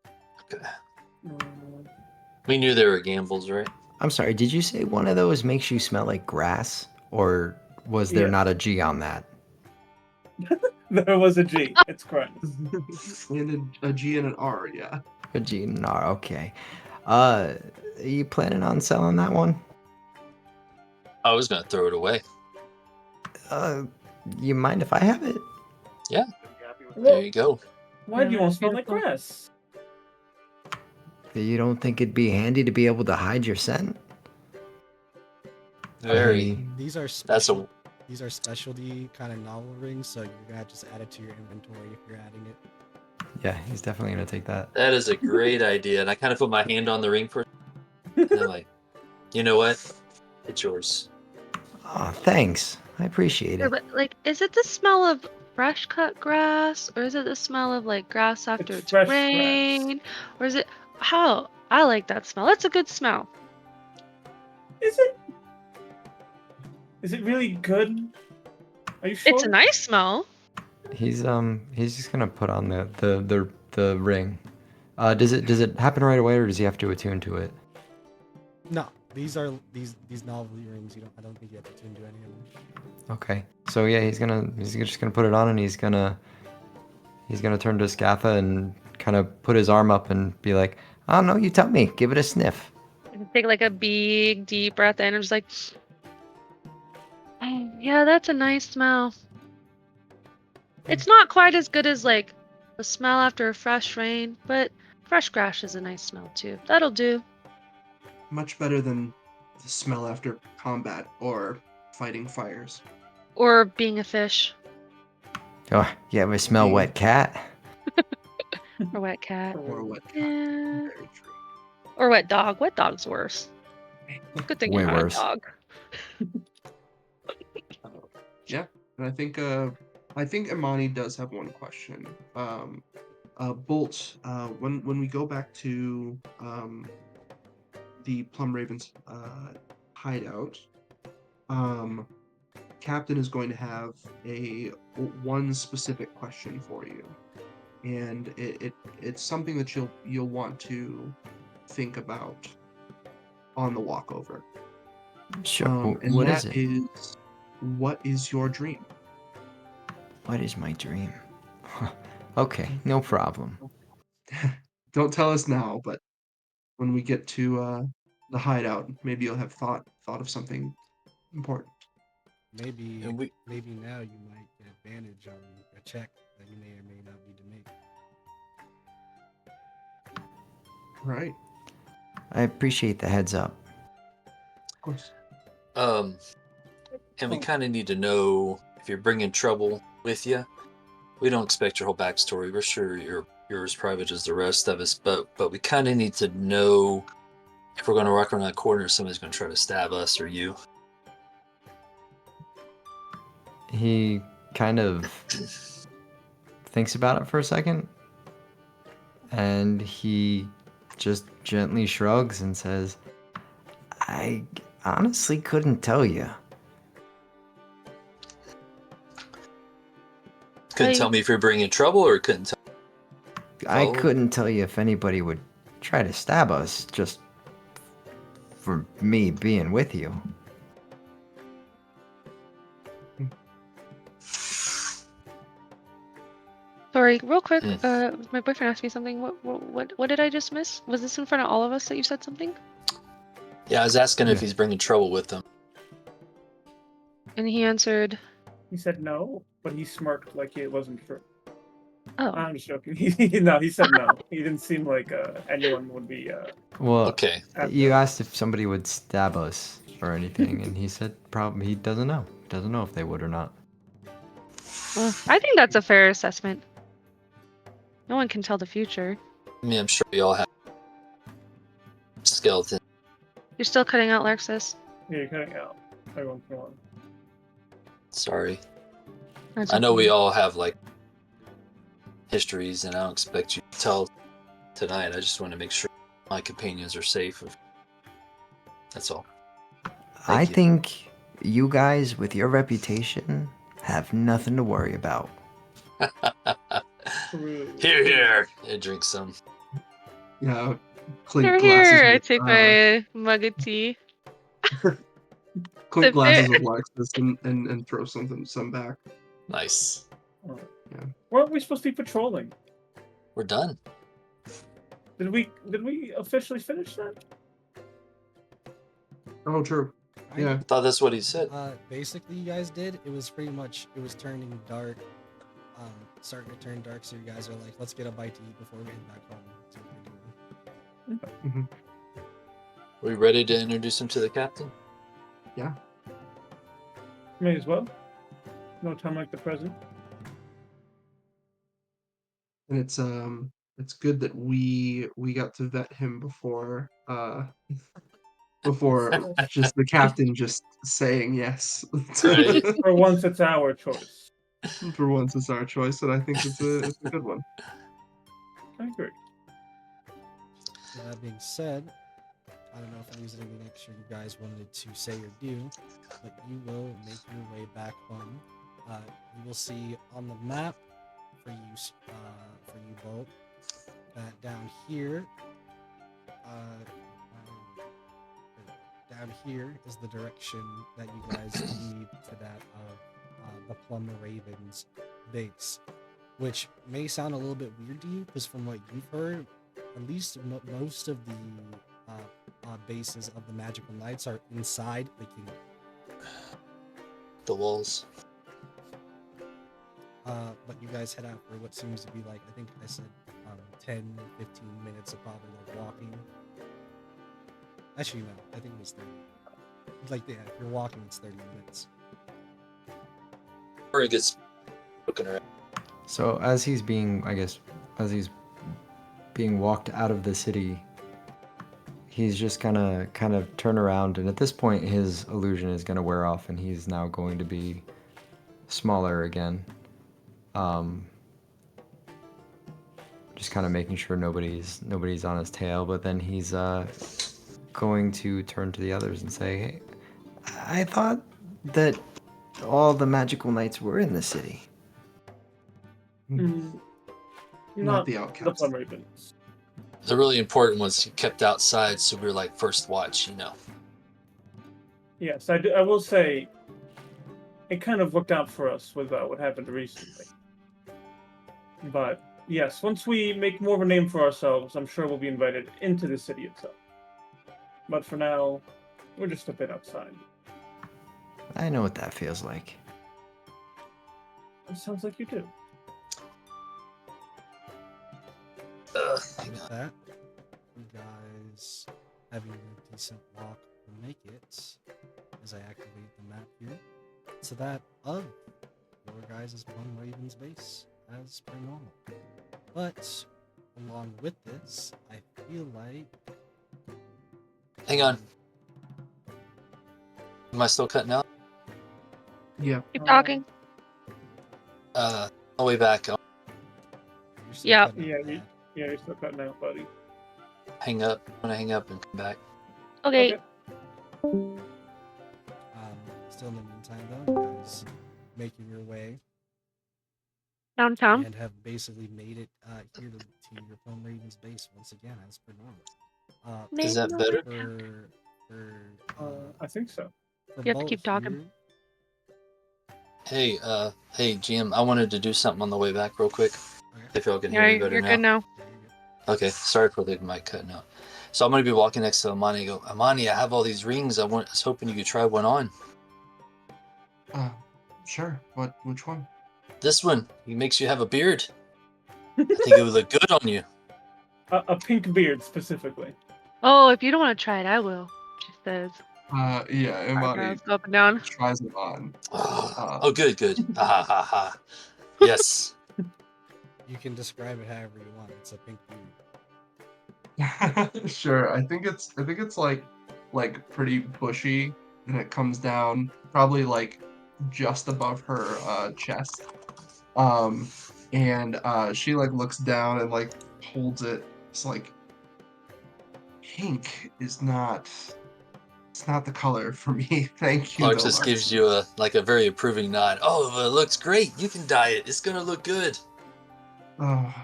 Okay. We knew there were gambles, right? I'm sorry, did you say one of those makes you smell like grass? Or was there Yeah. not a G on that? There was a G. It's correct. And a G and an R, yeah. A G and an R, okay. Are you planning on selling that one? I was gonna throw it away. You mind if I have it? Yeah. There you go. Why do you want to smell like grass? You don't think it'd be handy to be able to hide your scent? Very. These are That's special. a. These are specialty kind of novel rings, so you're gonna have to just add it to your inventory if you're adding it. Yeah, he's definitely gonna take that. That is a great idea, and I kind of put my hand on the ring for. And I'm like, you know what? It's yours. Oh, thanks. I appreciate Yeah, it. but like, is it the smell of fresh cut grass, or is it the smell of like grass after it's fresh rain, or is it how? I like that smell. That's a good smell. Is it? Is it really good? Are you sure? It's a nice smell. He's just gonna put on the ring. Does it happen right away, or does he have to attune to it? No, these are these novelty rings. I don't think you have to tune to any of them. Okay. So yeah, he's just gonna put it on, and he's gonna turn to Scatha and kind of put his arm up and be like, "I don't know, you tell me. Give it a sniff." Take like a big deep breath in and just like, oh, yeah, that's a nice smell. It's not quite as good as like the smell after a fresh rain, but fresh grass is a nice smell too. That'll do. Much better than the smell after combat or fighting fires. Or being a fish Oh, you ever smell Being- wet cat? or wet cat. Or a wet cat. Yeah. Very true. Or wet dog. Wet dog's worse. Good thing Way you're not worse. a dog. Yeah, and I think Imani does have one question. Bolt, when we go back to the Plum Ravens hideout, Captain is going to have one specific question for you, and it's something that you'll want to think about on the walkover. Sure. And What that is it? is, what is your dream? What is my dream? Okay, no problem. Don't tell us now, but when we get to the hideout, maybe you'll have thought of something important. Maybe And we maybe now you might get advantage on a check that you may or may not need to make. Right, I appreciate the heads up. of course. and we kind of need to know if you're bringing trouble with you. We don't expect your whole backstory. We're sure you're as private as the rest of us, but we kind of need to know if we're going to walk around that corner, somebody's going to try to stab us or you. He kind of thinks about it for a second, and he just gently shrugs and says, I honestly couldn't tell you. Couldn't tell me if you're bringing trouble, or couldn't tell. I Follow? couldn't tell you if anybody would try to stab us just for me being with you. Sorry, real quick. Mm. My boyfriend asked me something. What did I just miss? Was this in front of all of us that you said something? Yeah, I was asking if Yeah. he's bringing trouble with them. And he answered, He said no, but he smirked like it wasn't true. "Oh, I'm just joking. No, he said no. He didn't seem like anyone would be. Well, Okay. you asked if somebody would stab us or anything, and he said probably he doesn't know. Doesn't know if they would or not. well, I think that's a fair assessment. No one can tell the future." I mean, I'm sure we all have skeleton. You're still cutting out Lexus. Yeah, you're cutting out every once in a while. Sorry. That's I know we okay. all have like histories, and I don't expect you to tell tonight. I just want to make sure my companions are safe. That's all. I you. think you guys, with your reputation, have nothing to worry about. True. Here. I drink some. Yeah, clink Here, glasses here. I with take my mug of tea. clink Sip glasses it. with Lexus and throw some back. Nice. Alright. Yeah. Weren't we supposed to be patrolling? We're done. Did we officially finish that? Oh, true. I Yeah. I thought that's what he said. Basically, you guys did. It was pretty much it was turning dark, starting to turn dark. So you guys are like, let's get a bite to eat before we head back home. That's what we're doing. We ready to introduce him to the captain? Yeah. May as well. No time like the present. And it's good that we got to vet him before before just the captain just saying yes. Right. For once, it's our choice. For once, it's our choice, and I think it's a good one. I agree. With that being said, I don't know if there's anything extra you guys wanted to say or do, but you will make your way back home. you will see on the map for you both that down here, down here is the direction that you guys need to that of the Plum Ravens base, which may sound a little bit weird to you because from what you've heard, at least most of the bases of the Magical Knights are inside the kingdom. The walls. But you guys head out for what seems to be like, I think I said 10, 15 minutes of probably like walking. Actually, no, I think it was 30. Like, yeah, if you're walking, it's 30 minutes. Or it gets looking around. So as he's being walked out of the city, he's just gonna kind of turn around, and at this point his illusion is gonna wear off and he's now going to be smaller again. Just kind of making sure nobody's on his tail, but then he's going to turn to the others and say, "Hey, I thought that all the magical knights were in the city." Not the The outcasts. Plum Ravens. The really important ones kept outside, so we were like first watch, you know. Yes, I will say it kind of worked out for us with what happened recently. But yes, once we make more of a name for ourselves, I'm sure we'll be invited into the city itself. But for now, we're just a bit outside. I know what that feels like. It sounds like you do. Hang on. That, you guys having a decent walk will make it, as I activate the map here, to that of your guys' Plum Ravens base, as per normal. But, along with this, I feel like... Hang on. Am I still cutting out? Yeah. Keep talking. On the way back, I'll you're still Yeah. cutting out Yeah, bad. Yeah, you're still cutting out, buddy. hang up. When I hang up and come back. Okay. Still in the meantime, though, you guys making your way Downtown. and have basically made it here to your Plum Ravens base once again, as per normal. Is that better? I think so. For You have to both keep talking. Hey, GM, I wanted to do something on the way back real quick. Okay. If y'all can Yeah, hear me better you're now. good now. There you go. Okay, sorry for the mic cutting out. So I'm gonna be walking next to Amani and go, Amani, I have all these rings. I was hoping you could try one on. Sure. Which one? This one, it makes you have a beard. I think it would look good on you. A pink beard specifically. Oh, if you don't want to try it, I will. She says. Yeah, Imani Eyebrows go up and down. tries it on. Oh, good. Ha ha ha. Yes. You can describe it however you want. It's a pink beard. Sure. I think it's like pretty bushy, and it comes down probably like just above her chest. And she like looks down and like holds it. It's like pink is not. It's not the color for me. Thank you. Clark though, just Lark. gives you a very approving nod. Oh, it looks great. You can dye it. It's gonna look good. I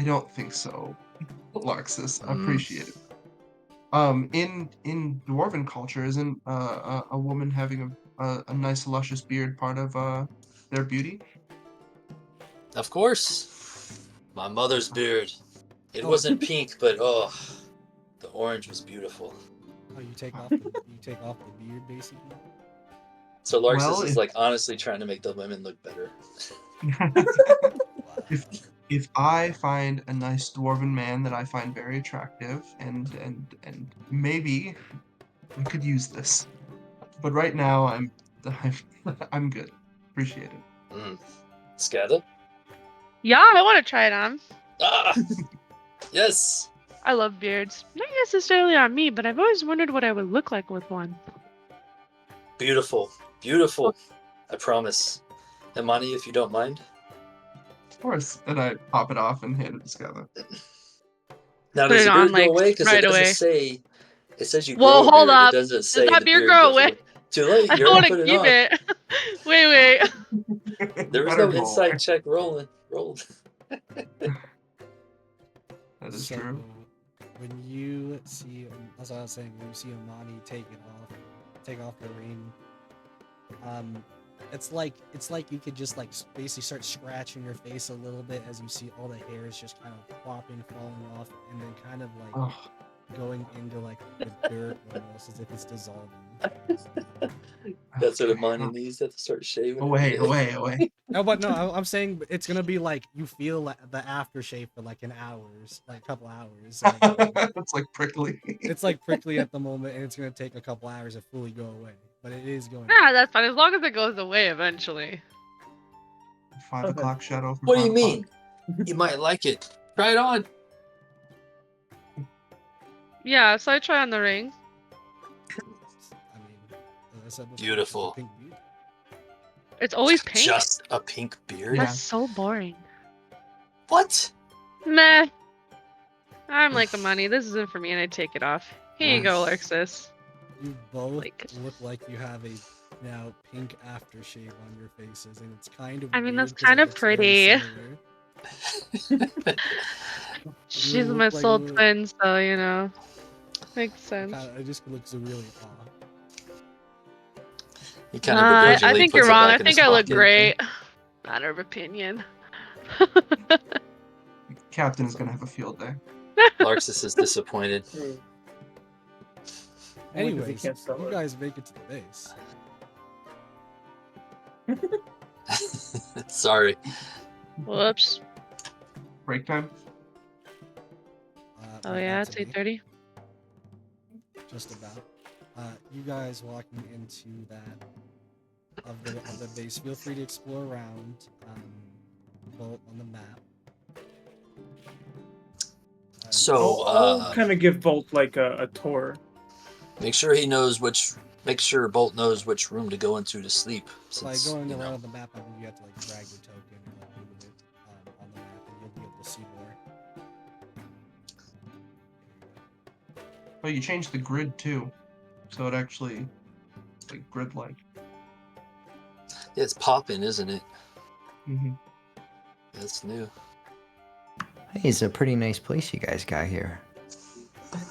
don't think so, Larxus. I Mm. appreciate it. In dwarven culture, isn't a woman having a nice luscious beard part of their beauty? Of course. My mother's beard. It Oh. wasn't pink, but the orange was beautiful. Oh, you take off the beard basically. So Larxus Well, is if- like honestly trying to make the women look better. If I find a nice dwarven man that I find very attractive, and maybe we could use this, but right now I'm good. Appreciate it. Scatha? Yeah, I want to try it on. Ah! Yes! I love beards. Not necessarily on me, but I've always wondered what I would look like with one. Beautiful. Beautiful. I promise. Imani, if you don't mind. Of course, and I pop it off and hand it to Scala. Now, Put does it the on, beard go like, away? Because right it doesn't away. say. It says you Whoa, grow a hold beard. up. It doesn't say that the beard beard grow goes away? Too late. I You don't want already to put it keep on. it. Wait. There was Better no go insight away. check rolled. That is So, true. when you see, as I was saying, when you see Amani take off the ring, it's like you could just like basically start scratching your face a little bit as you see all the hairs just kind of flopping, falling off, and then kind of like Oh, going into like the dirt almost as if it's dissolving. That's what okay. Amani needs to start shaving. Away, away. No, but no, I'm saying it's gonna be like you feel like the aftershave for like like a couple hours. It's like prickly. It's like prickly at the moment, and it's gonna take a couple hours to fully go away. But it is going. Nah, that's fine. As long as it goes away eventually. 5 o'clock shadow for What do 5 you o'clock. mean? You might like it. Try it on. Yeah, so I try on the ring. I mean, as I said before, Beautiful. pink beauty. It's always pink. Just a pink beard? Yeah. That's so boring. What? Meh. I'm like the money. This isn't for me, and I take it off. Here you go, Alexis. You both Like- look like you have a now pink aftershave on your faces, and it's kind of. I mean, weird that's 'cause it kind of looks very pretty. similar. She's look my like soul you- twin, so you know, makes sense. It just looks really odd. He kind of I begrudgingly think puts you're it wrong. back I in his think I look pocket. great. Matter of opinion. Captain is gonna have a field day. Larxus is disappointed. Only 'cause he Anyways, can't sell you it. guys make it to the base. Sorry. Whoops. Break time. Oh leave yeah, that it's to me. 8:30. Just about. You guys walking into that of the base. Feel free to explore around. Bolt on the map. So, I'll kind of give Bolt like a tour. make sure he knows make sure Bolt knows which room to go into to sleep. by Since, going you know, around the map, I believe you have to like drag your token and like move it on the map, and you'll be able to see more. Oh, you changed the grid too, so it actually like grid-like. yeah, it's popping, isn't it? Mm-hmm. That's new. Hey, it's a pretty nice place you guys got here.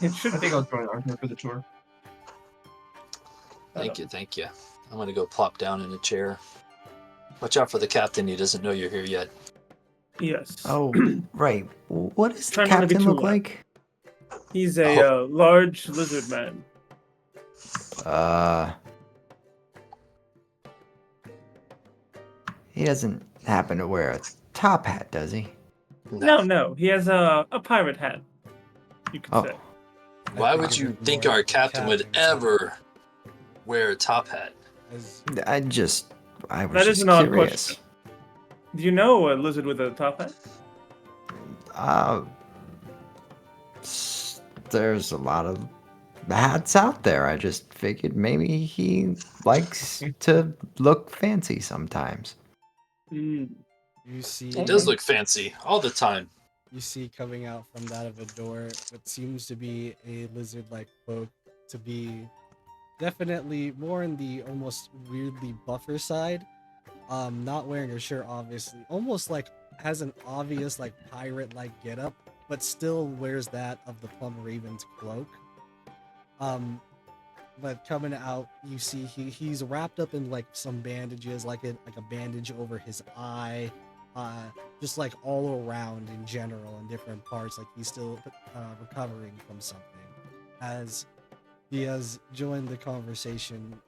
It should I think I'll join Arthur for the tour. Thank you. I'm gonna go plop down in a chair. Watch out for the captain. He doesn't know you're here yet. Yes. Oh, right. What does the Try not to be captain too look loud. like? He's a large lizard man. He doesn't happen to wear a top hat, does he? No. He has a pirate hat. You could Oh. say. Why would you think our captain would ever wear a top hat? I was That just is an odd curious. question. Do you know a lizard with a top hat? There's a lot of hats out there. I just figured maybe he likes to look fancy sometimes. Mm. You see, He does look fancy all the time. You see coming out from that of a door what seems to be a lizard-like folk, to be definitely more in the almost weirdly buffer side. Not wearing a shirt, obviously. Almost like has an obvious like pirate-like getup, but still wears that of the Plum Raven's cloak. But coming out, you see he's wrapped up in like some bandages, like a bandage over his eye, just like all around in general in different parts. Like he's still recovering from something. As he has joined the conversation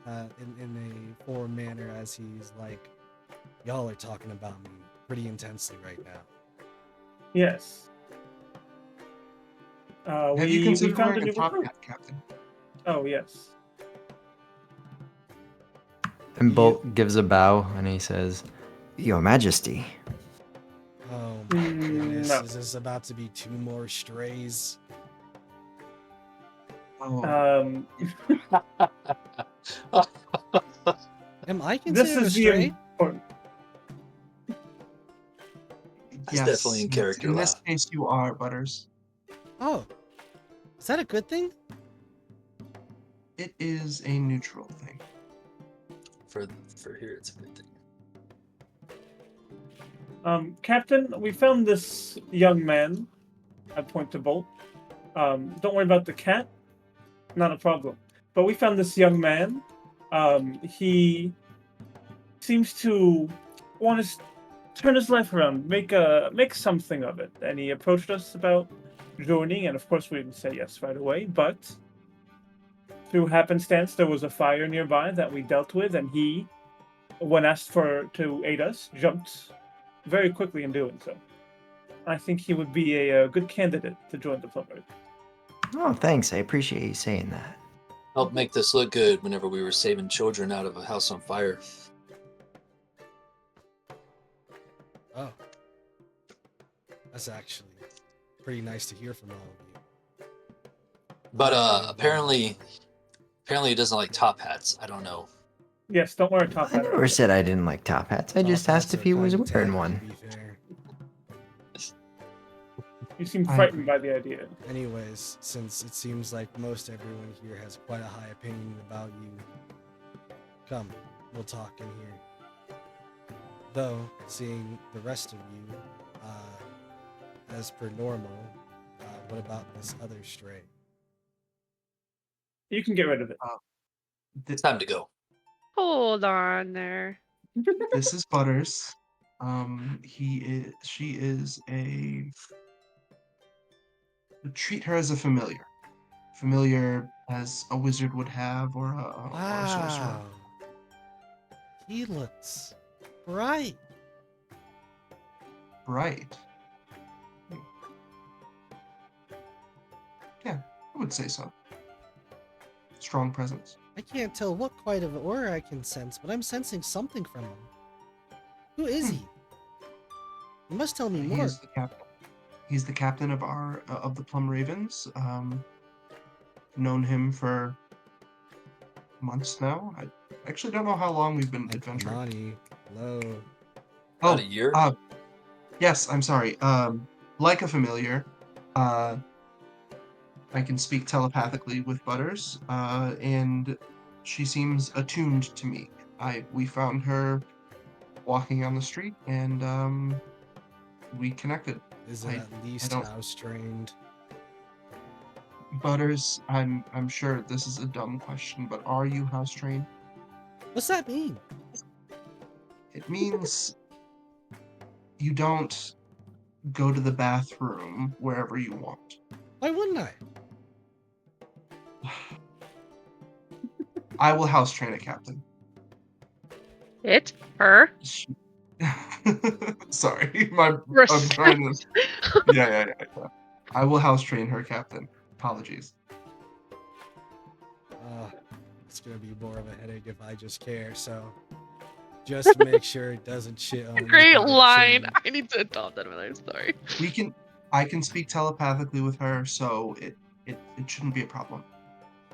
in a forward manner, as he's like, "Y'all are talking about me pretty intensely right now." Yes. Have you We considered found a wearing new a top recruit. hat, Captain? Oh yes. And Bolt gives a bow and he says, "Your Majesty." Oh my goodness, no. is this about to be 2 more strays? Oh, Am I This considered a is the stray? important. That's definitely in character, In this Laugh. case, you are, Butters. Oh, is that a good thing? It is a neutral thing. for here, it's a good thing. Captain, we found this young man. I point to Bolt. Don't worry about the cat. Not a problem. But we found this young man. He seems to want to turn his life around, make something of it. And he approached us about joining, and of course we didn't say yes right away. But through happenstance, there was a fire nearby that we dealt with, and he, when asked to aid us, jumped very quickly in doing so. I think he would be a good candidate to join the Plumber. Oh, thanks. I appreciate you saying that. Helped make this look good whenever we were saving children out of a house on fire. Oh. That's actually pretty nice to hear from all of you. But apparently he doesn't like top hats. I don't know. Yes, don't wear a top I hat. never said I didn't like top hats. I just asked if he was wearing one. To be fair. You seem frightened by the idea. Anyways, since it seems like most everyone here has quite a high opinion about you, come, we'll talk in here. Though, seeing the rest of you, as per normal, what about this other stray? You can get rid of it. It's time to go. Hold on there. This is Butters. She is treat her as a familiar. Familiar as a wizard would have, or a sorcerer. Wow. He looks bright. Bright. Yeah, I would say so. Strong presence. I can't tell what quite of aura I can sense, but I'm sensing something from him. Who is he? You must tell me He more. is the captain. He's the captain of our of the Plum Ravens. Known him for months now. I actually don't know how long we've been adventuring. Nani, hello. About a year? Yes, I'm sorry. Like a familiar, I can speak telepathically with Butters, and she seems attuned to me. We found her walking on the street, and we connected. Is it at least don't- house trained? Butters, I'm sure this is a dumb question, but are you house trained? What's that mean? It means you don't go to the bathroom wherever you want. Why wouldn't I? I will house train a captain. It? Her? Sorry, I'm Respect. trying to. Yeah. I will house train her, captain. Apologies. It's gonna be more of a headache if I just care. So, just make sure it doesn't shit on. Great line. Chin. I need to adopt that one. I'm sorry. I can speak telepathically with her, so it shouldn't be a problem.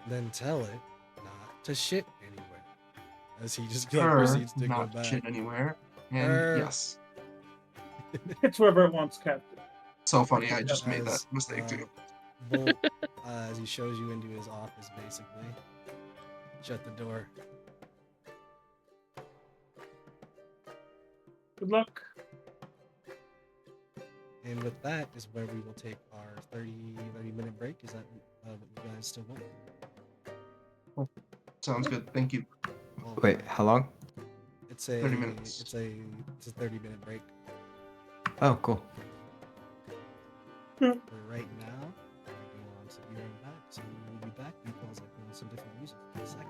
Then tell it not to shit anywhere. As he just Her proceeds to go not back. shit anywhere, and Her. yes, It's wherever it wants, Captain. so funny. I just made that As, mistake too. Bolt, as he shows you into his office, basically. Shut the door. Good luck. And with that is where we will take our 30-minute break. Is that what you guys still want? Sounds good. Thank you. Well, Wait, how long? it's a 30 minutes. It's a 30-minute break. Oh, cool. For right now, I go on to be right back. So we'll be back because I put on some different music for a second.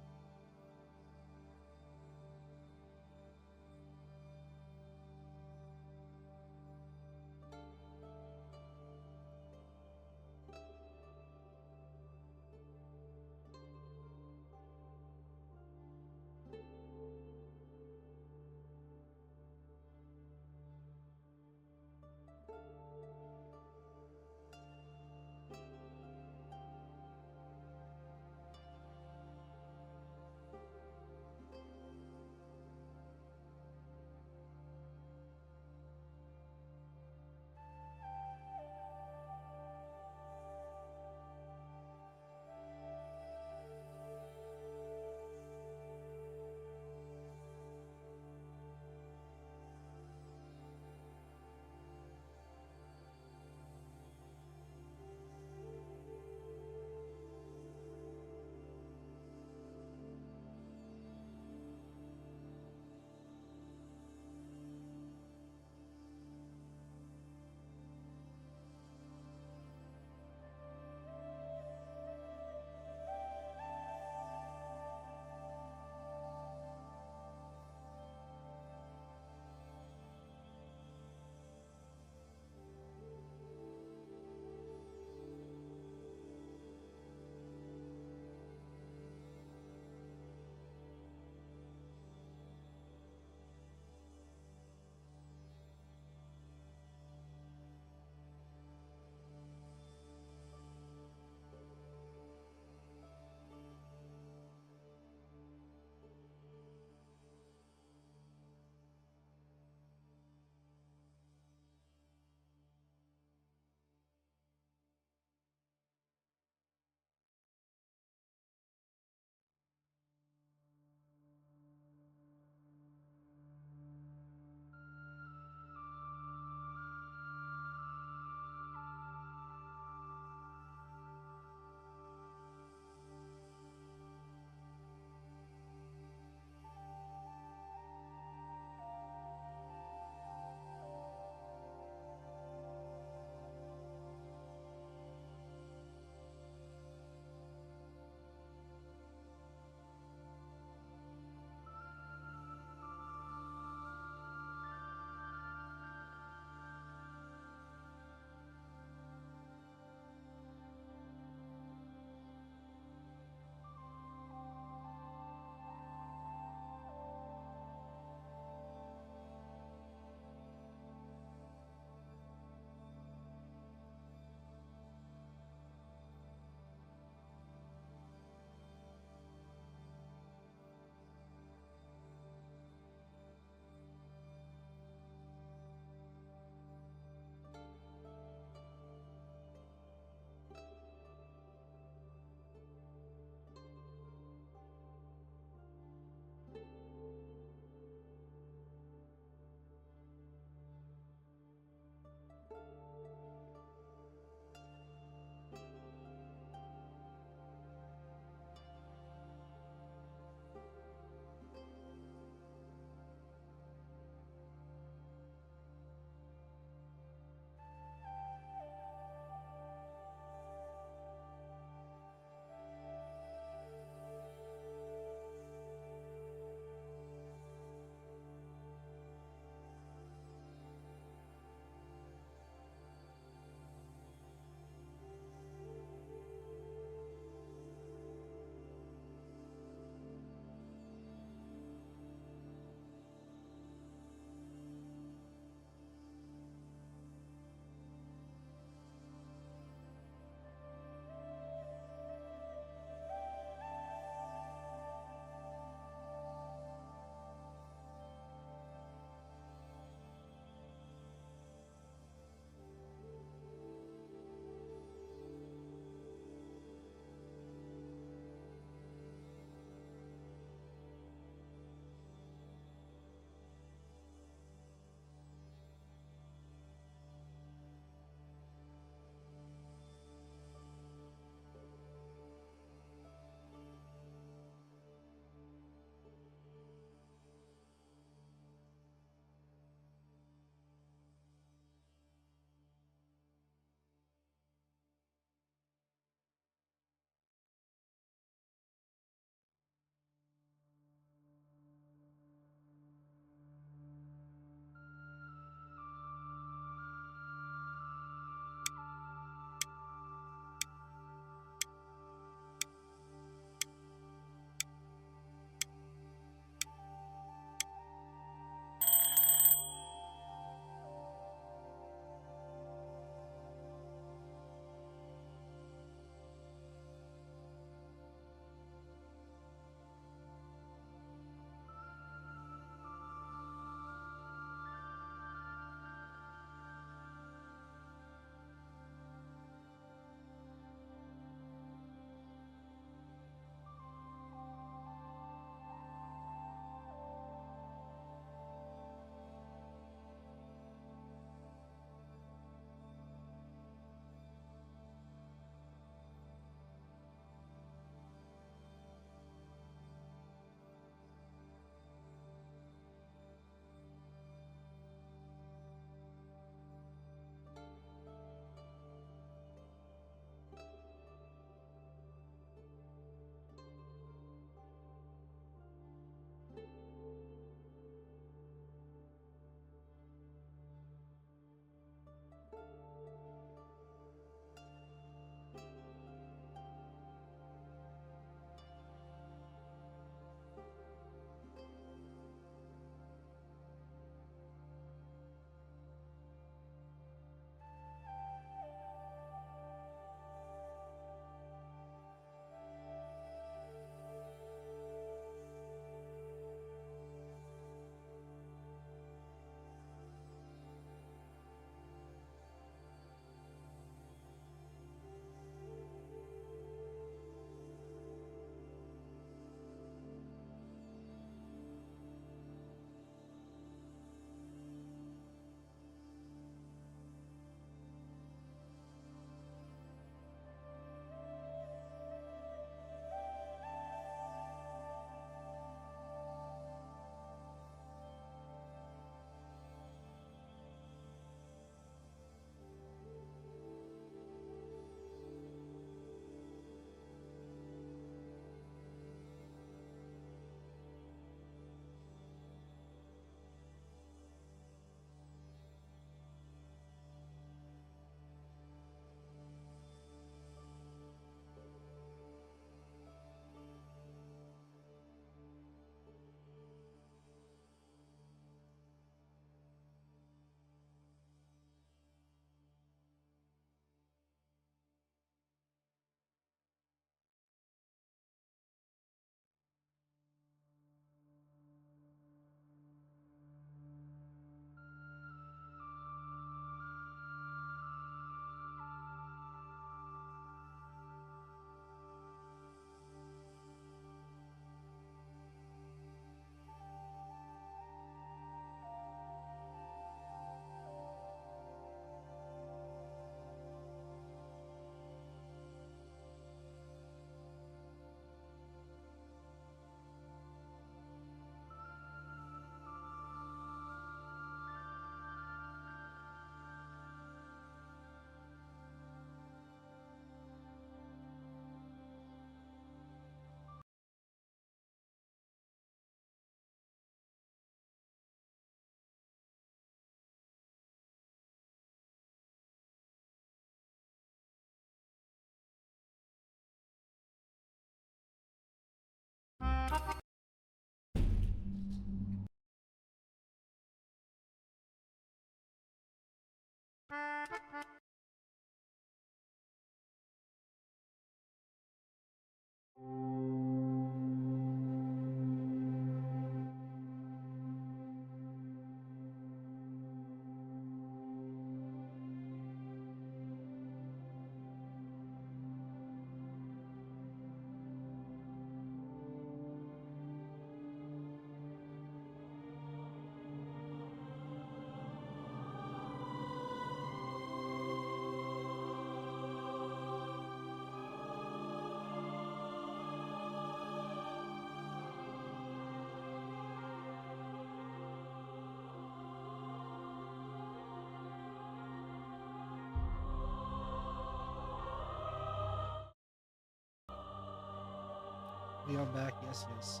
We are back. Yes, yes.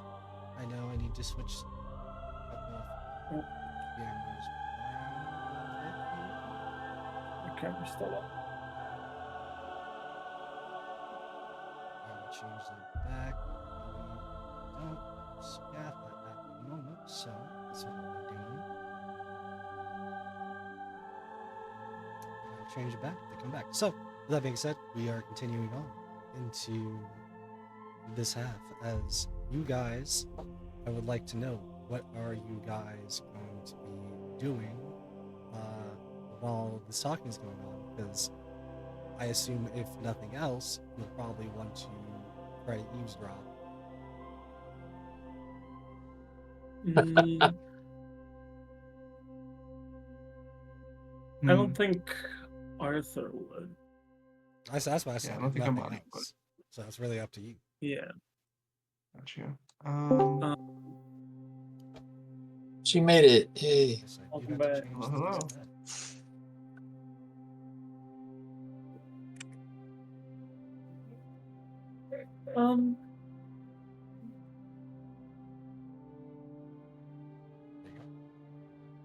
I know. I need to switch a couple of cameras around. The camera's still up. I will change that back. We don't have Scatha at the moment, so that's what we're doing. I'll change it back to come back. So, with that being said, we are continuing on into this half. As you guys, I would like to know, what are you guys going to be doing while this talking is going on? Because I assume, if nothing else, you'll probably want to try to eavesdrop. I don't think Arthur would. That's why I said I don't think nothing Amani would. else. So it's really up to you. Yeah. Gotcha. She made it. Yay. Like I said, Welcome you'd have to back. change Hello, things hello. like that. There you go.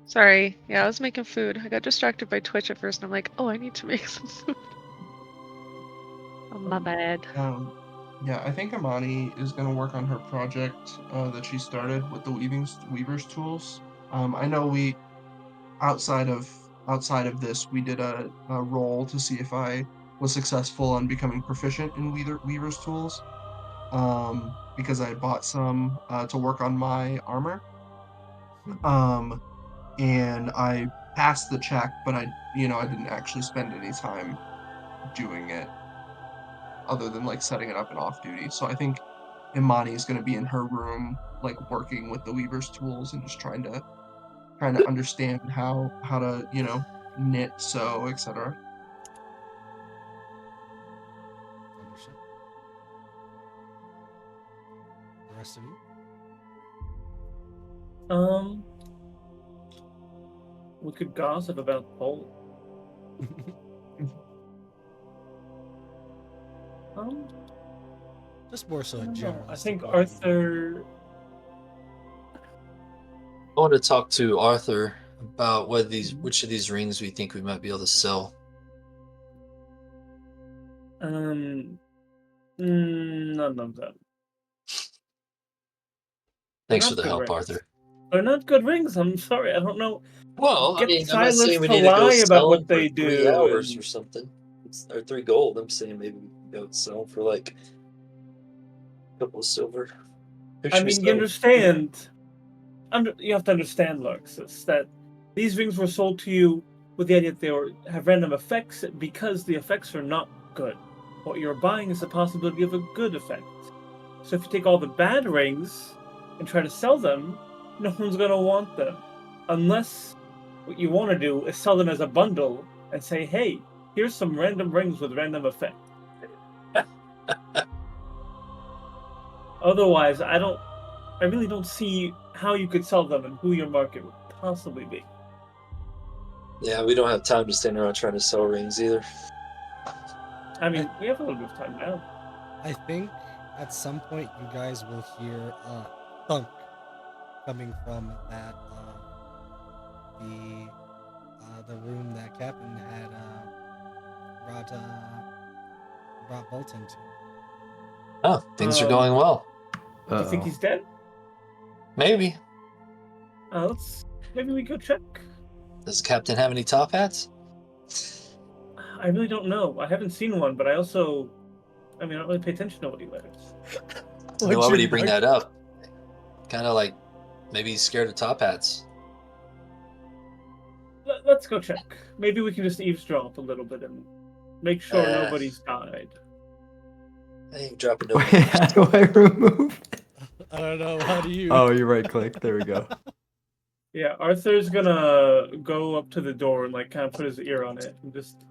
Sorry. Yeah, I was making food. I got distracted by Twitch at first, and I'm like, oh, I need to make some food. Oh, my bad. Yeah, I think Amani is going to work on her project that she started with the Weaver's tools. I know we outside of this, we did a roll to see if I was successful on becoming proficient in Weaver's tools. Because I bought some to work on my armor. And I passed the check, but I didn't actually spend any time doing it other than like setting it up in off duty. So I think Imani is going to be in her room, like working with the Weaver's tools and just trying to understand how to knit, sew, etc. Understood. The rest of you? We could gossip about Paul. Just more so I a don't know. general. I think Arthur. I want to talk to Arthur about which of these rings we think we might be able to sell. None of them. Thanks Not for the good help, rings. Arthur. They're not good rings. I'm sorry. I don't know. Well, I Get mean, I'm not Silas saying we to need to go lie about sell what them for they 3 do. hours and- or something. Or 3 gold. I'm saying maybe we can go sell for like a couple of silver. Who I should we mean, you sell? understand. You have to understand, Luxus, that these rings were sold to you with the idea that they have random effects because the effects are not good. What you're buying is the possibility of a good effect. So if you take all the bad rings and try to sell them, no one's going to want them. Unless what you want to do is sell them as a bundle and say, hey, here's some random rings with random effect. Otherwise, I really don't see how you could sell them and who your market would possibly be. Yeah, we don't have time to stand around trying to sell rings either. I mean, we have a little bit of time now. I think at some point you guys will hear a thunk coming from that the room that Captain had brought Bolt into. Oh, things are going well. Do you think he's dead? Maybe. Maybe we go check. Does the captain have any top hats? I really don't know. I haven't seen one, but I don't really pay attention to what he wears. I mean, why would he bring that up? Kind of like maybe he's scared of top hats. Let's go check. Maybe we can just eavesdrop a little bit and make sure nobody's died. I ain't dropping no Wait, names. how do I remove? I don't know. How do you? Oh, you right click. There we go. Yeah, Arthur's gonna go up to the door and like kind of put his ear on it and just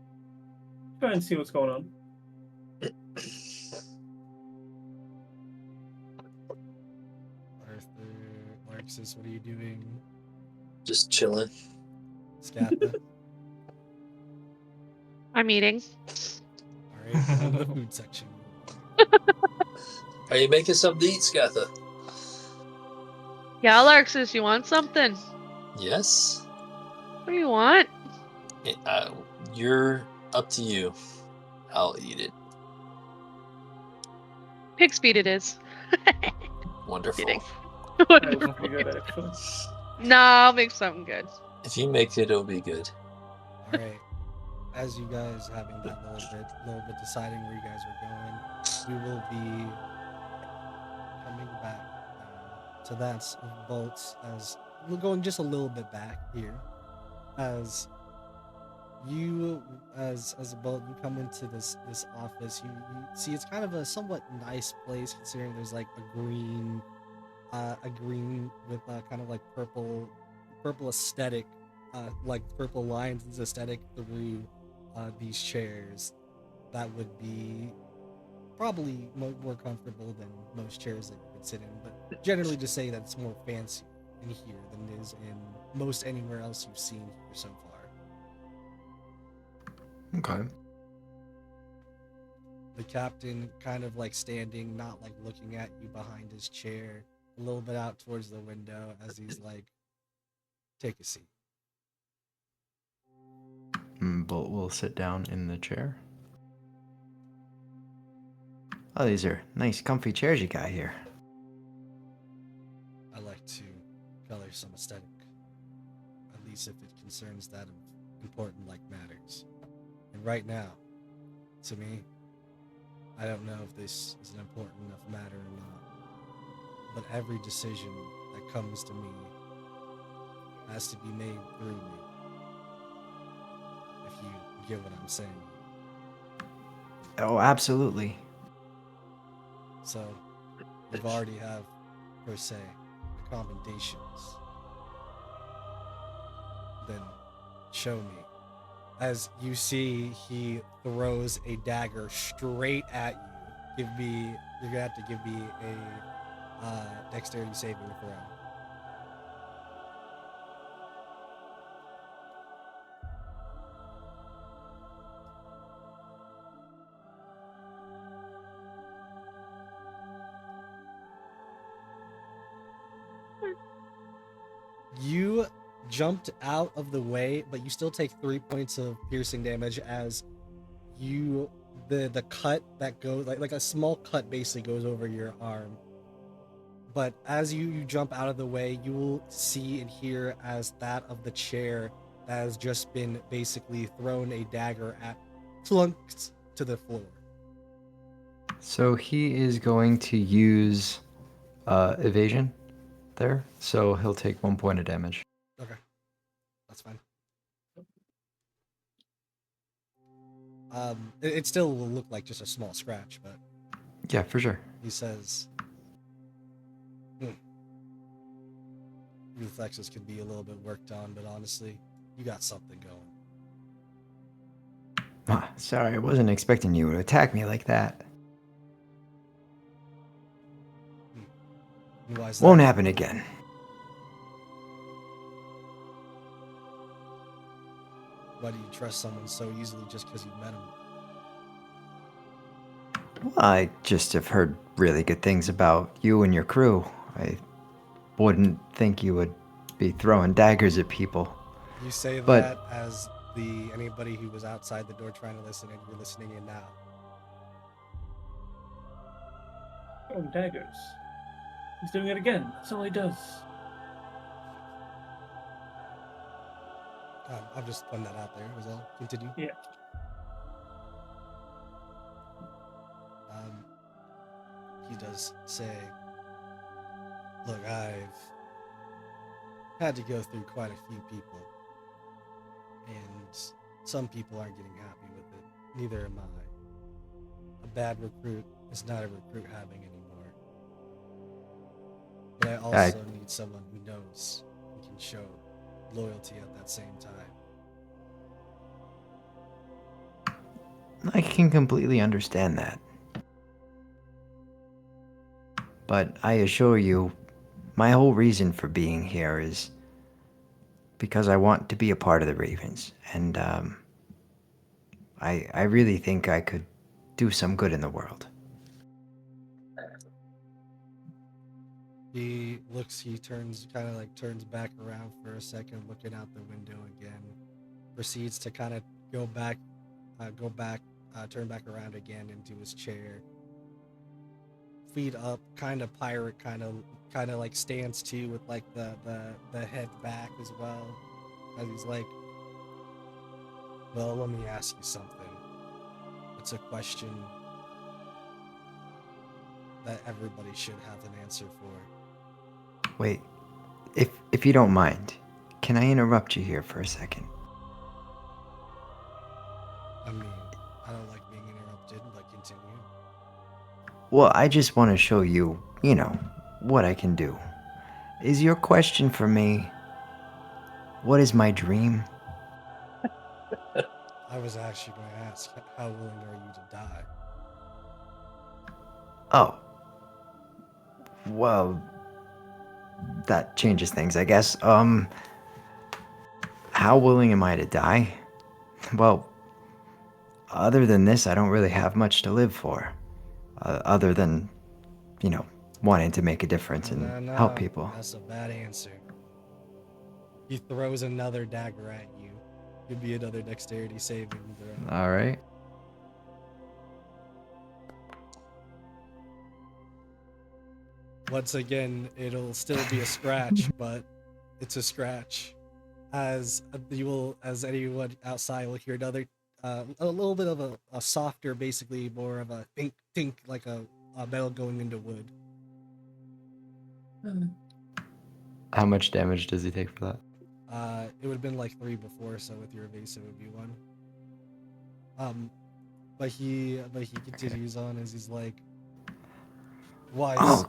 try and see what's going on. Arthur, Marxus, what are you doing? Just chilling. Scatha. I'm eating. All right, on the food section. Are you making something to eat, Scatha? Yeah, Alexis, you want something? Yes. What do you want? You're up to you. I'll eat it. Pig's feet it is. Wonderful. Kidding. That was pretty good, actually. No, I'll make something good. If you make it, it'll be good. All right. As you guys having that little bit deciding where you guys are going, we will be coming back to that bolts as we're going just a little bit back here. As you, as a bolt, you come into this office. You see it's kind of a somewhat nice place considering there's like a green with kind of like purple aesthetic, like purple lines and aesthetic through these chairs that would be probably more comfortable than most chairs that you could sit in, but generally to say that it's more fancy in here than it is in most anywhere else you've seen here so far. Okay. The captain kind of like standing, not like looking at you behind his chair, a little bit out towards the window as he's like, take a seat. Bolt will sit down in the chair. Oh, these are nice, comfy chairs you got here. I like to color some aesthetic, at least if it concerns that of important like matters. And right now, to me, I don't know if this is an important enough matter or not, but every decision that comes to me has to be made through me. If you get what I'm saying. Oh, absolutely. So, you've already have, per se, accommodations. Then, show me. As you see, he throws a dagger straight at you. You're gonna have to give me a dexterity saving throw. You jumped out of the way, but you still take 3 points of piercing damage as the cut that goes like a small cut basically goes over your arm. But as you jump out of the way, you will see and hear as that of the chair that has just been basically thrown a dagger at plunked to the floor. So he is going to use evasion there. So he'll take 1 point of damage. Okay, that's fine. It still will look like just a small scratch, but Yeah, for sure. he says, reflexes could be a little bit worked on, but honestly, you got something going. Ah, sorry, I wasn't expecting you to attack me like that. And why is that? Won't happen again. Why do you trust someone so easily just because you've met him? Well, I just have heard really good things about you and your crew. I wouldn't think you would be throwing daggers at people. You say But- that as anybody who was outside the door trying to listen and you're listening in now. Oh, daggers. He's doing it again. That's all he does. I'm just putting that out there. Was all. Continue. Yeah. he does say, "Look, I've had to go through quite a few people, and some people aren't getting happy with it. Neither am I. A bad recruit is not a recruit having anymore. But I also need someone who knows and can show loyalty at that same time." I can completely understand that. But I assure you, my whole reason for being here is because I want to be a part of the Ravens, and I really think I could do some good in the world. He turns back around for a second, looking out the window again, proceeds to kind of turn back around again into his chair, feet up, kind of pirate, kind of like stands too with like the head back as well, as he's like, "Well, let me ask you something. It's a question that everybody should have an answer for." Wait, if you don't mind, can I interrupt you here for a second? I mean, I don't like being interrupted, but continue. Well, I just want to show you, what I can do. Is your question for me, what is my dream? I was actually going to ask, how willing are you to die? Oh, well, that changes things, I guess. How willing am I to die? Well, other than this, I don't really have much to live for. Other than, wanting to make a difference and help people. That's a bad answer. He throws another dagger at you. Could be another dexterity saving throw. All right. Once again, it'll still be a scratch, but it's a scratch. As anyone outside will hear another, a little bit of a softer, basically more of a think like a metal going into wood. How much damage does he take for that? It would have been like 3 before, so with your evasive it would be 1. But he continues on as he's like, why are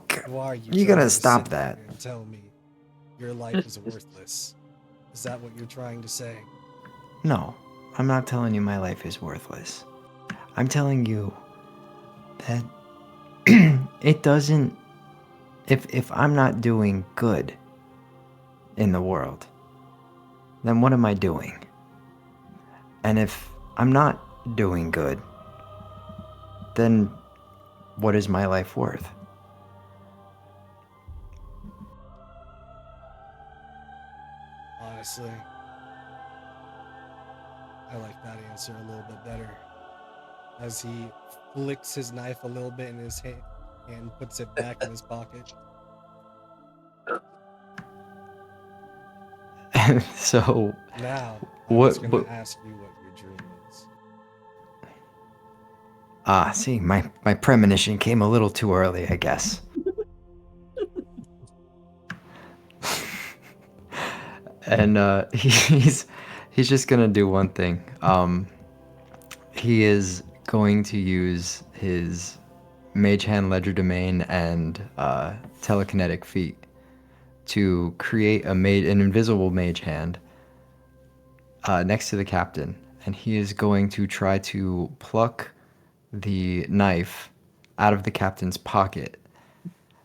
you? You trying gotta to stop sit that. here and tell me your life is worthless. Is that what you're trying to say? No, I'm not telling you my life is worthless. I'm telling you that it doesn't. If I'm not doing good in the world, then what am I doing? And if I'm not doing good, then what is my life worth? Honestly, I like that answer a little bit better. As he flicks his knife a little bit in his hand and puts it back in his pocket. So Now, I was going to ask you what your dream is. See, my premonition came a little too early, I guess. And he's just gonna do one thing. He is going to use his Mage Hand Ledger Domain and telekinetic feat to create an invisible mage hand next to the captain, and he is going to try to pluck the knife out of the captain's pocket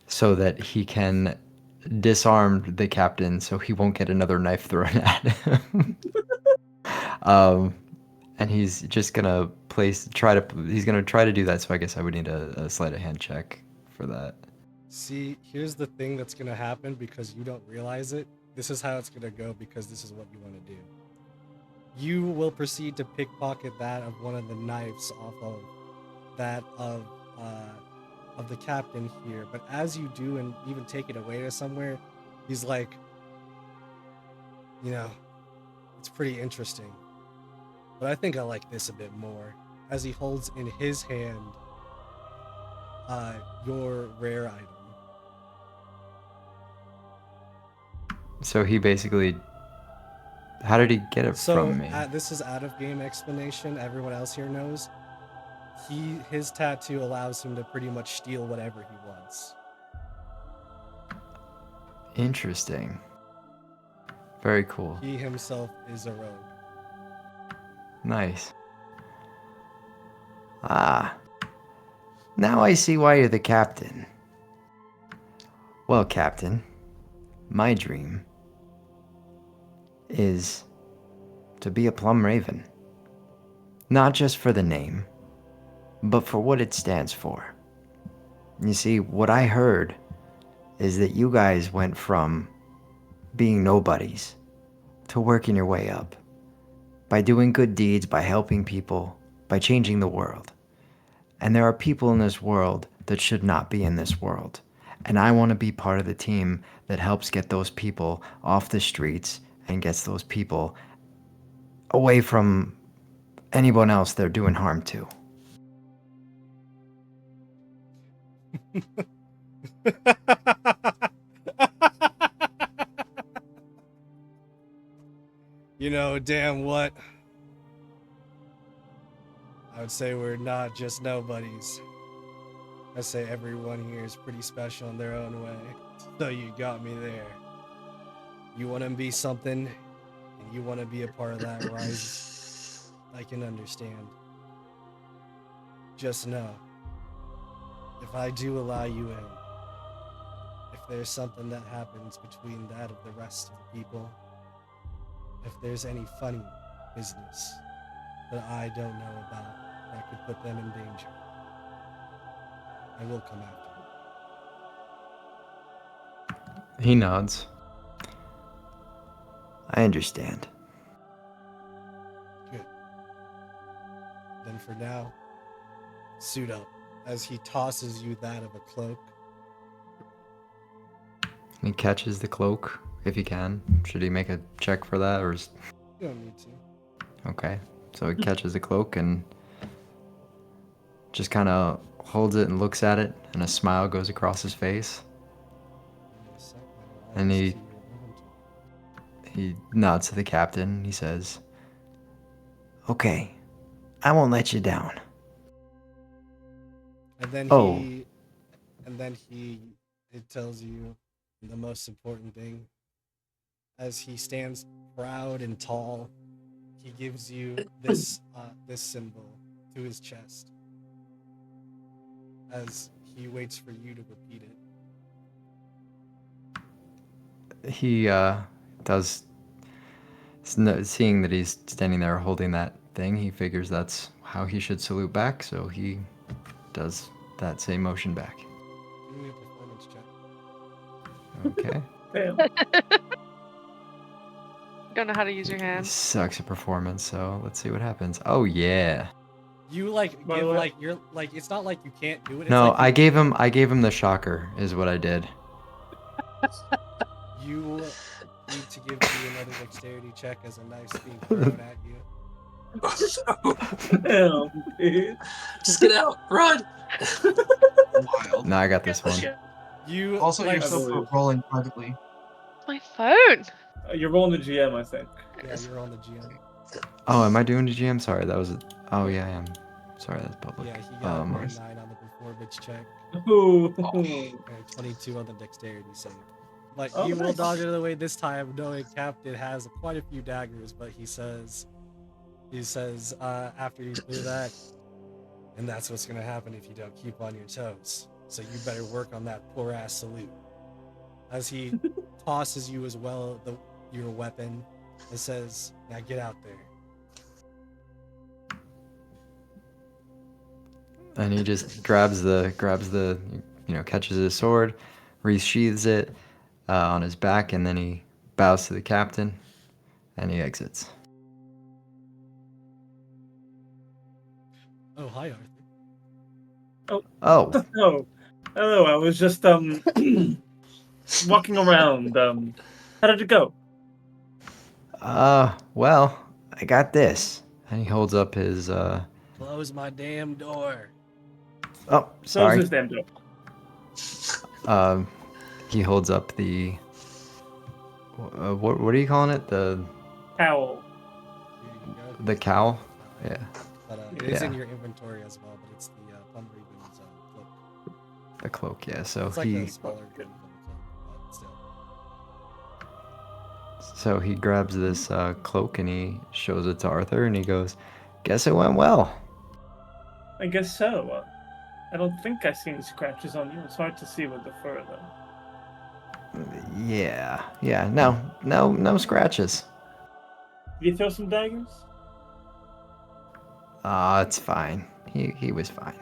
so that he can disarm the captain so he won't get another knife thrown at him. And he's just gonna he's gonna try to do that, so I guess I would need a sleight of hand check for that. See, here's the thing that's going to happen because you don't realize it. This is how it's going to go because this is what you want to do. You will proceed to pickpocket that of one of the knives off of that of the captain here. But as you do and even take it away to somewhere, he's like, it's pretty interesting. But I think I like this a bit more. As he holds in his hand your rare item. So he basically, how did he get it So from me? this is out of game explanation. Everyone else here knows. His tattoo allows him to pretty much steal whatever he wants. Interesting. Very cool. He himself is a rogue. Nice. Ah. Now I see why you're the captain. Well, Captain, my dream is to be a plum raven. Not just for the name, but for what it stands for. You see, what I heard is that you guys went from being nobodies to working your way up by doing good deeds, by helping people, by changing the world. And there are people in this world that should not be in this world. And I want to be part of the team that helps get those people off the streets and gets those people away from anyone else they're doing harm to. You know, damn what? I would say we're not just nobodies. I say everyone here is pretty special in their own way. So you got me there. You want to be something, and you want to be a part of that rise. I can understand. Just know, if I do allow you in, if there's something that happens between that of the rest of the people, if there's any funny business that I don't know about that could put them in danger, I will come after you. He nods. I understand. Good. Then for now, suit up, as he tosses you that of a cloak. He catches the cloak, if he can. Should he make a check for that, or is... You don't need to. Okay. So he catches the cloak and just kind of holds it and looks at it, and a smile goes across his face. And he nods to the captain. He says, "Okay, I won't let you down." And then Oh. it tells you the most important thing. As he stands proud and tall, he gives you this symbol to his chest. As he waits for you to repeat it. He does, seeing that he's standing there holding that thing, he figures that's how he should salute back, so he does that same motion back. Give me a performance check. Okay. Damn. Don't know how to use your He hands. sucks at performance, so let's see what happens. Oh yeah. You like By give the way- like you're like it's not like you can't do it. It's No, like I gave him the shocker is what I did. you need to give me another dexterity check as a knife being thrown at you. Damn, dude. Just get out, run. Wild. No, I got this one. You Also, like, you're still believe. rolling privately. My phone. You're rolling the GM, I think. yeah, you're on the GM. Oh, am I doing the GM? Sorry, that was. Oh yeah, I am. Sorry, that's public. Yeah, he got a Um, 9 on the performance check. Ooh. And 22 on the dexterity save. But Oh, you will nice. dodge it away this time, knowing Captain has quite a few daggers, but he says after you do that, and that's what's gonna happen if you don't keep on your toes. So you better work on that poor ass salute. As he tosses you as well your weapon and says, "Now get out there." and he just grabs the catches his sword, resheathes it on his back, and then he bows to the captain, and he exits. Oh, hi, Arthur. Oh, Oh, hello. I was just walking around. How did it go? well, I got this. And he holds up his Close my damn door. Oh, Close sorry. this damn door. He holds up the. What are you calling it? Owl. Here you go. The cowl? Yeah. But it is in Yeah. your inventory as well, but it's the Plum Raven's cloak. The cloak, yeah. So It's like he a smaller version of the cloak, but still. so he grabs this cloak and he shows it to Arthur and he goes, "Guess it went well." I guess so. I don't think I see any scratches on you. It's hard to see with the fur, though. Yeah. No scratches. Did you throw some daggers? It's fine. He was fine.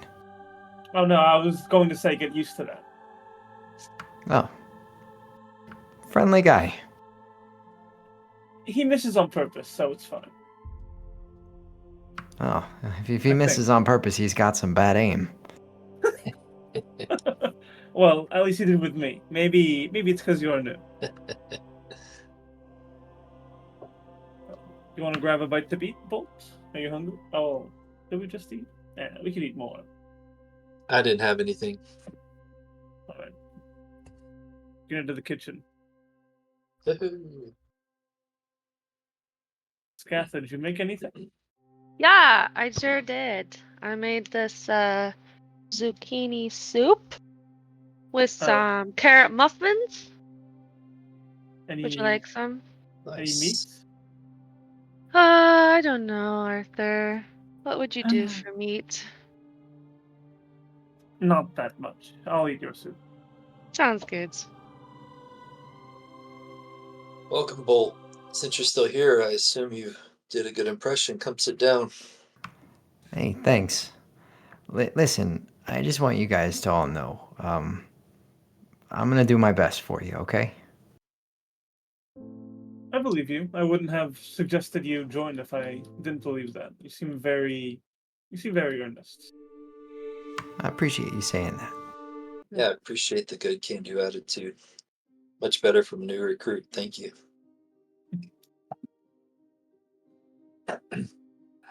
Oh no, I was going to say get used to that. Oh. Friendly guy. He misses on purpose, so it's fine. Oh, if he I misses think. on purpose, he's got some bad aim. Well, at least he did with me. Maybe it's because you're new. You want to grab a bite to beat, Bolt? Are you hungry? Oh, did we just eat? Yeah, we could eat more. I didn't have anything. All right. Get into the kitchen. Scatha, did you make anything? Yeah, I sure did. I made this zucchini soup with some carrot muffins. Any Would you like some? any meat? I don't know, Arthur. What would you do for meat? Not that much. I'll eat your soup. Sounds good. Welcome, Bolt. Since you're still here, I assume you did a good impression. Come sit down. Hey, thanks. Listen, I just want you guys to all know, I'm gonna do my best for you, okay? I believe you. I wouldn't have suggested you join if I didn't believe that. You seem very earnest. I appreciate you saying that. Yeah, I appreciate the good can-do attitude. Much better from a new recruit. Thank you.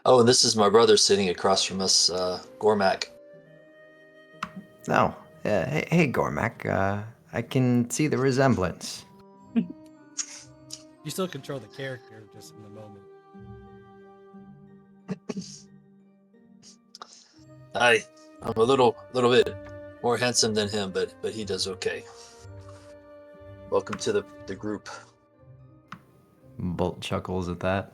Oh, and this is my brother sitting across from us, Gormac. No, hey, Gormac, I can see the resemblance. You still control the character just in the moment. I'm a little bit more handsome than him, but he does okay. Welcome to the group. Bolt chuckles at that.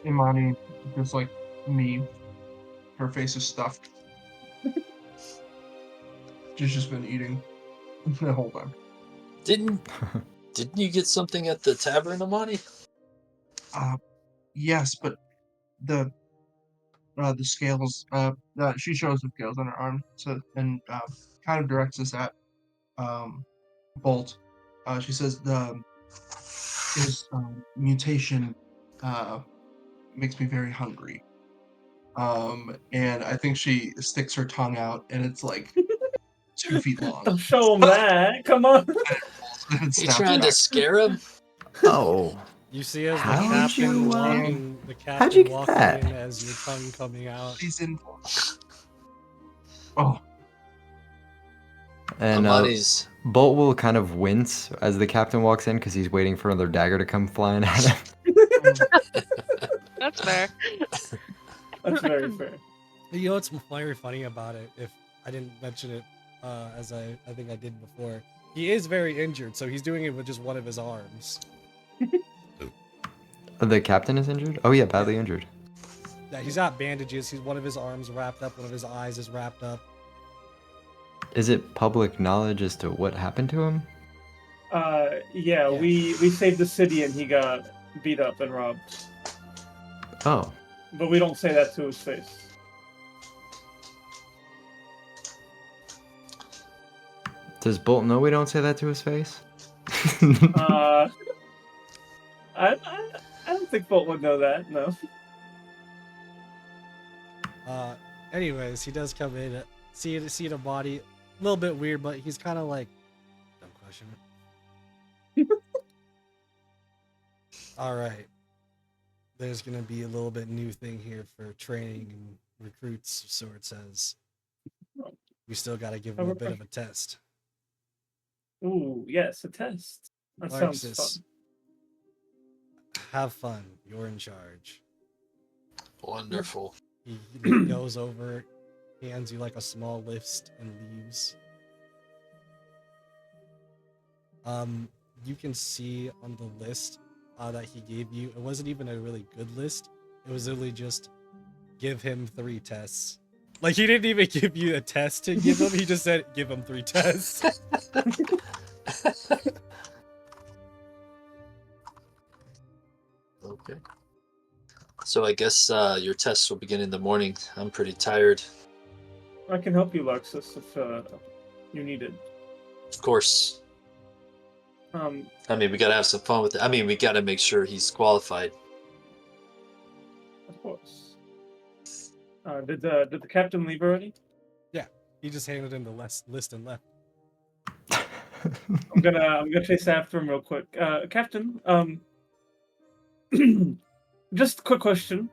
Imani, just like me, her face is stuffed. She's just been eating the whole time. Didn't you get something at the tavern, Amani? Yes, but the scales. She shows the scales on her arm, so and kind of directs us at Bolt. She says his mutation makes me very hungry. And I think she sticks her tongue out, and it's like 2 feet long. Don't show him that. Come on. And it You snaps trying to back. scare him? Oh, You see as the How did captain you, walking, the how'd you captain get walking that? in as your tongue coming out. She's in. Oh, and Amani's Bolt will kind of wince as the captain walks in because he's waiting for another dagger to come flying at him. That's fair. That's very fair. You know what's very funny about it? If I didn't mention it, as I think I did before, he is very injured, so he's doing it with just one of his arms. The captain is injured? Oh yeah, badly injured. Yeah, he's got bandages. He's one of his arms wrapped up, one of his eyes is wrapped up. Is it public knowledge as to what happened to him? Yeah, we saved the city and he got beat up and robbed. Oh, But we don't say that to his face. does Bolt know we don't say that to his face? I don't think Bolt would know that, no. Anyways, he does come in, see the body, a little bit weird, but he's kind of like, don't question it. All right. there's gonna be a little bit new thing here for training and recruits, so it says. We still gotta give them a bit of a test. Ooh, yes, a test. That sounds Larxus, fun. have fun. You're in charge. Wonderful. He goes over, hands you like a small list, and leaves. You can see on the list that he gave you, it wasn't even a really good list. It was literally just give him 3 tests. Like, he didn't even give you a test to give him. He just said, give him 3 tests. Okay. So I guess your tests will begin in the morning. I'm pretty tired. I can help you, Larxus, if you need it. Of course. I mean, we gotta have some fun with it. I mean, we gotta make sure he's qualified. Of course. Did the captain leave already? Yeah, he just handed him the list and left. I'm gonna chase after him real quick. Captain, just a quick question.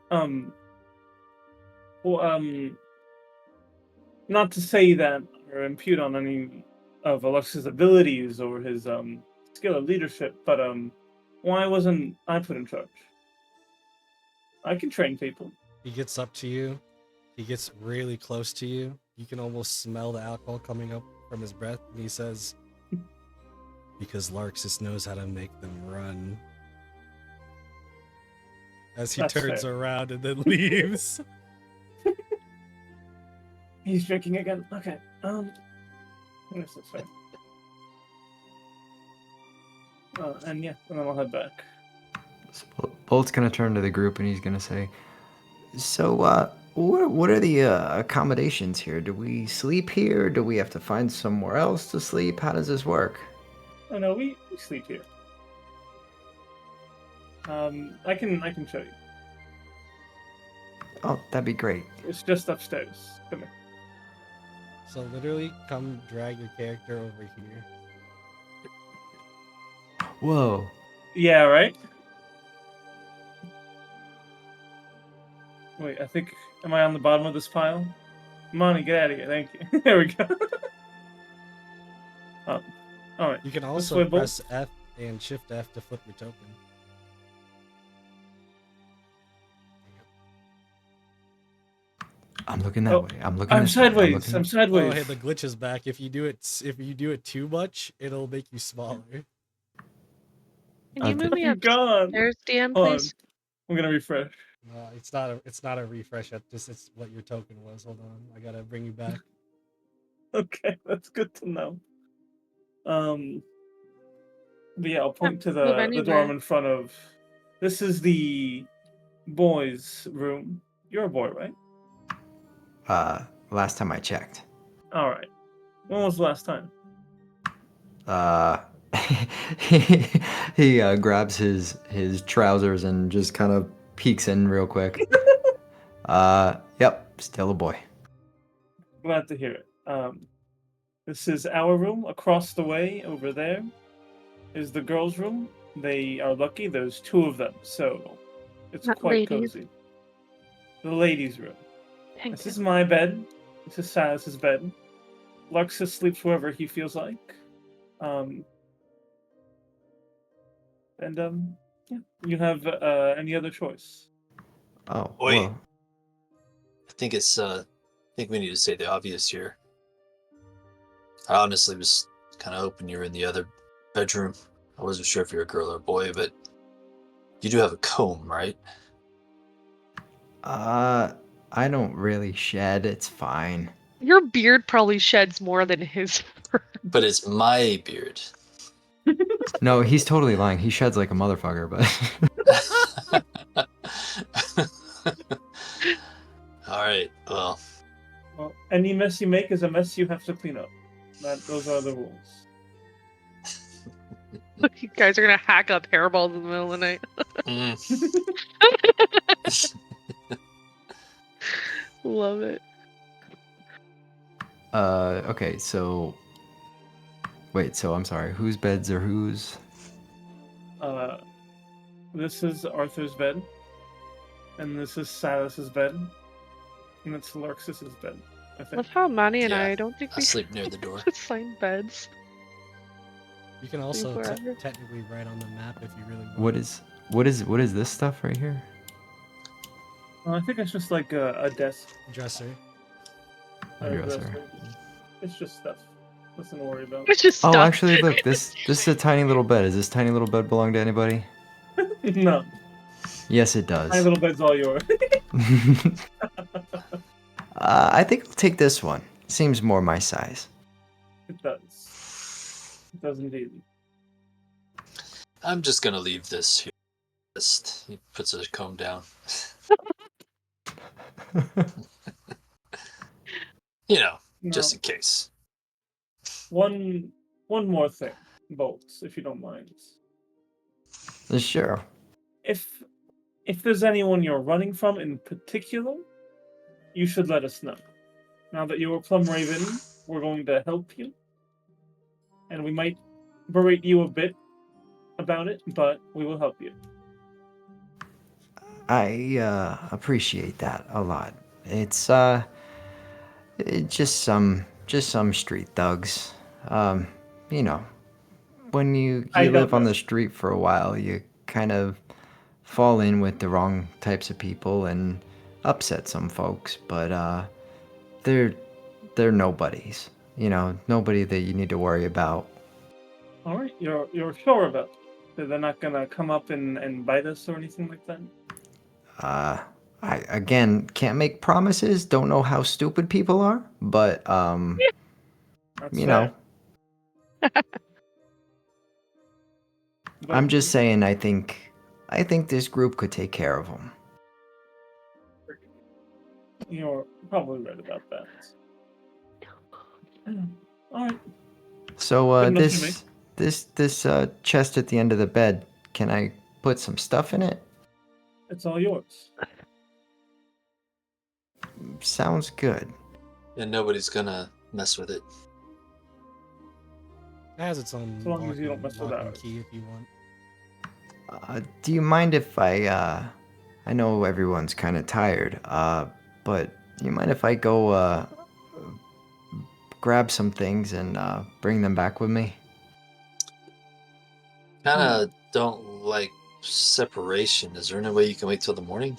Not to say that or impute on any of Alex's abilities or his skill of leadership, but why wasn't I put in charge? I can train people. He gets up to you. He gets really close to you. You can almost smell the alcohol coming up from his breath. And he says, because Larxus knows how to make them run. As he That's turns fair. around and then leaves. He's drinking again. Okay. Yes, that's fair. And yeah, and then I'll head back. So Bolt's gonna turn to the group and he's gonna say, "So, what are the accommodations here? Do we sleep here? Do we have to find somewhere else to sleep? How does this work?" Oh no, we sleep here. I can show you. Oh, that'd be great. It's just upstairs. Come here. So literally, come drag your character over here. Whoa. Yeah, right? Wait, I think... Am I on the bottom of this pile? Money, get out of here. Thank you. There we go. Alright. You can way, also Bolt. press F and Shift F to flip your token. I'm looking that Oh, way. I'm looking. I'm this way. sideways. I'm sideways. Oh, hey, the glitch is back. If you do it too much, it'll make you smaller. Can you move me I'm gone. upstairs, DM, Hold on. please? I'm gonna refresh. It's not a refresh. It's what your token was. Hold on, I gotta bring you back. Okay, that's good to know. But yeah, I'll point to Move the anywhere. dorm in front of... This is the boys' room. You're a boy, right? Last time I checked. Alright. When was the last time? He grabs his trousers and just kind of peeks in real quick. Yep, still a boy. Glad to hear it. This is our room. Across the way, over there, is the girls' room. They are lucky. There's 2 of them, so it's Not quite ladies. cozy. The ladies' room. Thank This you. is my bed. This is Silas's bed. Larxus sleeps wherever he feels like. Yeah, you have any other choice. Oh, Wait. well. I think we need to say the obvious here. I honestly was kind of hoping you were in the other bedroom. I wasn't sure if you're a girl or a boy, but you do have a comb, right? I don't really shed. It's fine. Your beard probably sheds more than his. But it's my beard. No, he's totally lying. He sheds like a motherfucker, but All right. Well, Well, any mess you make is a mess you have to clean up. Those are the rules. You guys are gonna hack up hairballs in the middle of the night. Love it. okay, so wait, so I'm sorry. Whose beds are whose? This is Arthur's bed. And this is Silas's bed. And it's Lurxus's bed, I think. Love how Manny and Yeah, I don't think I we sleep near the door. assigned beds. You can also wherever. technically write on the map if you really want. What is this stuff right here? I think it's just like a desk. Dresser. A dresser. It's just stuff. Nothing to worry about. It's just Oh, stuff. actually, look, this is a tiny little bed. Does this tiny little bed belong to anybody? No. Yes, it My does. little bed's all yours. I think I'll take this one. Seems more my size. It does. It does indeed. I'm just gonna leave this here. He puts a comb down. You know, just in case. One more thing, Bolts, if you don't mind. Sure. If there's anyone you're running from in particular, you should let us know. Now that you're a Plum Raven, we're going to help you. And we might berate you a bit about it, but we will help you. I appreciate that a lot. It's just some street thugs. You know, when you I don't live on know. the street for a while, you kind of fall in with the wrong types of people and upset some folks, but they're nobodies. You know, nobody that you need to worry about. All right, you're sure about it? That they're not gonna come up and bite us or anything like that? I again can't make promises. Don't know how stupid people are, but That's you fair. know, But I'm just saying. I think this group could take care of them. you're probably right about that. All right. So Good enough for me. this chest at the end of the bed. Can I put some stuff in it? It's all yours. Sounds good. And nobody's gonna mess with it. It has its own As long as you don't mess with locking ours. key if you want. Do you mind if I know everyone's kind of tired, but do you mind if I go grab some things and bring them back with me? Kinda don't like separation. Is there any way you can wait till the morning?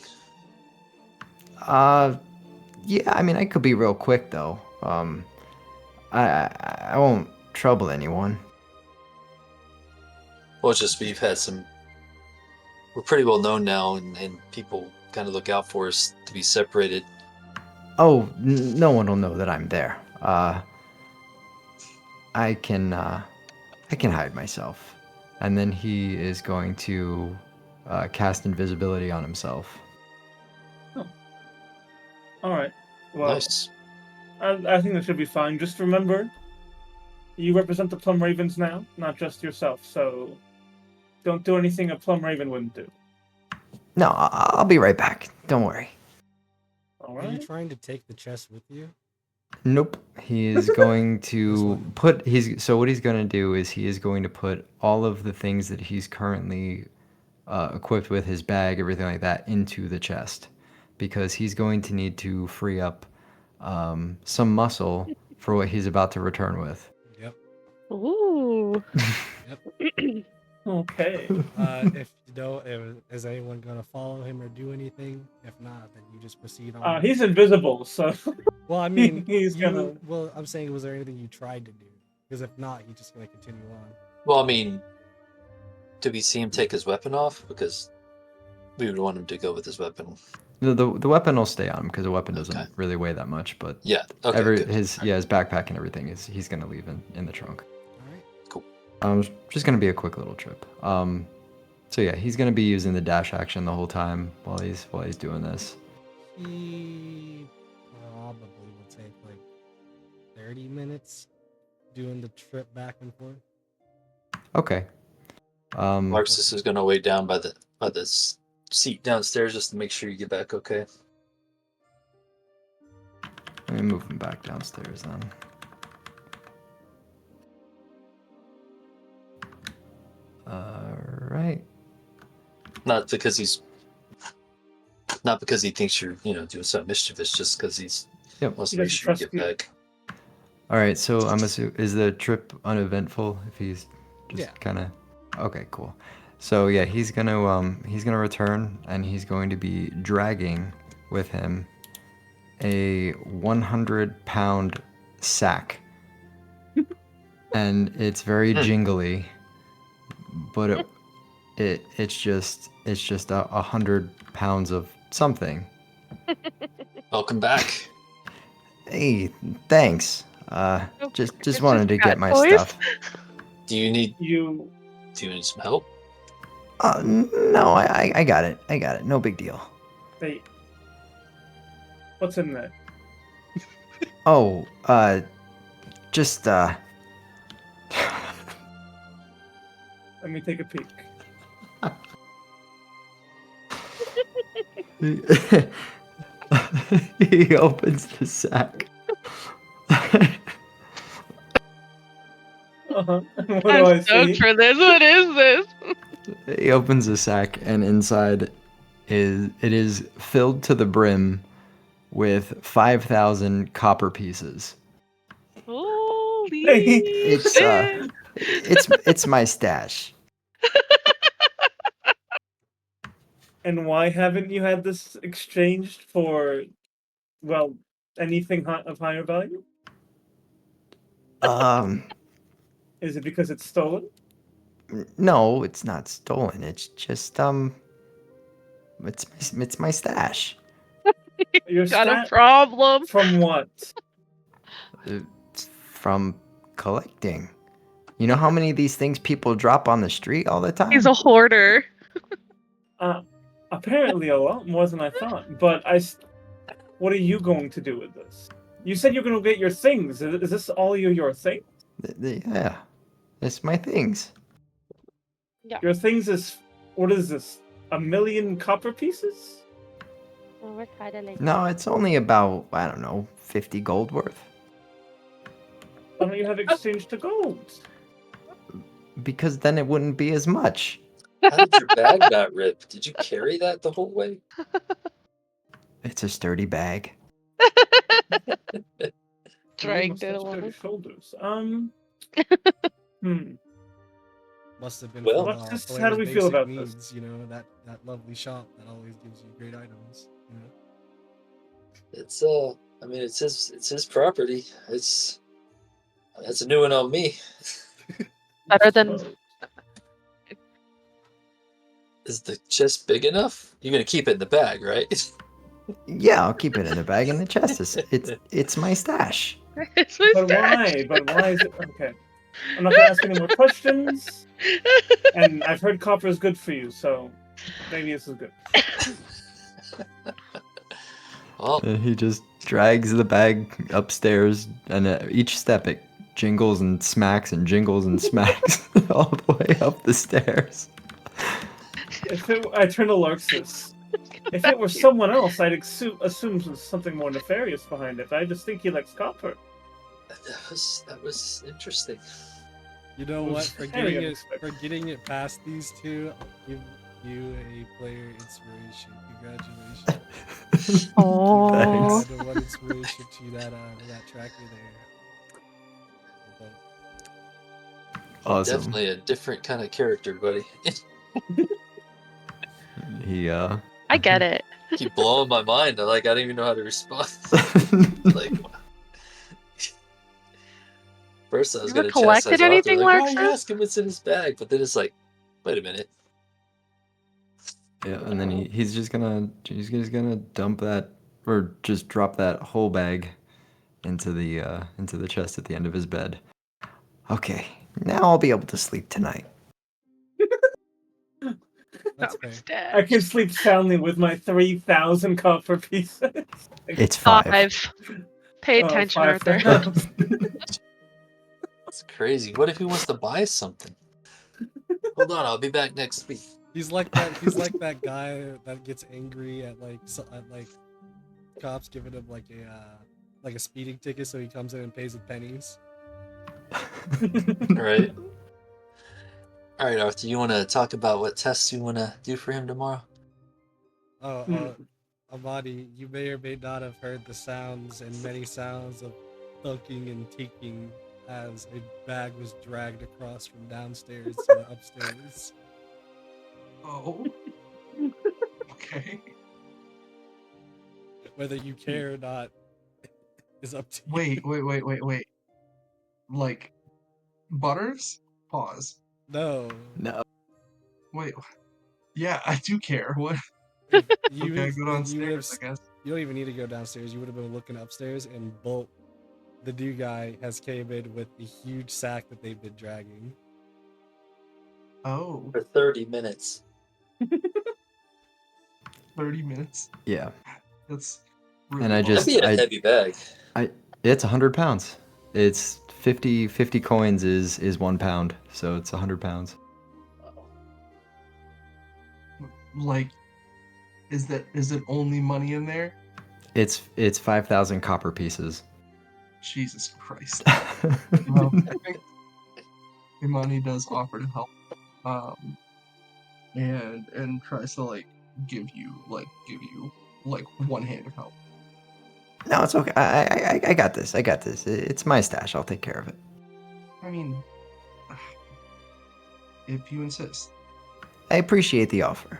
Yeah, I mean, I could be real quick though. I won't trouble anyone. Well, it's just we've had some. We're pretty well known now, and people kind of look out for us to be separated. Oh, no one will know that I'm there. I can hide myself, and then he is going to cast invisibility on himself. All right. Well, Nice. I think that should be fine. Just remember, you represent the Plum Ravens now, not just yourself. So don't do anything a Plum Raven wouldn't do. No, I'll be right back. Don't worry. All Are you right. trying to take the chest with you? Nope. He is going to one. put so what he's going to do is he is going to put all of the things that he's currently equipped with, his bag, everything like that, into the chest, because he's going to need to free up some muscle for what he's about to return with. Yep. Ooh. Yep. Okay. If you know, is anyone gonna follow him or do anything? If not, then you just proceed on. He's invisible, so Well, I mean, he's gonna. Well, I'm saying, was there anything you tried to do? Because if not, he's just gonna continue on. Well, I mean, did we see him take his weapon off? Because we would want him to go with his weapon. The weapon will stay on him because the weapon doesn't Okay. really weigh that much. But Yeah. Okay. Good. his backpack and everything he's gonna leave in the trunk. All right. Cool. Just gonna be a quick little trip. So yeah, he's gonna be using the dash action the whole time while he's doing this. He probably will take like 30 minutes doing the trip back and forth. Okay. Marxus is gonna wait down by the seat downstairs just to make sure you get back okay. Let me move him back downstairs then. All right. Not because he's Not because he thinks you're, doing something mischievous, just because he's wants He to make doesn't sure you trust get you. back. All right, so I'm assuming is the trip uneventful if he's just Yeah. kind of okay, cool. So yeah, he's gonna return and he's going to be dragging with him a 100-pound sack, and it's very jingly, but it's just 100 pounds of something. Welcome back. Hey, thanks. Just It's wanted to cat get my toys. stuff. Do you need You some help? No, I got it. I got it. No big deal. wait. What's in there? Oh, just Let me take a peek. he opens the sack. What do I'm I stoked see? for this. What is this? He opens the sack, and inside it is filled to the brim with 5,000 copper pieces. Holy It's shit. it's my stash. And why haven't you had this exchanged for, well, anything of higher value? Um, Is it because it's stolen? no, it's not stolen. It's just it's my stash. Your Got a stat problem. from what? It's from collecting. You know how many of these things people drop on the street all the time? He's a hoarder. Apparently a lot more than I thought. But what are you going to do with this? You said you're going to get your things. Is this all your things? Yeah, it's my things. Your things is, what is this? 1,000,000 copper pieces? Well, we're kind of like. No, it's only about, I don't know, 50 gold worth. Why don't you have exchange to gold? Because then it wouldn't be as much. How did your bag not rip? Did you carry that the whole way? It's a sturdy bag. Dragged it a Such little. dirty shoulders. Must have been Well, from how do we feel Basic about Needs, this? that lovely shop that always gives you great items. It's it's his property. That's a new one on me. Better than. Is the chest big enough? You're gonna keep it in the bag, right? Yeah, I'll keep it in the bag in the chest. It's my stash. It's my But stash. why? But why is it okay? I'm not gonna ask any more questions. And I've heard copper is good for you, so maybe this is good. Well, And he just drags the bag upstairs, and at each step it jingles and smacks and jingles and smacks all the way up the stairs. I turn to Larxus. If it were someone else, I'd assume there's something more nefarious behind it. I just think he likes copper. that was interesting. You know what? For Very getting it past these two, I'll give you a player inspiration. Congratulations. Oh. Thanks. You had one inspiration to that tracker there. Awesome. Definitely a different kind of character, buddy. He I get it. Keep blowing my mind. I don't even know how to respond. Like, first I was You ever gonna collected chastise Arthur, anything, like, why are you Larxus? asking what's in his bag? But then it's like, wait a minute. Yeah, and then he's just gonna dump that, or just drop that whole bag into the chest at the end of his bed. Okay, now I'll be able to sleep tonight. That's fair. I can sleep soundly with my 3,000 copper pieces. It's 5. Pay Oh, attention, Arthur. 5,000. It's crazy. What if he wants to buy something? Hold on, I'll be back next week. He's like that guy that gets angry at cops giving him like a speeding ticket, so he comes in and pays with pennies. Right. All right, Arthur. You want to talk about what tests you want to do for him tomorrow? Amani, you may or may not have heard the sounds and many sounds of thunking and teaking as a bag was dragged across from downstairs to upstairs. Oh. Okay. Whether you care or not is up to you. Wait. Like, Butters? Pause. No. No. Wait. Yeah, I do care. What? If you Okay, have, go then you would have. downstairs, I guess. You don't even need to go downstairs. You would have been looking upstairs, and Bolt, the new guy, has came in with a huge sack that they've been dragging. Oh, For 30 minutes. 30 minutes. Yeah. That's really And I long. That'd just be a heavy bag. it's 100 pounds. It's 50 coins is 1 pound, so it's 100 pounds. Like, is it only money in there? It's 5,000 copper pieces. Jesus Christ. Well, I think Imani does offer to help. And tries to give you one hand of help. No, it's okay. I got this. I got this. It's my stash. I'll take care of it. I mean, if you insist. I appreciate the offer.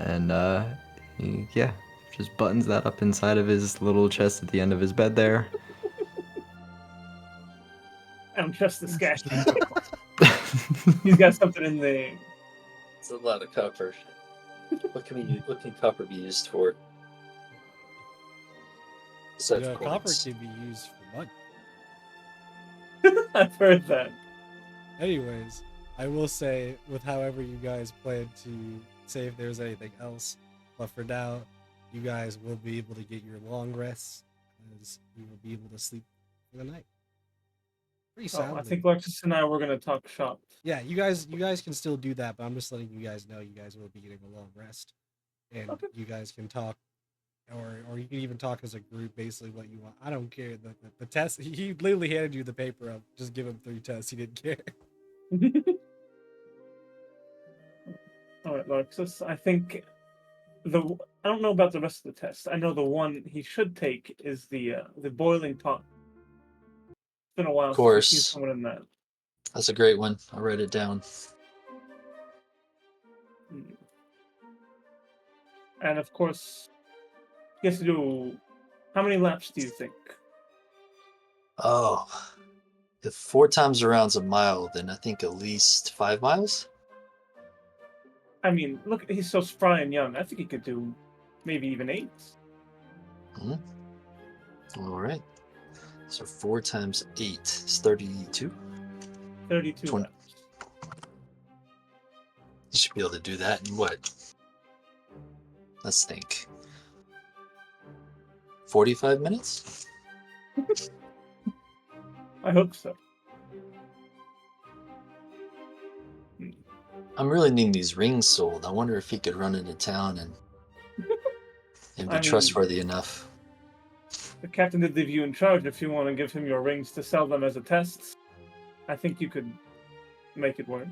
And he, yeah, just buttons that up inside of his little chest at the end of his bed there. I don't trust this guy. He's got something in there. It's a lot of copper. What can copper be used for? Besides Copper coins. can be used for money. I've heard that. Anyways, I will say, with however you guys plan to say if there's anything else, but for now, you guys will be able to get your long rests, as you will be able to sleep for the night. Pretty soundly. I think Alexis and I were gonna talk shop. Yeah, you guys can still do that, but I'm just letting you guys know you guys will be getting a long rest, and Okay. you guys can talk, or you can even talk as a group, basically what you want. I don't care. The test, he literally handed you the paper up. Just give him 3 tests. He didn't care. All right, Alexis. I think I don't know about the rest of the test. I know the one he should take is the boiling pot. It's been a while Of since we've seen course. someone in that. That's a great one. I'll write it down. And of course, he has to do. How many laps do you think? Oh. If 4 times around's a mile, then I think at least 5 miles? I mean, look, he's so spry and young. I think he could do maybe even 8. All right. So 4 times 8 is 32. 32 20. laps. You should be able to do that in what? Let's think. 45 minutes? I hope so. I'm really needing these rings sold. I wonder if he could run into town and be I mean- trustworthy enough. The captain did leave you in charge. If you want to give him your rings to sell them as a test, I think you could make it work.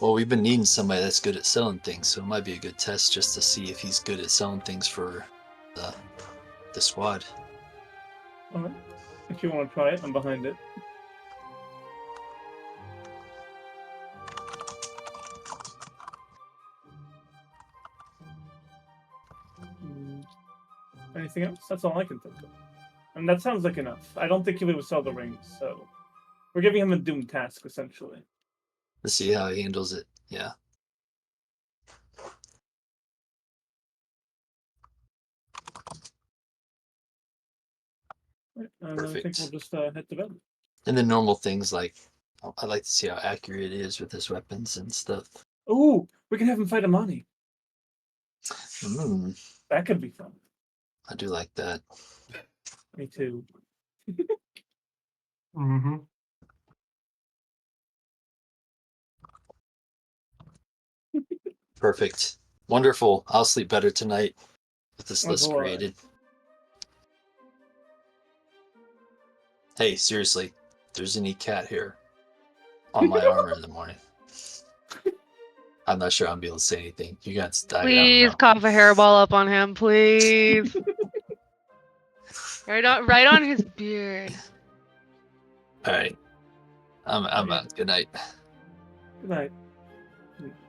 Well, we've been needing somebody that's good at selling things, so it might be a good test just to see if he's good at selling things for the squad. All right. If you want to try it, I'm behind it. Anything else? That's all I can think of. And that sounds like enough. I don't think he would sell the rings, so we're giving him a doomed task, essentially. To see how he handles it. Yeah. Right. And I think Perfect. we'll just head to bed. And the normal things like I like to see how accurate it is with his weapons and stuff. Ooh, we can have him fight Amani. Mm, That could be fun. I do like that. Me too. Mm-hmm. Perfect. Wonderful. I'll sleep better tonight with this Oh, list boy. created. Hey, seriously, if there's any cat hair on my armor in the morning, I'm not sure I'm able to say anything. You guys die. Please cough a hairball up on him, please. right on his beard. All right. I'm out. Good night. Good night.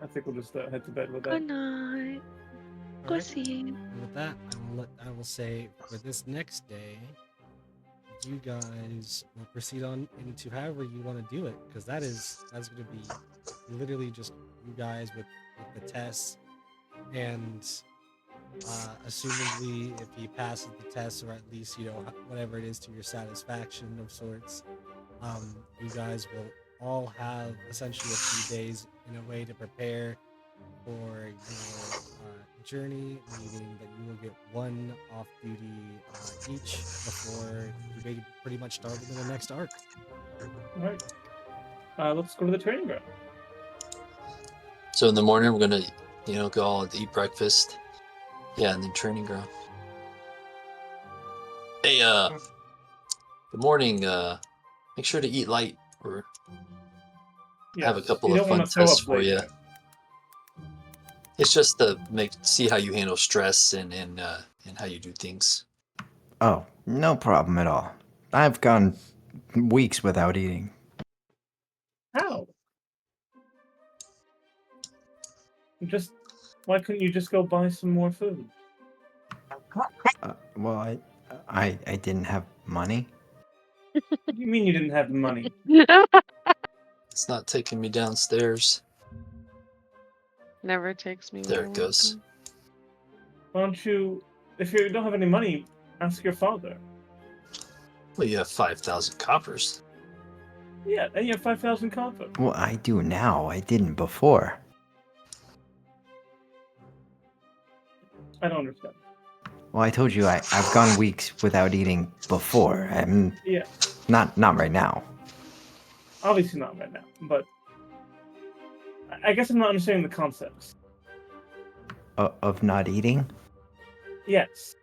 I think we'll just head to bed with that. Good night. All Go right. see. And with that, I will say for this next day, you guys will proceed on into however you want to do it, because that's going to be literally just you guys with the tests, and assumingly if he passes the test, or at least whatever it is to your satisfaction of sorts, you guys will all have essentially a few days in a way to prepare for your journey, meaning that you will get one off duty each before you pretty much start into the next arc. All right. Let's go to the training ground. So in the morning, we're gonna, go all eat breakfast. Yeah, and then training ground. Hey, good morning. Make sure to eat light, or have a couple of fun tests for you. It's just to see how you handle stress and how you do things. Oh, no problem at all. I've gone weeks without eating. How? Why couldn't you just go buy some more food? Well, I didn't have money. What do you mean you didn't have the money? It's not taking me downstairs. Never takes me. There it goes. Why don't you, if you don't have any money, ask your father. Well, you have 5,000 coppers. Yeah, and you have 5,000 copper. Well, I do now. I didn't before. I don't understand. Well, I told you I've gone weeks without eating before. Yeah. Not right now. Obviously not right now, but I guess I'm not understanding the concepts. Of not eating? Yes.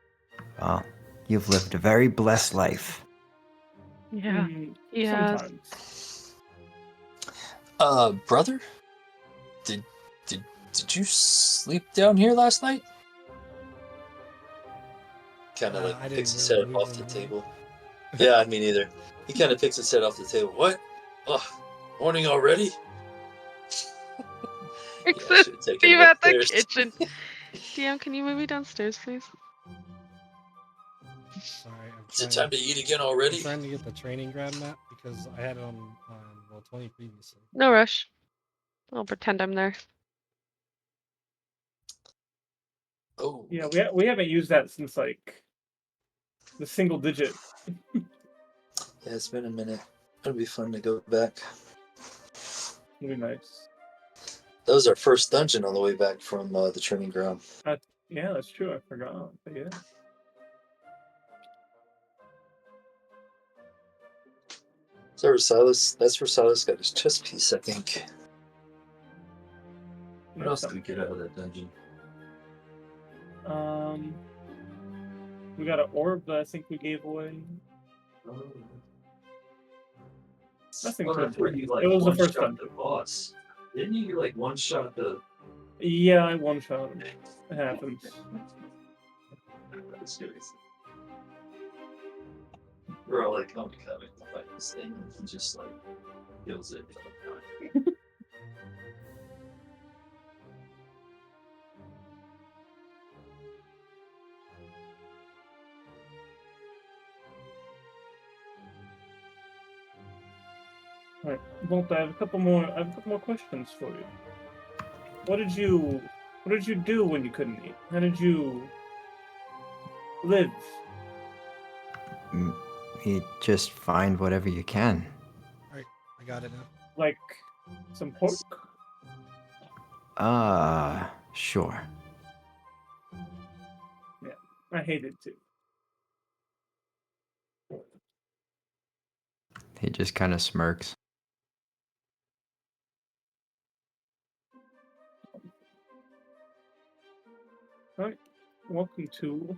Well, you've lived a very blessed life. Yeah. Sometimes. Brother? Did you sleep down here last night? Kind of picks his head up off the table. Yeah, me neither. He kind of picks his head off the table. What? Oh, morning already? Steve at the kitchen. DM, can you move me downstairs, please? Sorry, Is it time to eat again already? I'm trying to get the training ground map because I had it on Roll20 previously. No rush. I'll pretend I'm there. Oh. Yeah, we haven't used that since like the single digit. Yeah, it's been a minute. It'll be fun to go back. It'll be nice. That was our first dungeon on the way back from the training ground. Yeah, that's true. I forgot. But yeah. Is that where Silas? That's where Silas got his chest piece, I think. What else did we get out of that dungeon? We got an orb that I think we gave away. Nothing too important. It was the first time. The boss. Didn't you like one shot the? Yeah, I one shot him. It happens. We're all like, coming to fight this thing, and he just like kills it. Alright, Bolt, I have a couple more questions for you. What did you do when you couldn't eat? How did you live? You just find whatever you can. Alright, I got it now. Like some pork? Sure. Yeah, I hate it too. He just kind of smirks. Alright, welcome to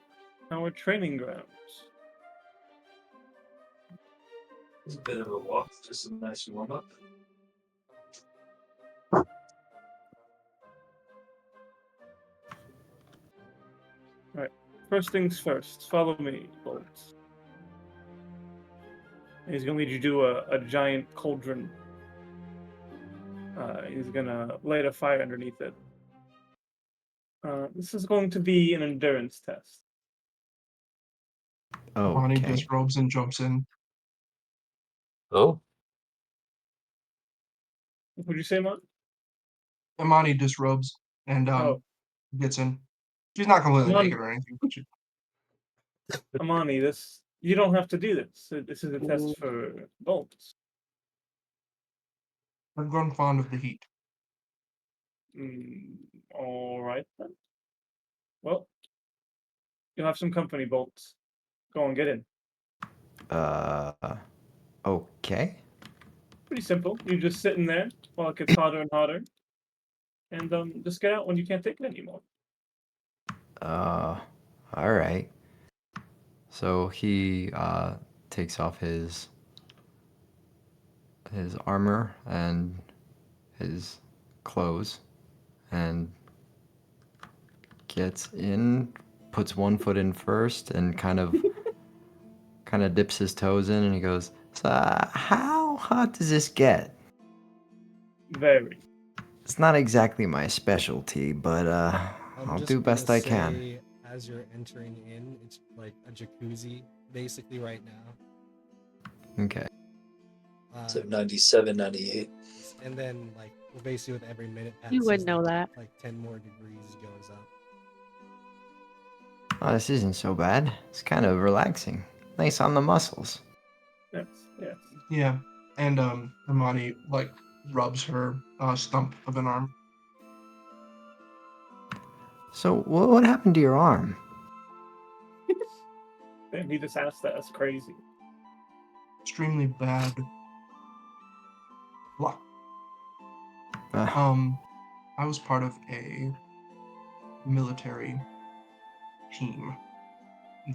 our training grounds. It's a bit of a walk, just a nice warm up. First things first. Follow me, Bolt. He's gonna lead you to a giant cauldron. He's gonna light a fire underneath it. This is going to be an endurance test. Bonnie Okay. disrobes and jumps in. Oh, Would you say, Mon? Imani disrobes and Oh, gets in. She's not completely Imani, naked or anything, but Amani, you don't have to do this. This is a test for bolts. I've grown fond of the heat. All right then. Well, you'll have some company, bolts. Go on, get in. Okay. Pretty simple. You're just sitting there while it gets hotter and hotter, and just get out when you can't take it anymore. All right. So he takes off his armor and his clothes and gets in, puts one foot in first, and kind of dips his toes in, and he goes, "So how hot does this get? Very. It's not exactly my specialty, but I'm I'll just do best gonna I can." say, as you're entering in, it's like a jacuzzi, basically, right now. Okay. so 97, 98. And then, like, well, basically with every minute passes, You would know that. like 10 more degrees goes up. Oh, this isn't so bad. It's kind of relaxing. Nice on the muscles. Yes. Yeah. And Imani like rubs her stump of an arm. So what happened to your arm? Damn, he just asked that. That's crazy. Extremely bad luck. Uh, I was part of a military team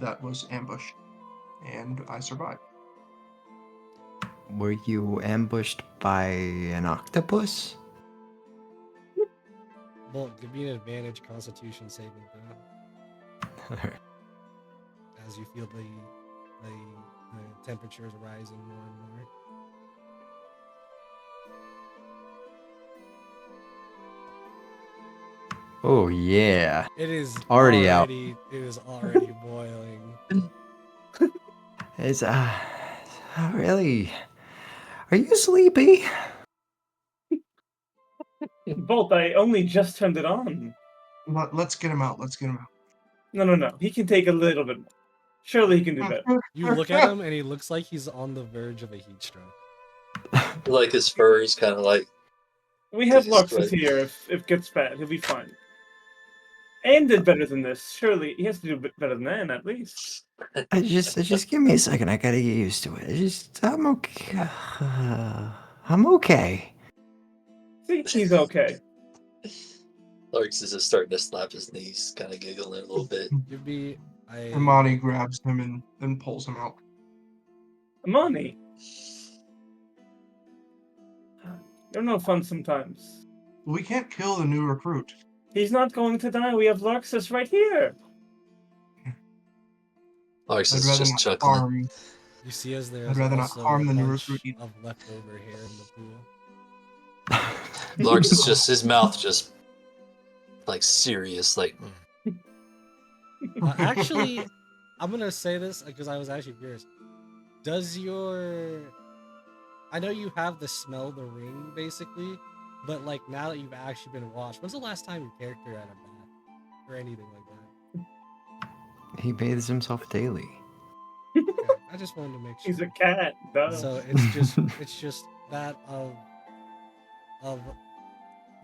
that was ambushed, and I survived. Were you ambushed by an octopus? Well, give me an advantage Constitution saving throw as you feel the temperatures rising more and more. Oh yeah. It is Already out. It is already boiling. It's really. Are you sleepy? Bolt, I only just turned it on. Let's get him out. Let's get him out. No. He can take a little bit more. Surely he can do better. You look at him and he looks like he's on the verge of a heat stroke. Like his fur is kind of like. We have He's Luxus good. here. If it gets bad, he'll be fine. And did better than this. Surely he has to do a bit better than that, at least. Just give me a second. I gotta get used to it. I'm okay. I'm okay. See, he's okay. Larks is just starting to slap his knees, kind of giggling a little bit. Give me Imani grabs him and pulls him out. Amani. You're no fun sometimes. We can't kill the new recruit. He's not going to die. We have Luxus right here. Larks I'd is rather just not chuckling. harm. You see as there's I'd rather not also harm a the new bunch recruit either. of leftover hair in the pool. Larks is just his mouth just like serious, like. Actually, I'm gonna say this because I was actually curious. Does your... I know you have the smell the ring, basically, but like now that you've actually been washed, when's the last time your character had a bath or anything like that? He bathes himself daily. Okay, I just wanted to make sure. He's a cat. Duh. So it's just that of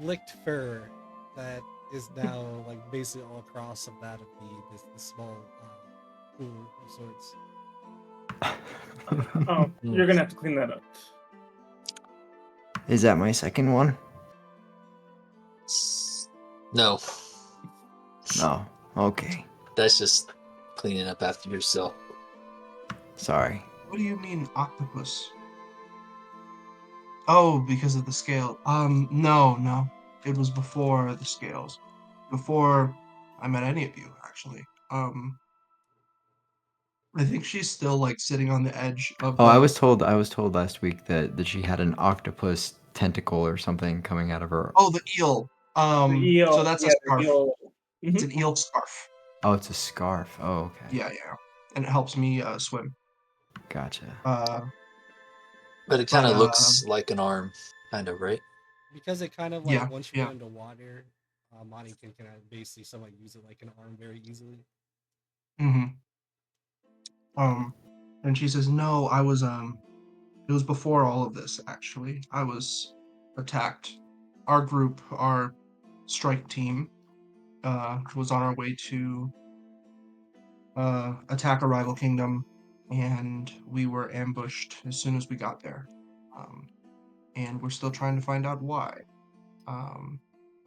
licked fur that is now like basically all across of that of the small pool of sorts. Oh, you're gonna have to clean that up. Is that my second one? No, No. Okay. that's just cleaning up after yourself. Sorry. What do you mean, octopus? Oh, because of the scale. No. It was before the scales. Before I met any of you, actually. I think she's still like sitting on the edge of Oh, the. I was told last week that she had an octopus tentacle or something coming out of her. Oh, the eel. The eel. So that's a yeah, the scarf. eel. It's Mhm. an eel scarf. Oh, it's a scarf. Oh, okay. Yeah, and it helps me swim. Gotcha. But it kind But of looks like an arm, kind of, right? Because it kind of like yeah, once you yeah. get into water, Monty can kind of basically somewhat use it like an arm very easily. Mm-hmm. And she says, "No, I was it was before all of this actually. I was attacked. Our group, our strike team, was on our way to attack a rival kingdom, and we were ambushed as soon as we got there. And we're still trying to find out why.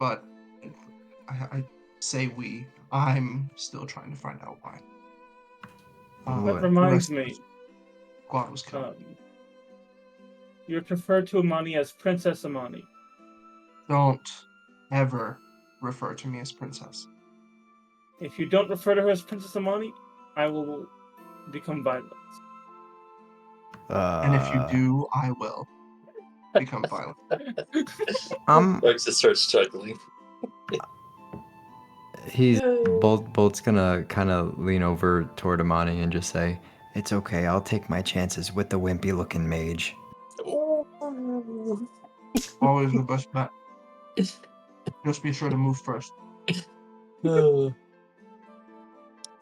But I say we. I'm still trying to find out why. That The reminds rest of the me. squad was killed. You're referred to Amani as Princess Amani. Don't ever refer to me as princess. If you don't refer to her as Princess Amani, I will become violent. And if you do, I will become violent. Lex just starts chuckling. Bolt's gonna kind of lean over toward Amani and just say, "It's okay. I'll take my chances with the wimpy-looking mage." Always the best bet. Just be sure to move first.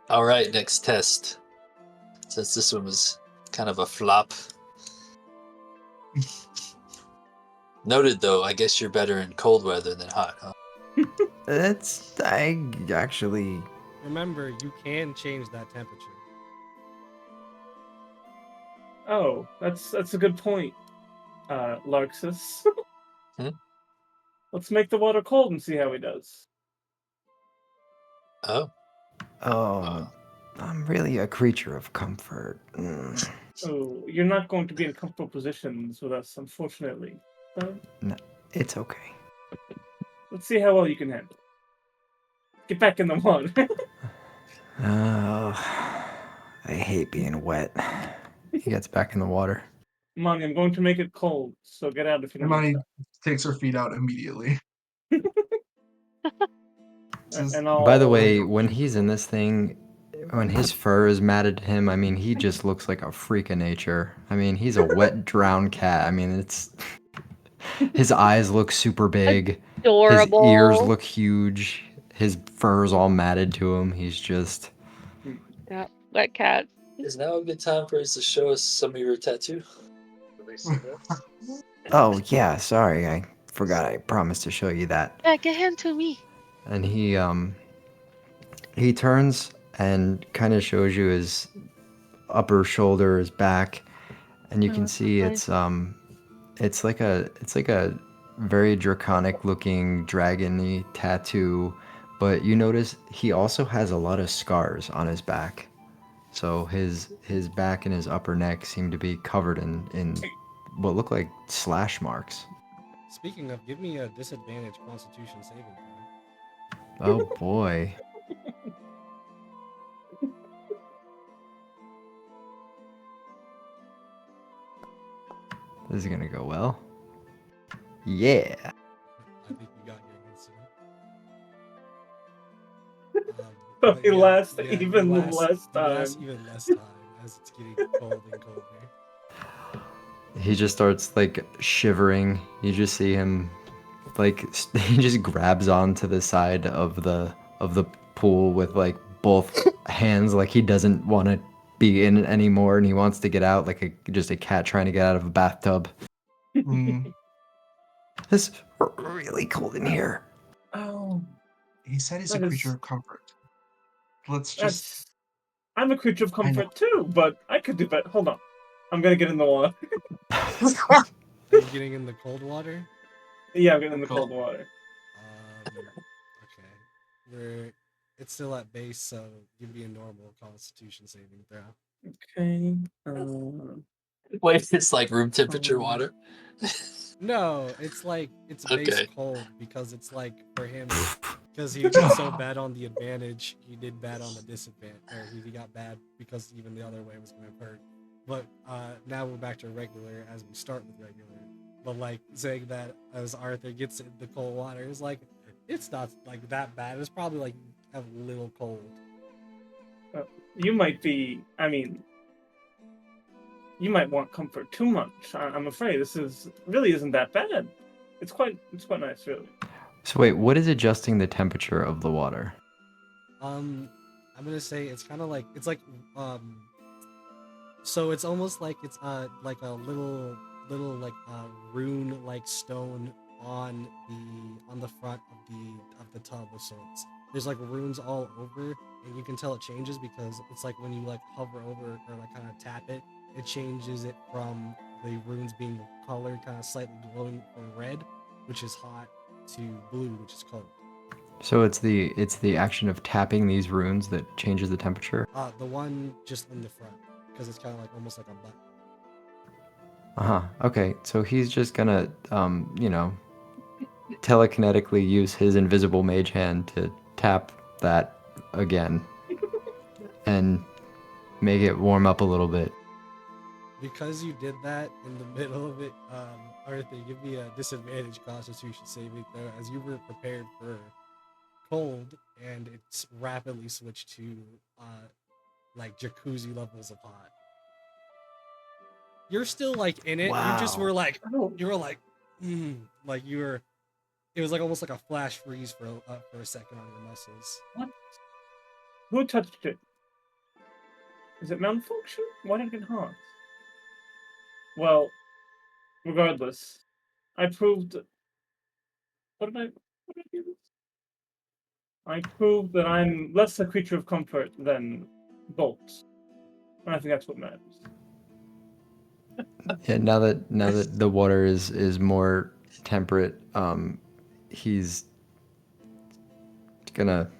All right, next test. Since this one was kind of a flop. Noted, though, I guess you're better in cold weather than hot, huh? I actually. Remember, you can change that temperature. Oh, that's a good point, Larxus. Let's make the water cold and see how he does. Oh. I'm really a creature of comfort. Oh, you're not going to be in comfortable positions with us, unfortunately. No, it's okay. Let's see how well you can handle it. Get back in the water. I hate being wet. He gets back in the water. Monty, I'm going to make it cold, so get out if you don't Hermione want takes her feet out immediately. And I'll. By the way, when he's in this thing, when his fur is matted to him, I mean, he just looks like a freak of nature. I mean, he's a wet, drowned cat. I mean, it's... His eyes look super big. Adorable. His ears look huge. His fur's all matted to him. He's just... Yeah, wet cat. Is now a good time for us to show us some of your tattoo? Oh, yeah, sorry. I forgot I promised to show you that. Yeah, get him to me. And he turns and kind of shows you his upper shoulder, his back, and you can see nice. it's like a very draconic looking dragon-y tattoo, but you notice he also has a lot of scars on his back. So his back and his upper neck seem to be covered in what look like slash marks. Speaking of, give me a disadvantage Constitution saving throw. Oh boy. This is gonna go well. Yeah. I think you got your answer. So But he yeah, lasts yeah, even you last- less you time. last even less time as it's getting cold and colder. He just starts like shivering. You just see him like he just grabs onto the side of the pool with like both hands, like he doesn't want to be in it anymore and he wants to get out, like just a cat trying to get out of a bathtub. It's really cold in here. Oh, He said he's That a is- creature of comfort. Let's just. I'm a creature of I know. comfort too, but I could do better. Hold on. I'm gonna get in the water. Are you getting in the cold water? Yeah, I'm getting in the Cool. cold water. Okay. It's still at base, so give me a normal Constitution saving throw. Okay. Wait, it's like room temperature water? No, it's like it's base Okay. cold because it's like for him Because he did so bad on the advantage, he did bad on the disadvantage, or he got bad because even the other way was going to hurt. But now we're back to regular as we start with regular. But like saying that as Arthur gets in the cold water is like, it's not like that bad. It's probably like a little cold. You might be. I mean, you might want comfort too much. I'm afraid this really isn't that bad. It's quite nice, really. So wait, what is adjusting the temperature of the water? I'm gonna say it's kind of like it's like so it's almost like it's like a little like rune like stone on the front of the tub of sorts. There's like runes all over, and you can tell it changes because it's like when you like hover over or like kind of tap it, it changes it from the runes being colored kind of slightly glowing from red, which is hot, to blue, which is cold. So it's the action of tapping these runes that changes the temperature. The one just in the front, because it's kind of like almost like a button. Okay, so he's just gonna telekinetically use his invisible mage hand to tap that again and make it warm up a little bit. Because you did that in the middle of it, Arthur, give me a disadvantage Constitution saving throw as you were prepared for cold, and it's rapidly switched to like jacuzzi levels of hot. You're still like in it. You just Wow. were like, like you were. It was like almost like a flash freeze for a second on your muscles. What? Who touched it? Is it malfunction? Why did it get hot? Well, regardless, I proved. What did I do this? I proved that I'm less a creature of comfort than Bolt. And I think that's what matters. Yeah, now that the water is more temperate, he's gonna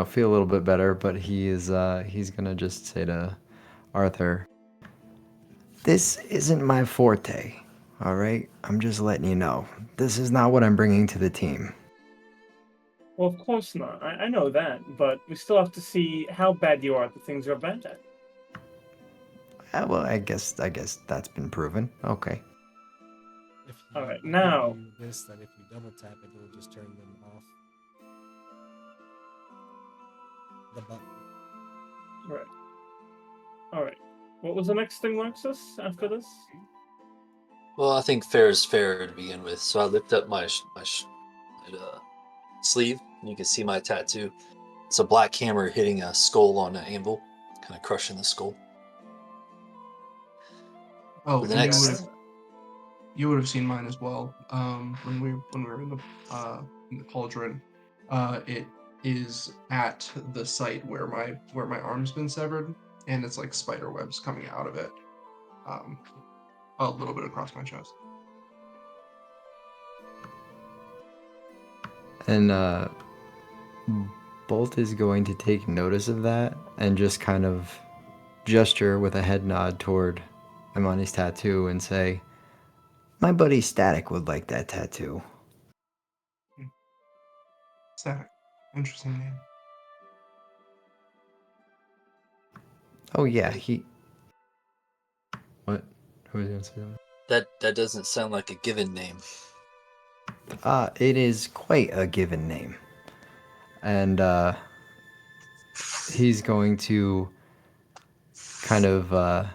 feel a little bit better, but he's gonna just say to Arthur, "This isn't my forte, all right? I'm just letting you know. This is not what I'm bringing to the team." Well, of course not. I know that, but we still have to see how bad you are at the things you're bad at. Well, I guess that's been proven. Okay. All right, I'll give now. you this, that if you double tap it, it'll just turn them off. The button. All right. What was the next thing, Lexus, after this? Well, I think fair is fair to begin with. So I lift up my sleeve, and you can see my tattoo. It's a black hammer hitting a skull on an anvil, kind of crushing the skull. Oh, For the and next, you would have seen mine as well. When we were in the cauldron, it is at the site where my arm's been severed, and it's like spider webs coming out of it, a little bit across my chest. And Bolt is going to take notice of that and just kind of gesture with a head nod toward Imani's tattoo and say, "My buddy Static would like that tattoo." Static. Interesting name. Oh yeah, he. What? Who was gonna say that? that doesn't sound like a given name. It is quite a given name. And he's going to kind of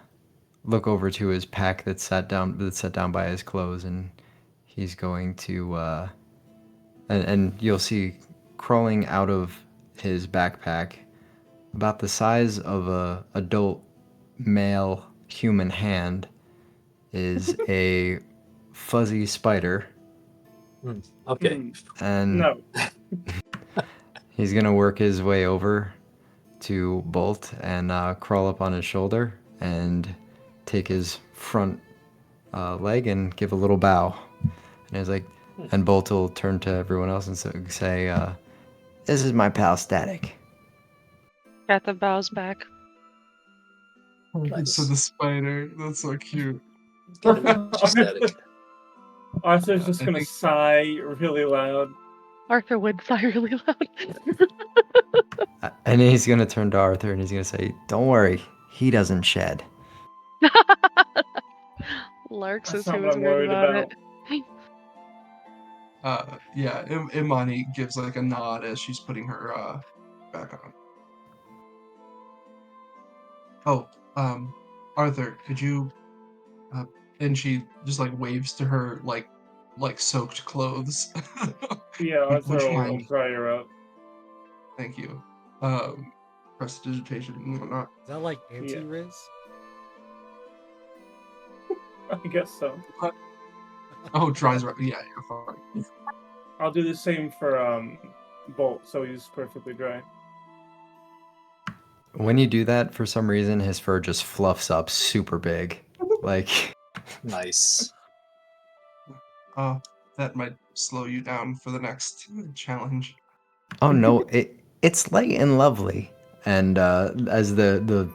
look over to his pack that's set down by his clothes, and he's going to and you'll see crawling out of his backpack about the size of a adult male human hand is a fuzzy spider. Okay. And No. he's gonna work his way over to Bolt and crawl up on his shoulder and take his front leg and give a little bow. And he's like, and Bolt will turn to everyone else and say, "This is my pal Static." Got the bows back. Nice. So the spider, that's so cute. Static. Arthur's just I gonna think- sigh really loud. Arthur would sigh really loud. And he's gonna turn to Arthur and he's gonna say, "Don't worry, he doesn't shed." Larks That's is not who what was I'm worried worried about about. it. Yeah, Imani gives like a nod as she's putting her back on. Oh, Arthur, could you? And she just like waves to her like soaked clothes. Yeah, Arthur Would you will mind? dry her up. Thank you. Prestidigitation and whatnot. Is that like anti-Riz? I guess so. Oh, dries right. Yeah, you're fine. I'll do the same for Bolt, so he's perfectly dry. When you do that, for some reason, his fur just fluffs up super big. Like, Nice. That might slow you down for the next challenge. oh no, it's light and lovely. And as the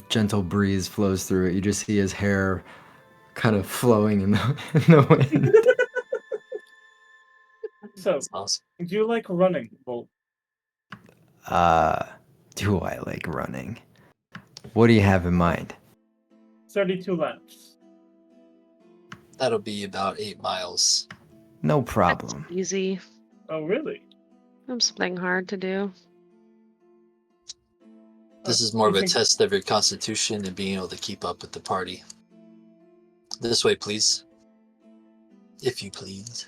gentle breeze flows through it, you just see his hair kind of flowing in the wind. So, That's awesome. do you like running, Bolt? Do I like running? What do you have in mind? 32 laps. That'll be about 8 miles. No That's problem. easy. Oh, really? Something hard to do. This is more of You a think- test of your constitution and being able to keep up with the party. This way, please. If you please.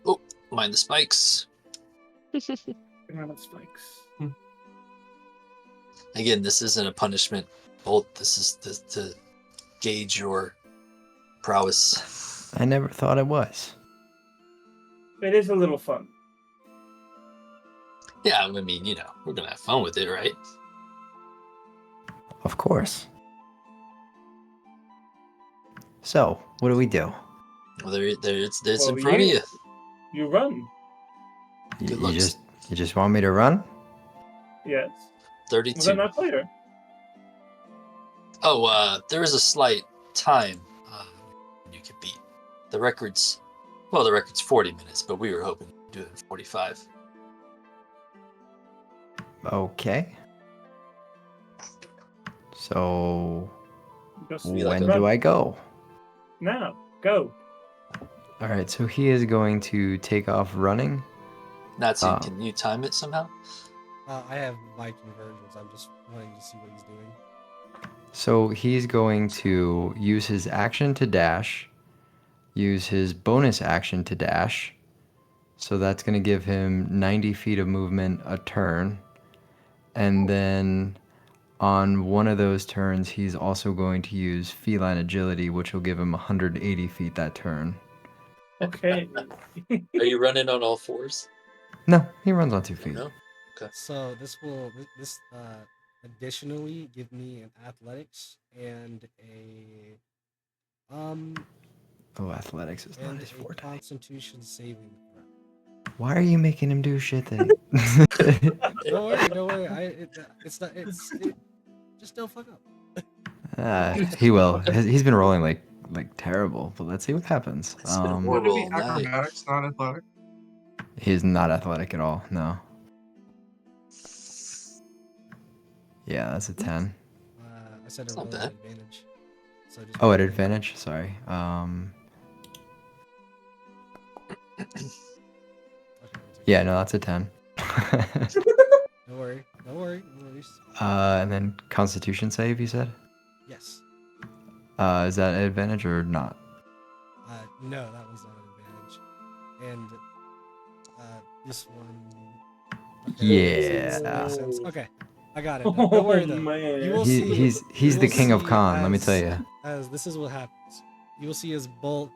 Oh, mind the spikes. Amount of spikes. Again, this isn't a punishment, Bolt. This is to gauge your prowess. I never thought it was. It is a little fun. Yeah, I mean, we're going to have fun with it, right? Of course. So, what do we do? Well, it's Well, in front of you. You run. You, Good you looks. just want me to run? Yes. 32. Well, then not clear. Oh, there is a slight time you could beat. The record's 40 minutes, but we were hoping to do it in 45. Okay. So, Just Be like when a do I go? Now, go. All right, so he is going to take off running. Nazi, Oh. can you time it somehow? I have my conversions. I'm just wanting to see what he's doing. So he's going to use his action to dash, use his bonus action to dash. So that's going to give him 90 feet of movement a turn. And then on one of those turns, he's also going to use feline agility, which will give him 180 feet that turn. Okay. Are you running on all fours? No, he runs on 2 feet. No. Okay. So this will additionally give me an athletics and a Oh, athletics is not and his a forte. Constitution saving throw. Why are you making him do shit that Don't worry. Just don't fuck up. he will. He's been rolling like terrible, but let's see what happens. It's been Would horrible. it be all night. acrobatics, not athletic? He's not athletic at all. No. Yeah, that's a 10. I said a not roll bad. at advantage. So just Oh, at advantage. Sorry. Okay, Yeah, no, that's a 10. No worries. And then Constitution save, you said? Yes. Is that an advantage or not? No, that one's not an advantage. And this one. Yeah. Okay, I got it. Don't worry though. Man. You will He, see. he's you the will king of see con, let me tell as- you. As this is what happens. You will see his Bolt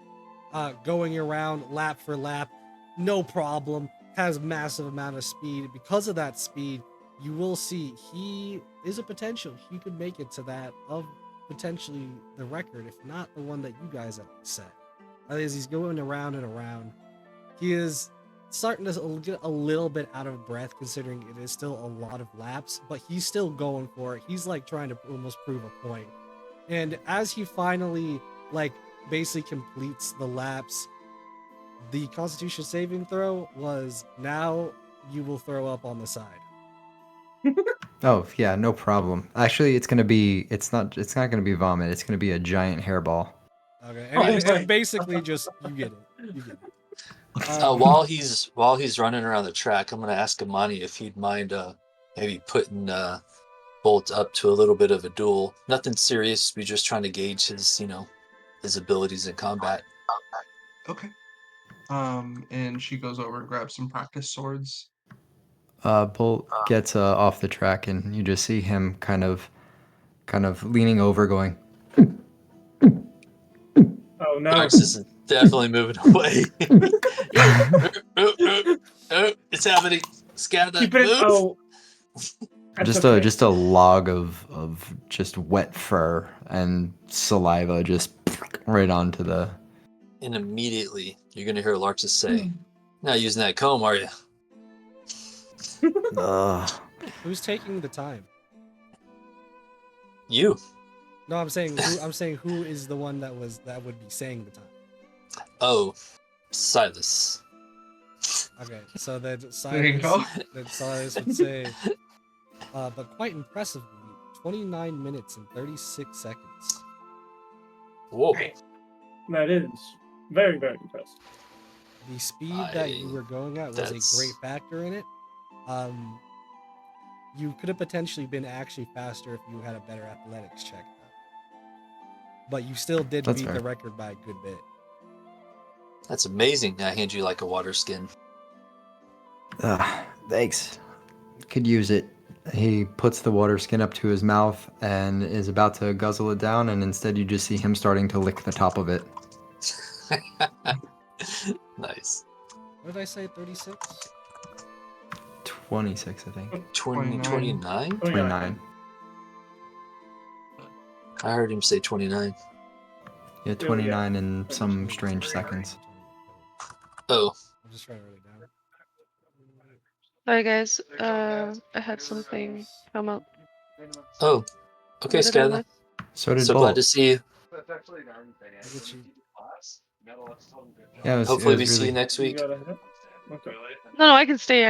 going around lap for lap, no problem. Has massive amount of speed. Because of that speed, you will see he is a potential. He could make it to that of potentially the record, if not the one that you guys have set. As he's going around and around, he is starting to get a little bit out of breath, considering it is still a lot of laps, but he's still going for it. He's like trying to almost prove a point. And as he finally like basically completes the laps. The Constitution saving throw was now you will throw up on the side. Oh yeah, no problem. Actually, it's gonna be. It's not gonna be vomit. It's gonna be a giant hairball. Okay, Oh, my. basically just you get it. You get it. While he's running around the track, I'm gonna ask Amani if he'd mind maybe putting Bolt up to a little bit of a duel. Nothing serious. We're just trying to gauge his his abilities in combat. Okay. And she goes over and grabs some practice swords. Bolt gets off the track, and you just see him kind of leaning over, going. Oh no. Larks is definitely moving away. It's happening. Scatter Keep that it. move. Oh. That's Just okay. a log of just wet fur and saliva just right onto the. And immediately you're gonna hear Larks say, "Not using that comb, are you?" Who's taking the time? You. No, I'm saying who is the one that would be saying the time. Oh, Silas. Okay, so then There you go. Silas would say, but quite impressively, 29 minutes and 36 seconds. Whoa. That is very, very impressive. The speed that you were going at was a great factor in it. You could have potentially been actually faster if you had a better athletics check, though. But you still did That's beat fair. the record by a good bit. That's amazing. I hand you like a water skin. Thanks. Could use it. He puts the water skin up to his mouth and is about to guzzle it down, and instead you just see him starting to lick the top of it. Nice. What did I say? 36? 26, I think. 29? 29. I heard him say 29. Yeah, 29 in some strange seconds. Oh. I'm just trying to write it down. Sorry guys, I had something come up. Oh. Okay, What did I Skylar. miss? So did So Bolt. glad to see you. Look at you. Yeah, it was Hopefully we really... see you next week. Okay. No, I can stay. I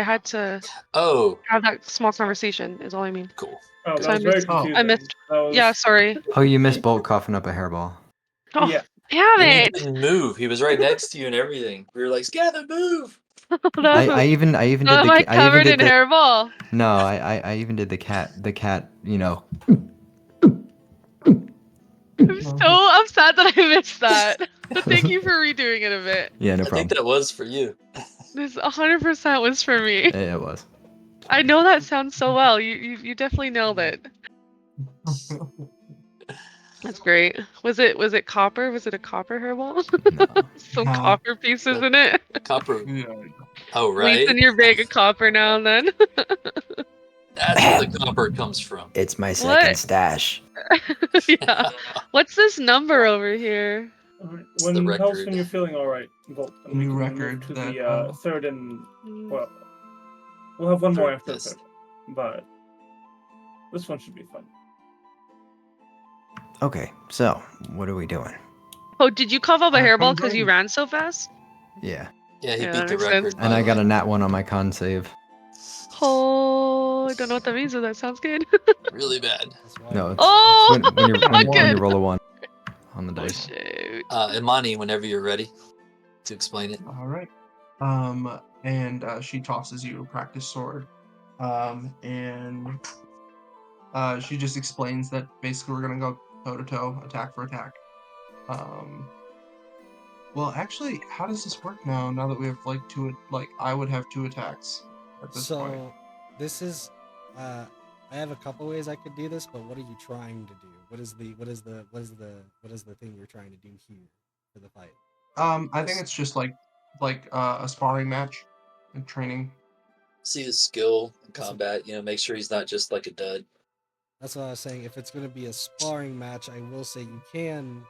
had to Oh. have that small conversation. Is all I mean. Cool. Oh, So that I was very missed. confusing. I missed. That was... Yeah, sorry. Oh, you missed Bolt coughing up a hairball. Oh, Yeah. damn And he it! didn't move. He was right next to you and everything. We were like, Skylar, move! I even did Am the I I even covered did in the hairball? no I even did the cat you know. I'm so upset that I missed that. But thank you for redoing it a bit. Yeah, no I think problem. that was for you. This 100% was for me. It was. I know that sounds so well. You definitely nailed it. That's great. Was it copper? Was it a copper hairball? No. Some No. copper pieces in it. Copper. Yeah. Oh, Leaves right? in your bag of copper now and then. That's where the copper comes from. It's my What? stash. Yeah. What's this number over here? It's the When else record. when you're feeling all right, Volt, and we New can record move to that, the third and Mm. well, we'll have one more Third after the test. third, but this one should be fun. Okay, so what are we doing? Oh, did you cough up a Come hairball because join you me. ran so fast? Yeah, Yeah, he Yeah, beat that the makes sense. record. and by I got a like- nat 1 on my con save. Oh, I don't know what that means, but that sounds good. really bad. That's why No, it's Oh, when you fucking- when you roll a 1 on the Oh, dice. shoot. Imani, whenever you're ready to explain it. All right. And she tosses you a practice sword. And she just explains that basically we're gonna go toe to toe, attack for attack. Well, actually, how does this work now? Now that we have like I would have 2 attacks at this point. So, this is, I have a couple ways I could do this, but what are you trying to do? What is the thing you're trying to do here for the fight? I think it's just like a sparring match and training. See his skill in That's a- combat. Make sure he's not just like a dud. That's what I was saying. If it's going to be a sparring match, I will say you can.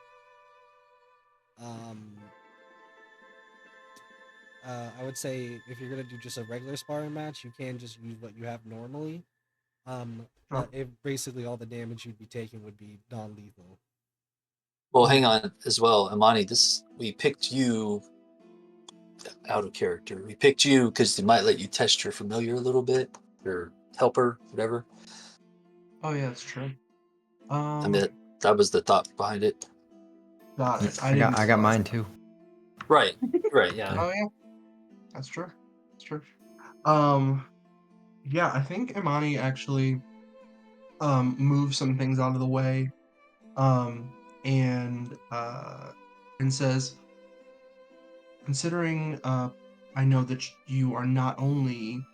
I would say if you're going to do just a regular sparring match, you can just use what you have normally. But basically all the damage you'd be taking would be non-lethal. Well, hang on as well, Amani. We picked you out of character. We picked you because they might let you test your familiar a little bit, your helper, whatever. Oh yeah, that's true. I mean, that was the thought behind it. Got it. I got realize mine that. too. Right. Yeah. Oh yeah, that's true. That's true. Yeah, I think Imani actually moves some things out of the way, and says, considering I know that you are not only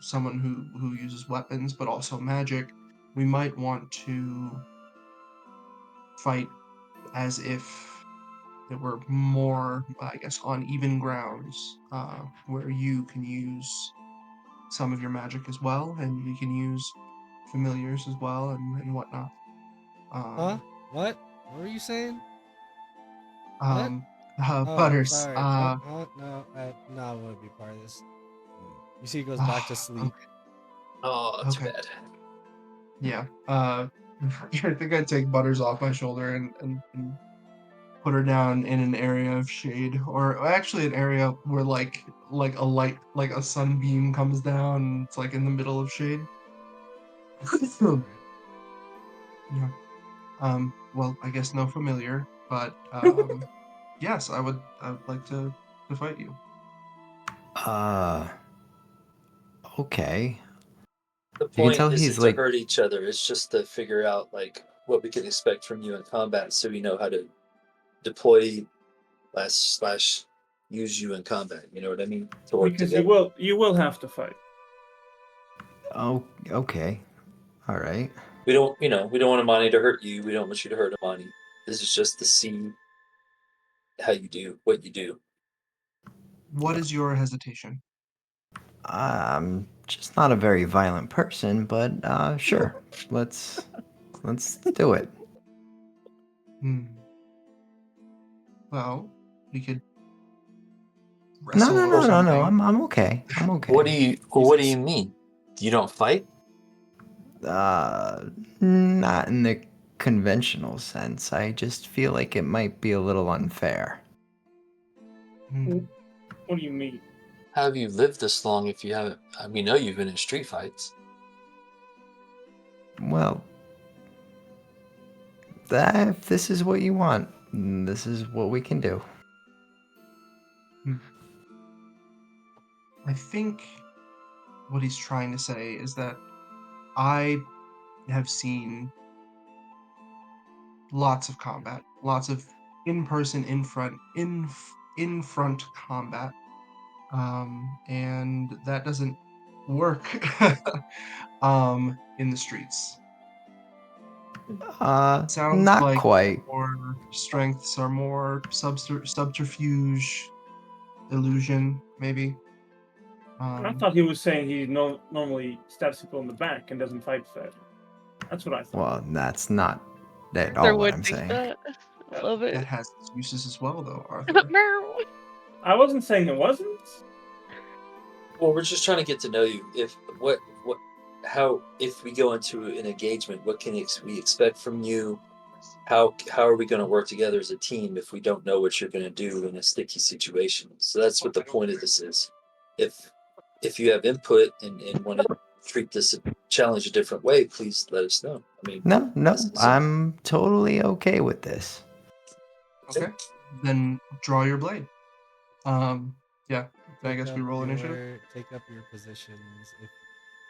someone who uses weapons but also magic, we might want to fight as if it were more, I guess, on even grounds, where you can use some of your magic as well, and you can use familiars as well, and whatnot. Huh? What? What were you saying? What? Um, Oh, I'm Butters. sorry. No, I want to be part of this. You see, he goes back to sleep. Oh, too Okay. bad. Yeah. I think I'd take Butters off my shoulder and put her down in an area of shade, or actually an area where like a light, like a sunbeam comes down, and it's like in the middle of shade. Yeah. Well, I guess no familiar, but yes, I would like to fight you. Okay. The You can point tell he's isn't to like, hurt each other. It's just to figure out like what we can expect from you in combat, so we know how to deploy slash use you in combat. You know what I mean? To work Because together. you will have to fight. oh, okay, all right. We don't want Amani to hurt you. We don't want you to hurt Amani. This is just to see how you do what you do. What is your hesitation? I'm just not a very violent person, but sure, let's do it. Hmm. Well, we could No, wrestle no, or no, no, no. something. I'm okay. I'm What do okay. you He What do says, you mean? You don't fight? Uh, Not in the conventional sense. I just feel like it might be a little unfair. Hmm. What do you mean? How have you lived this long if you haven't? We know you've been in street fights. Well, if this is what you want, this is what we can do. Hmm. I think what he's trying to say is that I have seen lots of combat, lots of in-person, in front combat, and that doesn't work in the streets. Sounds Not like quite. your strengths are more subterfuge, illusion, maybe. I thought he was saying he normally stabs people in the back and doesn't fight fair. That's what I thought. Well, that's not at There all what would I'm think saying. that. I love That it. has its uses as well, though, Arthur. I wasn't saying it wasn't. Well, we're just trying to get to know you. If we go into an engagement, what can we expect from you? How are we going to work together as a team if we don't know what you're going to do in a sticky situation? So that's what the point of this is. If you have input and want to treat this challenge a different way, please let us know. No, this no, is I'm totally okay with this. Okay, then draw your blade. Yeah, I guess we roll initiative. take up your positions if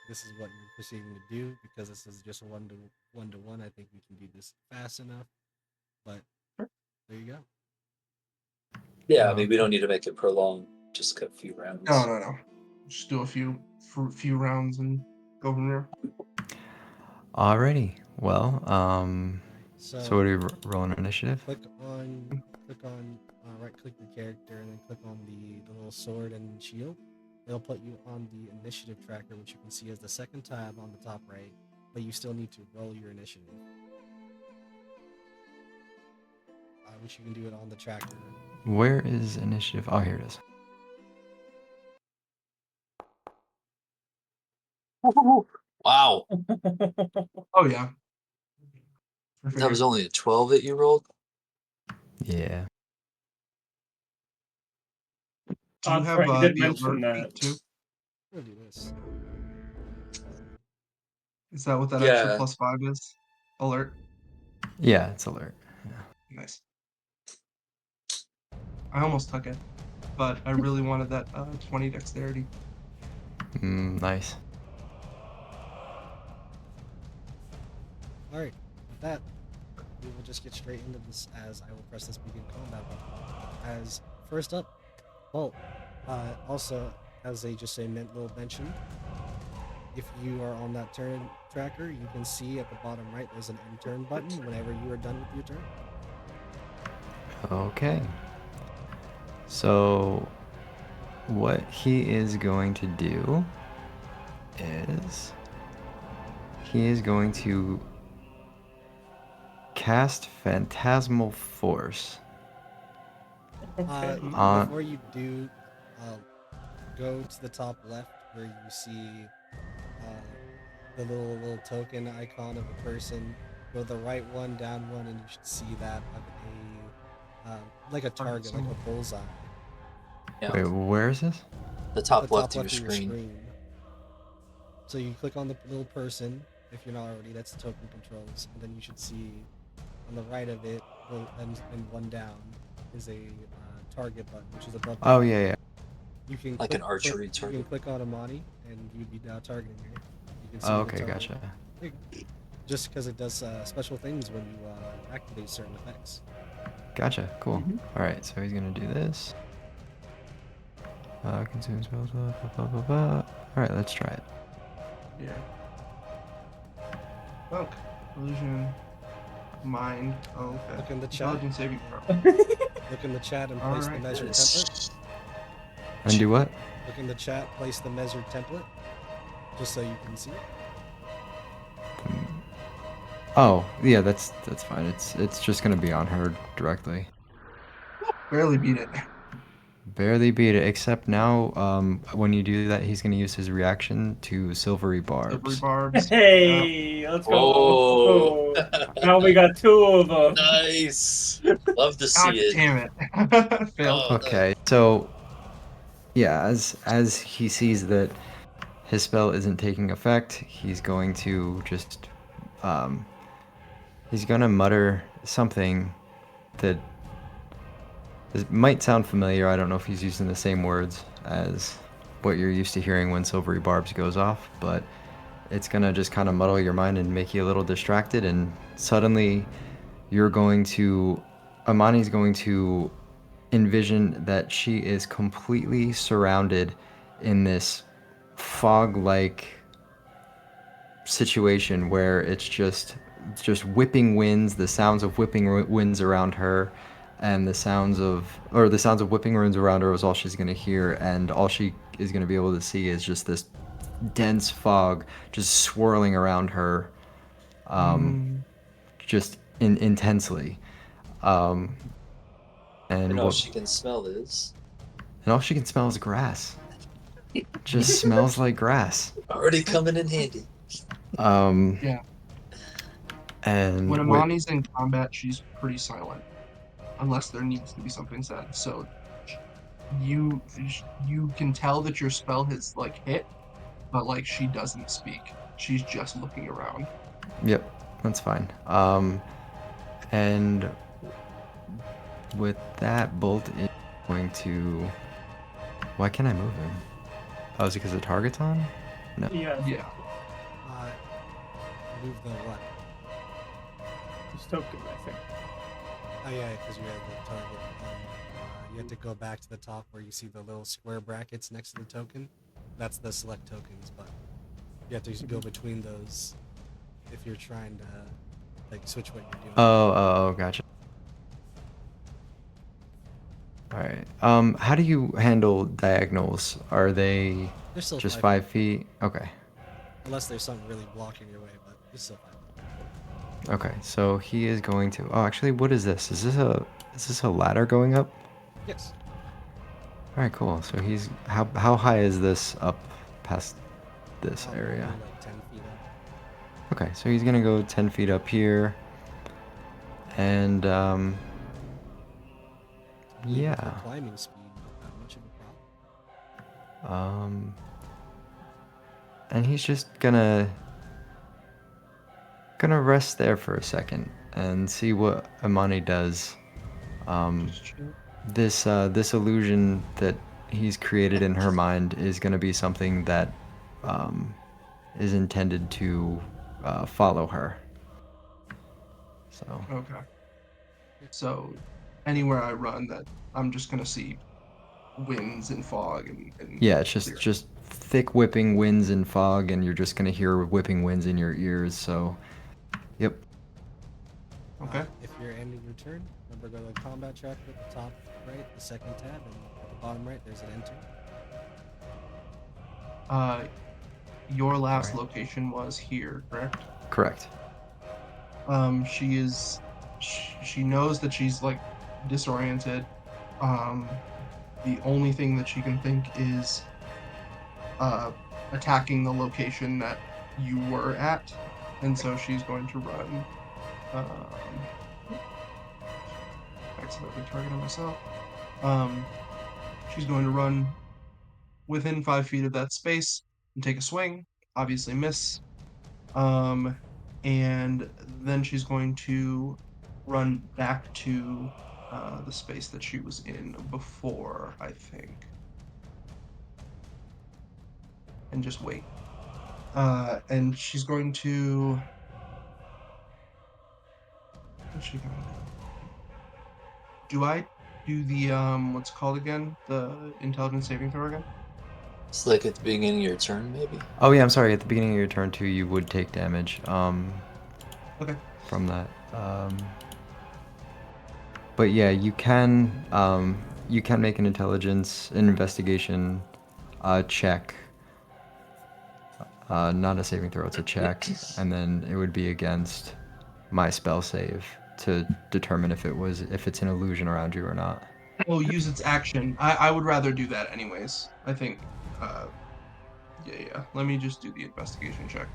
this is what you're proceeding to do, because this is just a one to one. I think we can do this fast enough. But Sure. there you go. yeah. We don't need to make it prolonged. Just a few rounds. No. Just do a few rounds and go from there. Alrighty. Well, So, so what do you roll an initiative? click on right click your character and then click on the little sword and shield. It'll put you on the initiative tracker, which you can see as the second tab on the top right, but you still need to roll your initiative. Which you can do it on the tracker. Where is initiative? Oh, here it is. Wow. Oh yeah. I That was figured. only a 12 that you rolled? Yeah. Do you That's have right, you did the mention alert that. feat too? I'm gonna do this. Is that what that extra Yeah. +5 is? Alert. Yeah, it's alert. Nice. I almost took it, but I really wanted that 20 dexterity. Nice. All right, with that, we will just get straight into this as I will press this begin combat button. As first up, Bolt. Also, as they just say, little mention, if you are on that turn tracker, you can see at the bottom right there's an end turn button whenever you are done with your turn. Okay. So, what he is going to do is he is going to cast Phantasmal Force. Okay. Before you do, go to the top left where you see the little token icon of a person. Go the right one, down one, and you should see that of a like a target, like a bullseye. Yeah. Wait, where is this? The top The left top of your screen. So you click on the little person, if you're not already, that's the token controls, and then you should see on the right of it, and one down, is a target button, which is above the Oh, target. yeah. You can Like click, an archery You target. can click on Amani, and you'd be targeting her. You can see Oh, the okay, target. gotcha. Just because it does special things when you activate certain effects. Gotcha, cool. Mhm. Alright, so he's gonna do this. Consume spells, blah, blah, blah, blah. Alright, let's try it. Yeah. Monk. Illusion. Mind. Oh, okay. Look in the chat. Intelligence saving throw. Look in the chat and place the Alright. measured Nice. template. And do what? Look in the chat, place the measured template, just so you can see it. Oh, yeah, that's fine. It's just gonna be on her directly. Barely beat it. Barely beat it, except now, when you do that, he's gonna use his reaction to Silvery Silvery Barbs. barbs. Hey, let's go. Oh, Now we got two of them. nice. Love to God see it. damn it. Failed. Oh, Okay, so yeah, as he sees that his spell isn't taking effect, he's going to just he's gonna mutter something that might sound familiar. I don't know if he's using the same words as what you're used to hearing when Silvery Barbs goes off, but it's gonna just kind of muddle your mind and make you a little distracted, and suddenly you're going to Amani's going to envision that she is completely surrounded in this fog-like situation where it's just whipping winds, the sounds of whipping winds around her, and the sounds of whipping winds around her is all she's going to hear, and all she is going to be able to see is just this dense fog just swirling around her, just intensely. And and all what she can smell is and all she can smell is grass. Just smells like grass. already coming in handy. Yeah. And When Amani's in combat, she's pretty silent, unless there needs to be something said. So you can tell that your spell has like hit, but like she doesn't speak. She's just looking around. Yep, that's fine. And with that, Bolt is going to. Why can't I move him? Oh, is it because the target's on? No. Yeah, Yeah. Move the what? this token, I think. Oh yeah, because you had the target. You had to go back to the top where you see the little square brackets next to the token. That's the select tokens, but you have to go between those if you're trying to like switch what you're doing. Oh, gotcha. All right. How do you handle diagonals? Are they They're still just 5 5 feet? Okay. unless there's something really blocking your way, but it's still 5 feet. Okay. So he is going to. Oh, actually, what is this? Is this a ladder going up? Yes. All right, cool. So he's how high is this up past this area? Like 10 feet up. Okay, so he's gonna go 10 feet up here. And Believe with your yeah. climbing speed, not much of a problem. And he's just gonna rest there for a second and see what Imani does. Just chill. This illusion that he's created in her mind is gonna be something that is intended to follow her. So Okay. So anywhere I run, that I'm just gonna see winds and fog and yeah, it's clear. just thick whipping winds and fog, and you're just gonna hear whipping winds in your ears. So, yep. Okay. If you're ending your turn, remember go to the combat tracker at the top right, the second tab, and at the bottom right, there's an enter. Your last Alright. location was here, correct? Correct. She knows that she's like disoriented. The only thing that she can think is attacking the location that you were at, and so she's going to run. Accidentally targeted myself. She's going to run within 5 feet of that space and take a swing. Obviously miss. And then she's going to run back to the space that she was in before, I think, and just wait. And she's going to. What's she gonna do? Do I do the what's it called again? The intelligence saving throw again? It's like at the beginning of your turn, maybe. Oh yeah, I'm sorry. At the beginning of your turn too, you would take damage. Okay. From that. But yeah, you can make an investigation check. Not a saving throw, it's a check, and then it would be against my spell save to determine if it's an illusion around you or not. Oh, use its action. I would rather do that anyways. I think. Yeah. Let me just do the investigation check.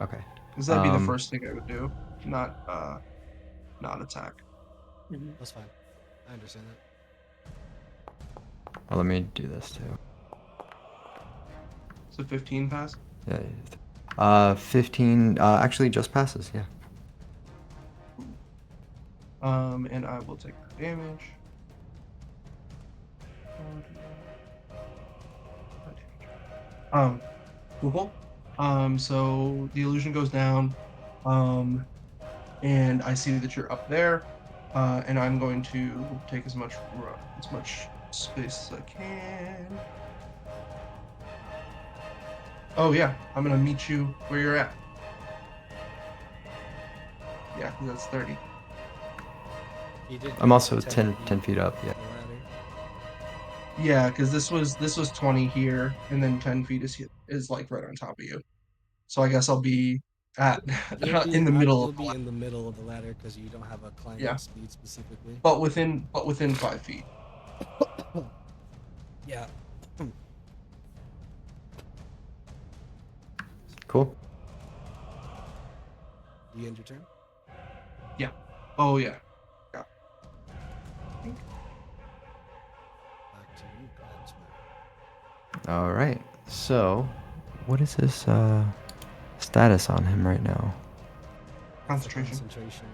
Okay. Because that'd be the first thing I would do, not attack. That's fine. I understand that. Well, let me do this too. So 15 pass. Yeah. 15 actually just passes. Yeah. And I will take the damage. Cool. So the illusion goes down. And I see that you're up there. And I'm going to take as much space as I can. Oh yeah, I'm gonna meet you where you're at. Yeah, 'cause that's 30. I'm also 10 feet up. Yeah. Yeah, because this was 20 here, and then 10 feet is like right on top of you. So I guess I'll be at in the middle You'll of the be ladder. in the middle of the ladder because you don't have a climbing Yeah. speed specifically. But within 5 feet. Yeah. Cool. You end your turn? Yeah. Oh yeah. Yeah. Back to you, Godswell. All right. So, what is this status on him right now? Concentration. Concentration.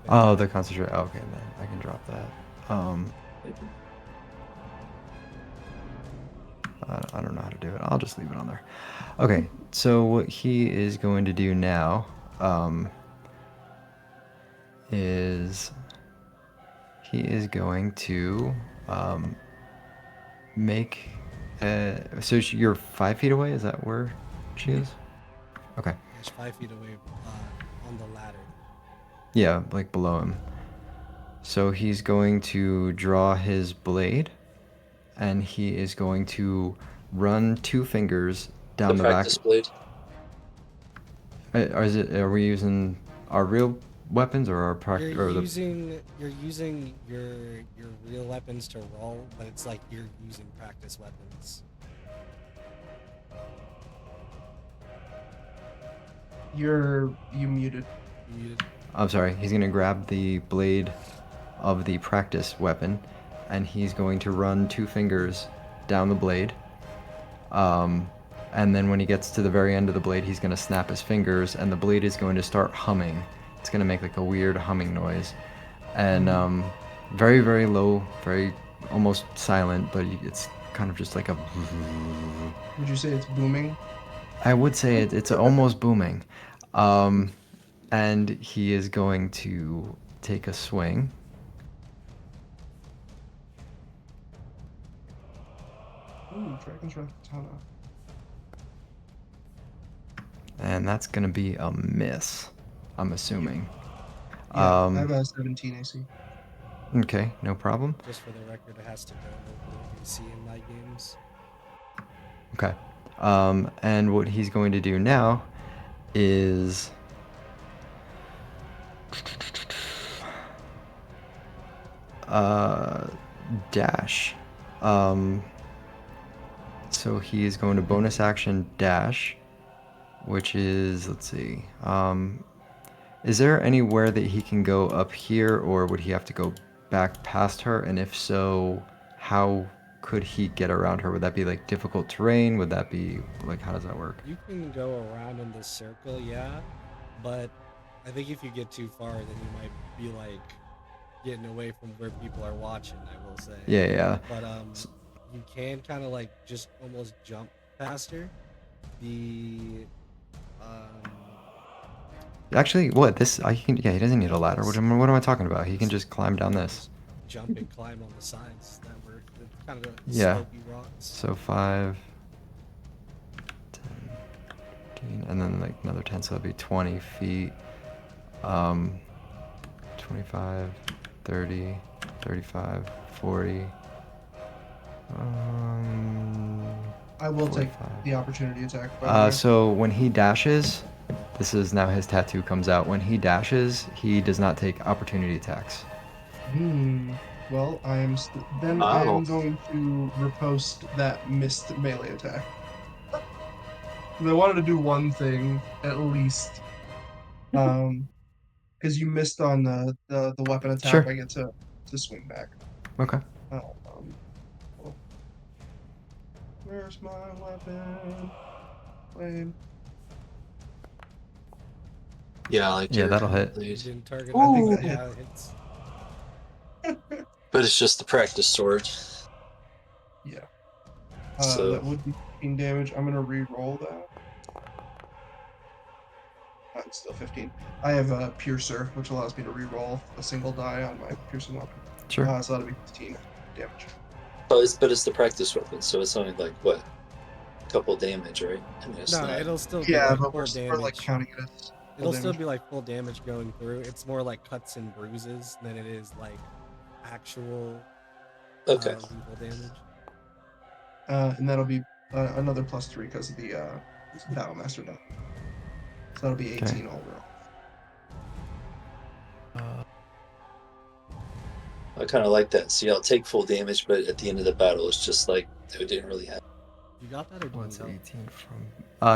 Oh, the concentration. Oh, okay, then I can drop that. I don't know how to do it. I'll just leave it on there. Okay, so what he is going to do now is he is going to make. So you're 5 feet away. Is that where she is? Okay. He's 5 feet away on the ladder. Yeah, like below him. So he's going to draw his blade, and he is going to run 2 fingers down the back. Practice blade. Are we using our real weapons or our practice? You're using your real weapons to roll, but it's like you're using practice weapons. You muted. You muted. I'm sorry, he's gonna grab the blade of the practice weapon, and he's going to run 2 fingers down the blade. And then when he gets to the very end of the blade, he's gonna snap his fingers, and the blade is going to start humming. It's gonna make like a weird humming noise, and very, very low, very almost silent, but it's kind of just like a. Would you say it's booming? I would say it's almost booming. And he is going to take a swing. Ooh, Dragon's Wrath Katana. And that's going to be a miss, I'm assuming. Yeah, I have a 17 AC. Okay, no problem. Just for the record, it has to go over the AC in night games. Okay. And what he's going to do now is dash. So he is going to bonus action dash, which is, let's see. Is there anywhere that he can go up here, or would he have to go back past her? And if so, how could he get around her? Would that be like difficult terrain? Would that be like, how does that work? You can go around in this circle, yeah, but I think if you get too far, then you might be like getting away from where people are watching, I will say. Yeah. But you can kind of like just almost jump past her. Actually, what this? Yeah, he doesn't need a ladder. What am I talking about? He can just climb down this. Jump and climb on the sides that were kind of Yeah. slopey rocks. So 5, 10, 15, and then like another 10, so that'd be 20 feet. 25, 30, 35, 40. I will 45. take the opportunity attack. By the way. So when he dashes, this is now his tattoo comes out. When he dashes, he does not take opportunity attacks. Well, I am then I am going to riposte that missed melee attack. I wanted to do one thing at least. Because you missed on the weapon attack, Sure. I get to swing back. Okay. Where's my weapon? Blade. Yeah, like Yeah, that'll hit. You didn't target. I think Ooh. that Yeah, it's But it's just the practice sword. Yeah. So- That would be 15 damage. I'm gonna re-roll that. It's still 15. I have a piercer, which allows me to re-roll a single die on my piercing weapon. Sure. So that'll be 15 damage. But it's the practice weapon, so it's only like what, a couple damage, right? I mean, it's no, not. it'll still be Yeah, like but full we're like damage. counting it as It'll full still damage. be like full damage going through. It's more like cuts and bruises than it is like actual Okay. lethal damage. And that'll be another +3 because of the Battlemaster die. So that'll be 18 overall. I kind of like that. See, I'll take full damage, but at the end of the battle, it's just like it didn't really happen. You got that or do What's you know? 18 from?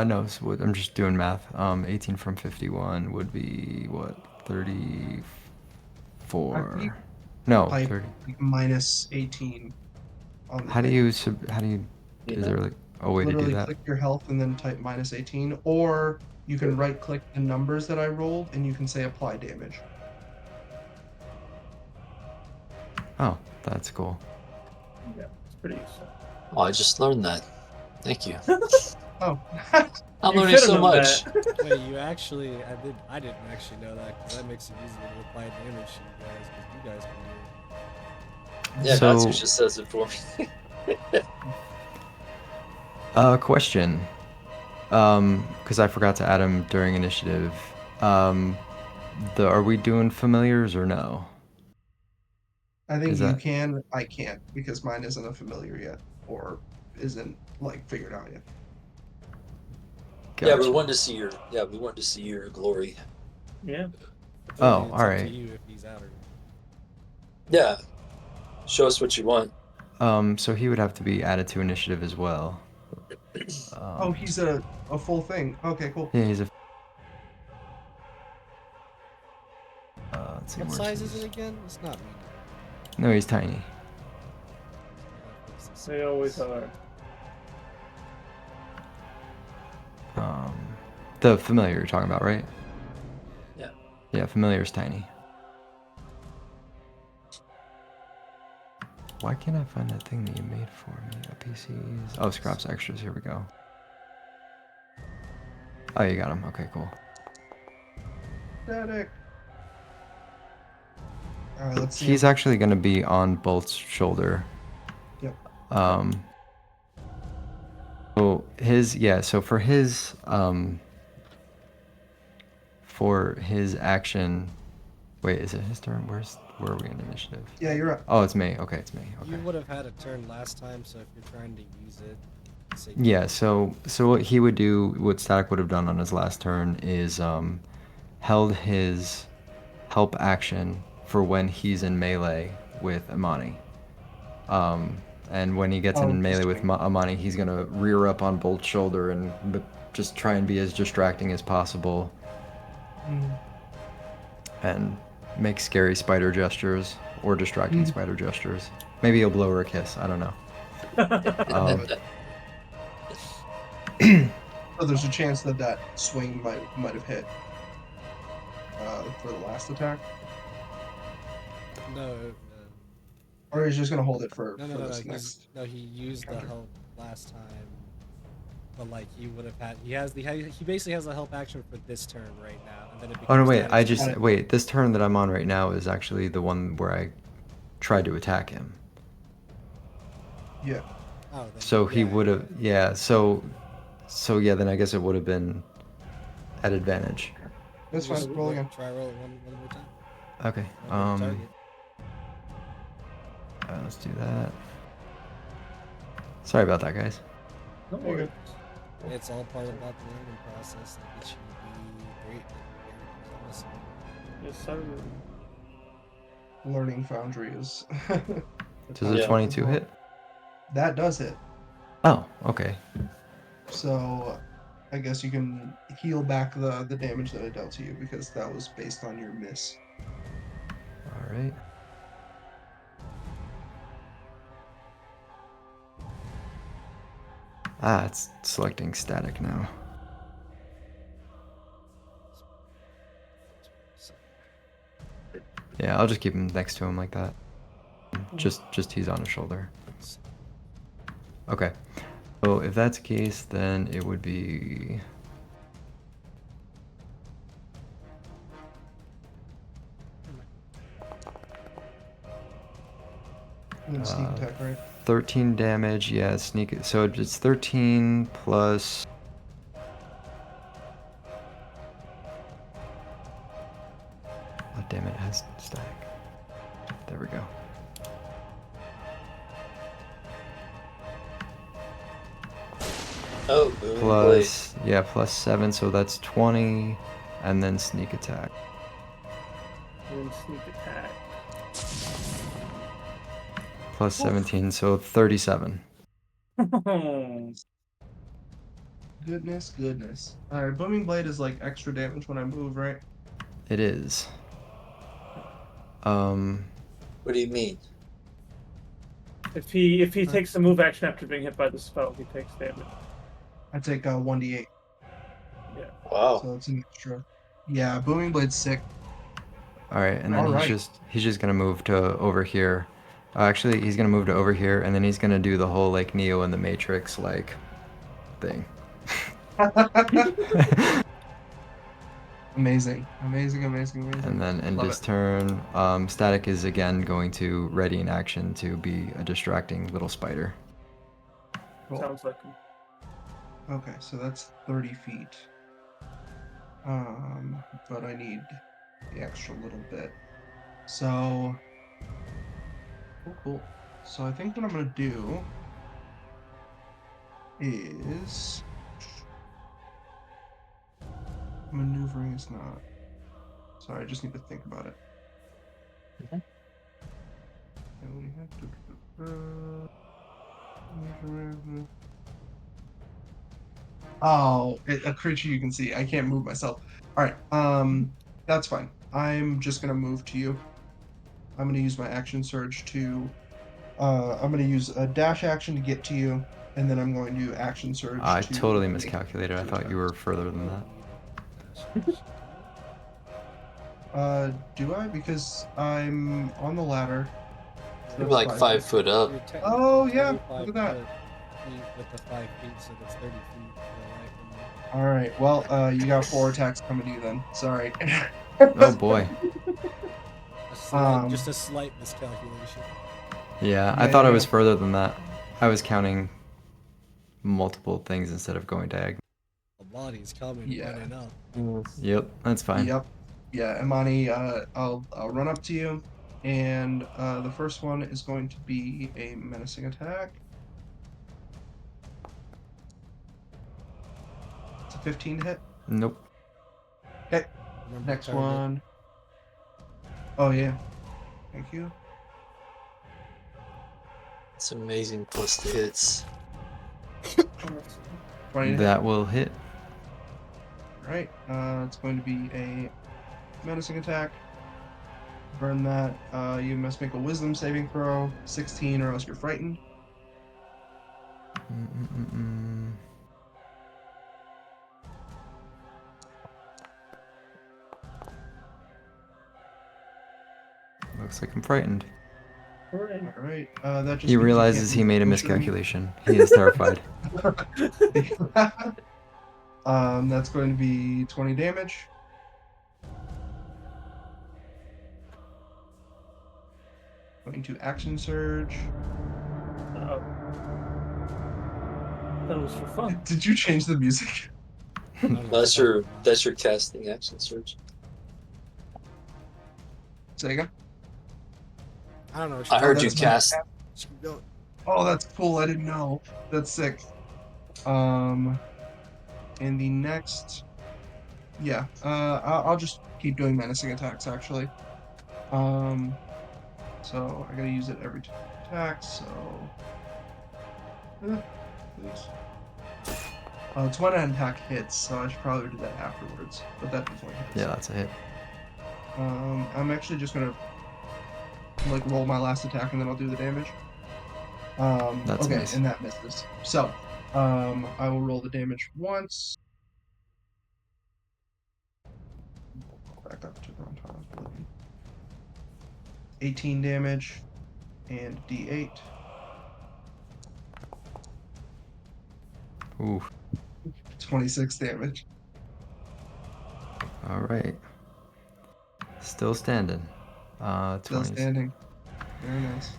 No, so I'm just doing math. 18 from 51 would be what? 34. No, Pipe 30. minus 18. On the How do thing. you? Is there like a way to do Literally that? click your health and then type minus 18, or you can right-click the numbers that I rolled and you can say apply damage. Oh, that's cool. Yeah, it's pretty useful. Oh, I just learned that. Thank you. Oh, I'm You learning should've so known much. that. Wait, you actually? I didn't actually know that because that makes it easier to apply damage to you guys because you guys can do it. Yeah, So- Natsu just says it for me. Question. Because I forgot to add him during initiative. Are we doing familiars or no? I think Is you that- can. I can't because mine isn't a familiar yet, or isn't like figured out yet. Yeah, we Gotcha. wanted to see your glory. Yeah. Oh, It's up alright. to you if he's out or Yeah. Show us what you want. So he would have to be added to initiative as well. Oh, he's a full thing. Okay, cool. Yeah, he's a. Let's see What more size is size. it again? It's not medium. No, he's tiny. They always are. The familiar you're talking about, right? Yeah. Yeah, familiar's tiny. Why can't I find that thing that you made for me? PCs. Oh, scraps extras. Here we go. Oh, you got him. Okay, cool. Static. All right, let's see. He's actually going to be on Bolt's shoulder. Yep. So so for his action, wait, is it his turn? Where are we in initiative? Yeah, you're up. Oh, it's me. Okay, it's me. Okay. You would have had a turn last time, so if you're trying to use it, say Yeah, so what he would do, what Static would have done on his last turn is held his help action for when he's in melee with Amani. And when he gets in melee with Amani, he's gonna rear up on Bolt's shoulder and just try and be as distracting as possible. And make scary spider gestures or distracting spider gestures. Maybe he'll blow her a kiss. I don't know. So there's a chance that swing might have hit for the last attack. no. Or he's just gonna hold it for No. this next. No, he used the counter. help last time, but like he would have had. He basically has a help action for this turn right now, and then it becomes. Oh no, wait! Static's turn. This turn that I'm on right now is actually the one where I tried to attack him. Yeah. Oh, then, So he yeah, would have, yeah. So yeah. Then I guess it would have been at advantage. That's Just fine. Roll again. Try roll it one more time. Okay. Target. Let's do that. Sorry about that, guys. Don't worry. It's all part about the learning process. Like it should be great. Honestly. Yes, sir. Learning Foundry is. Does a 22 hit? That does hit. Oh, okay. So, I guess you can heal back the damage that it dealt to you because that was based on your miss. All right. It's selecting Static now. Yeah, I'll just keep him next to him like that. Just he's on his shoulder. Okay. So if that's the case, then it would be... And then sneak attack, right? 13 damage, yeah, sneak. So it's 13 plus... Oh, damn it, it has Static. There we go. Oh, boom, blade. Plus 7, so that's 20, and then sneak attack. And sneak attack. Plus 17, so 37. Goodness. Alright, Booming Blade is like extra damage when I move, right? It is. What do you mean? If he takes a move action after being hit by the spell, he takes damage. I take 1d8. Yeah. Wow. So it's an extra. Yeah, Booming Blade's sick. All right, and then All right. he's just gonna move to over here. Actually, he's gonna move to over here, and then he's gonna do the whole like Neo in the Matrix like thing. Amazing. And then in Love his it. turn, Static is again going to ready in action to be a distracting little spider. Cool. Sounds like him. Okay, so that's 30 feet. But I need the extra little bit. So, cool. So I think what I'm gonna do is maneuvering is not. Sorry, I just need to think about it. Okay. And we have to. Oh, a creature you can see. I can't move myself. All right. That's fine. I'm just gonna move to you. I'm gonna use my action surge to. I'm gonna use a dash action to get to you, and then I'm going to action surge I to. totally make miscalculated. I two thought you were attacks. further than that. Do I? Because I'm on the ladder. So You're that's like 5 feet. foot up. You're technically Oh yeah, 25 look at that. feet with the 5 feet, so that's 30 feet away from you. All right. Well, you got 4 attacks coming to you then. Sorry. Oh boy. Just a slight miscalculation. Yeah, I Yeah, thought I yeah. was further than that. I was counting multiple things instead of going diagonal. The body's coming, Yeah. running up. Yep, that's fine. Yep. Yeah, Imani, I'll run up to you, and the first one is going to be a menacing attack. It's a 15 to hit. Nope. Okay. Remember Next target. one. Oh yeah. Thank you. It's amazing plus the hits. 20 to hit. That will hit. Right. It's going to be a menacing attack. Burn that. You must make a wisdom saving throw, 16, or else you're frightened. Mm-mm-mm-mm. Looks like I'm frightened. All right. That just He means you realizes can't he move made a motion. miscalculation. He is terrified. That's going to be 20 damage. Going to action surge. Uh-oh. That was for fun. Did you change the music? I don't know what That's you're your talking about. that's your casting action surge. Say again. I don't know what I you're heard talking you that's about. cast. Just keep going. Oh, that's cool. I didn't know. That's sick. And the next, yeah. I'll just keep doing menacing attacks actually. So I gotta use it every attack. So, please. It's when an attack hits, so I should probably do that afterwards. But that definitely hits. Yeah, that's a hit. I'm actually just gonna like roll my last attack and then I'll do the damage. That's okay, nice. and that misses. So, I will roll the damage once. Back up to the on top. 18 damage and D8. Ooh. 26 damage. All right. Still standing. Still 20s. standing. Very nice.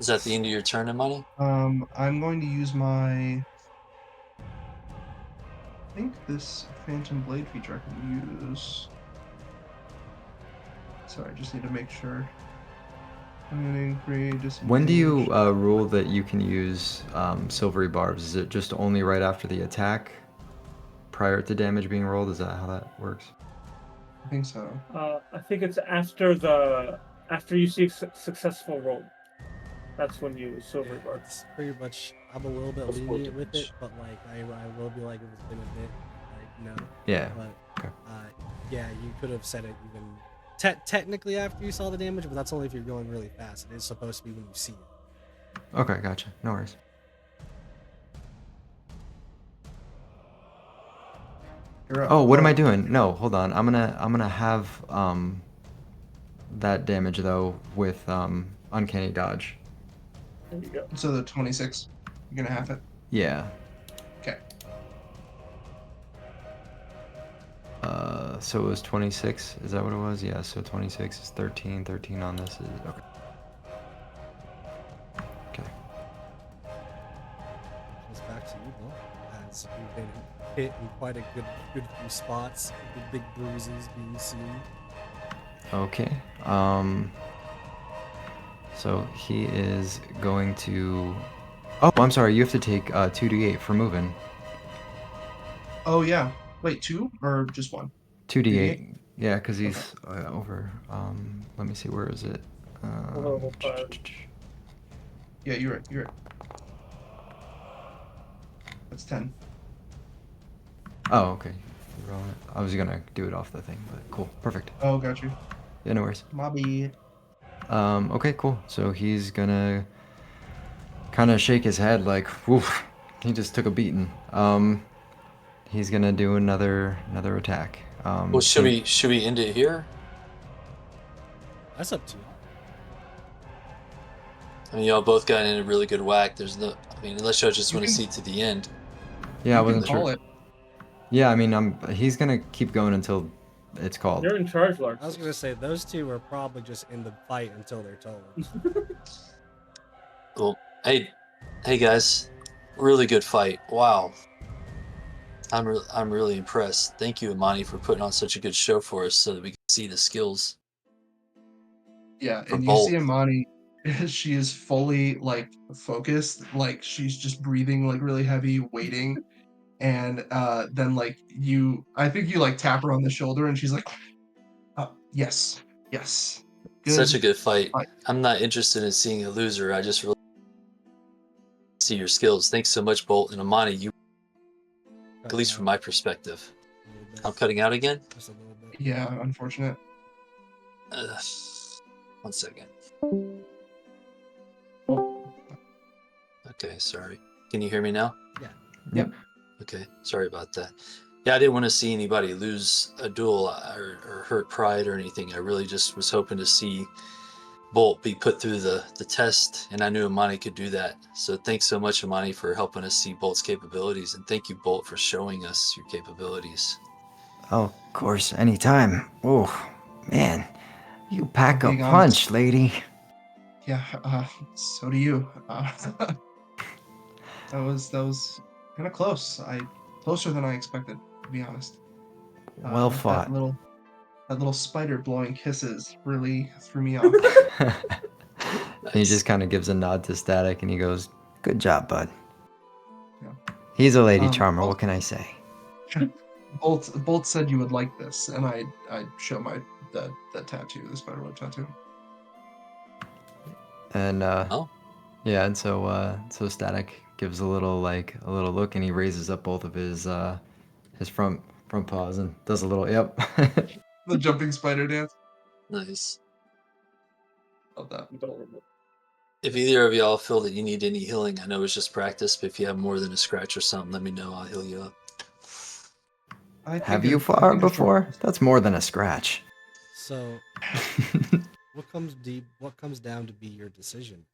Is that the end of your turn, Imani? I'm going to use my. I think this Phantom Blade feature I can use. Sorry, I just need to make sure. When do you rule that you can use silvery barbs? Is it just only right after the attack, prior to damage being rolled? Is that how that works? I think so. I think it's after you see a successful roll. That's when you use silver bar. It's pretty much. I'm a little bit Plus four lenient with damage. it, but like I will be like if it's been a bit, like no. Yeah. But Okay. yeah, you could have said it even technically after you saw the damage, but that's only if you're going really fast. It is supposed to be when you see it. Okay, gotcha. No worries. You're up. Oh, what am I doing? No, hold on. I'm gonna have that damage though with uncanny dodge. There you go. So the 26. You're gonna have it. Yeah. Okay. So it was 26. Is that what it was? Yeah. So 26 is 13. 13 on this is okay. Okay. Goes back to you, Bill. As you've been hit in quite a good few spots, with big bruises being seen. Okay. So he is going to. Oh, I'm sorry. You have to take 2d8 for moving. Oh yeah. Wait, 2 or just 1? 2d8. Yeah, because he's over. Let me see. Where is it? Level 5. Yeah, you're right. You're right. That's 10. Oh, okay. roll it. I was gonna do it off the thing, but cool, perfect. Oh, got you. Yeah, no worries. My bad. Okay, cool. So he's gonna kind of shake his head like, woof, he just took a beating. He's gonna do another attack. Well, should we end it here? That's up to you. I mean, y'all both got in a really good whack. There's no, I mean, unless y'all just You want to can- see to the end. Yeah, I You can wasn't call sure. it. Yeah, I mean, he's gonna keep going until it's called. You're in charge, Lark. I was gonna say those two are probably just in the fight until they're told. Well, hey guys, really good fight. Wow, I'm really impressed. Thank you, Imani, for putting on such a good show for us, so that we can see the skills. Yeah, For and you Bolt. see Imani, she is fully like focused, like she's just breathing like really heavy, waiting, and then like I think you like tap her on the shoulder, and she's like, yes, good. Such a good fight. fight. I'm not interested in seeing a loser. I just really see your skills. Thanks so much, Bolt and Imani. You, at least from my perspective. I'm cutting out again. Just a little bit. Yeah, unfortunate. 1 second. Okay, sorry. Can you hear me now? Yeah. Yep. Okay, sorry about that. Yeah, I didn't want to see anybody lose a duel or hurt pride or anything. I really just was hoping to see Bolt be put through the test, and I knew Imani could do that. So thanks so much, Imani, for helping us see Bolt's capabilities, and thank you, Bolt, for showing us your capabilities. Oh, of course, anytime. Oh, man, you pack a Being punch, honest. lady. Yeah, so do you. That was kind of close. Closer than I expected, to be honest. Well fought. That little spider blowing kisses really threw me off. He just kind of gives a nod to Static, and he goes, "Good job, bud." Yeah. He's a lady charmer. What can I say? Bolt said you would like this, and I show the tattoo, the spiderweb tattoo. And Oh, yeah, and so Static gives a little look, and he raises up both of his front paws and does a little yep. The jumping spider dance. nice. Love that. Adorable. If either of y'all feel that you need any healing, I know it's just practice, but if you have more than a scratch or something, let me know. I'll heal you up. Have you fought before? That's more than a scratch. So, what comes down to be your decision?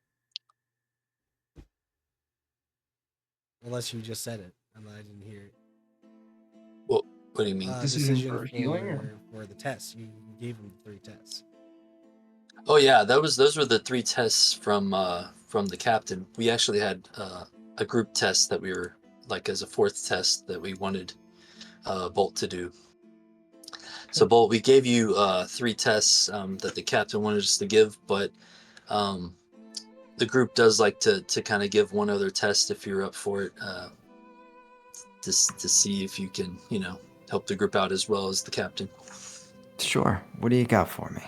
Unless you just said it, and I didn't hear it. What do you mean? Decision for healing, or? For the tests. You gave him 3 tests. Oh yeah, those were the 3 tests from the captain. We actually had a group test that we were like as a 4th test that we wanted Bolt to do. So Bolt, we gave you 3 tests that the captain wanted us to give, but the group does like to kind of give one other test if you're up for it, to see if you can, help the group out as well as the captain. Sure. What do you got for me?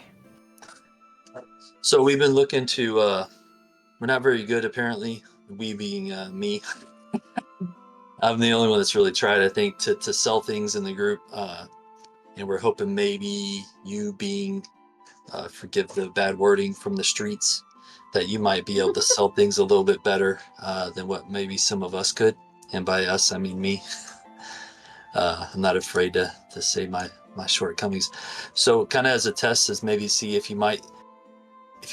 So we've been looking to, we're not very good apparently, we being me. I'm the only one that's really tried, I think, to sell things in the group. And we're hoping maybe you being, forgive the bad wording from the streets, that you might be able to sell things a little bit better than what maybe some of us could. And by us, I mean me. I'm not afraid to say my shortcomings. So kind of as a test, is maybe see if you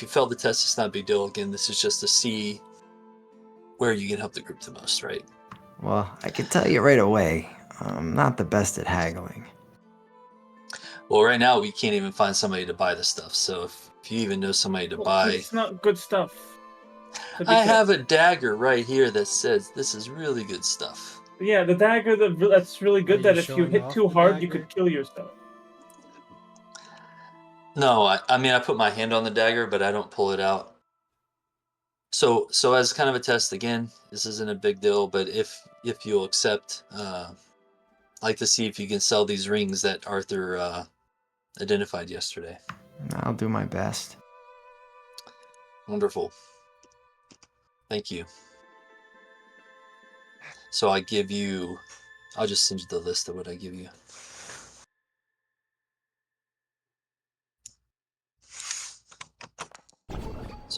fail the test, it's not a big deal. Again, this is just to see where you can help the group the most, right? Well, I can tell you right away, I'm not the best at haggling. Well, right now we can't even find somebody to buy the stuff. So if you even know somebody to buy, It's not good stuff. I have a dagger right here that says this is really good stuff. Yeah, the dagger that's really good. Are That you if you showing hit off too the hard, you dagger? could kill yourself. No, I mean I put my hand on the dagger, but I don't pull it out. So as kind of a test, again, this isn't a big deal, but if you'll accept, I'd like to see if you can sell these rings that Arthur identified yesterday. I'll do my best. Wonderful. Thank you. So I'll just send you the list of what I give you.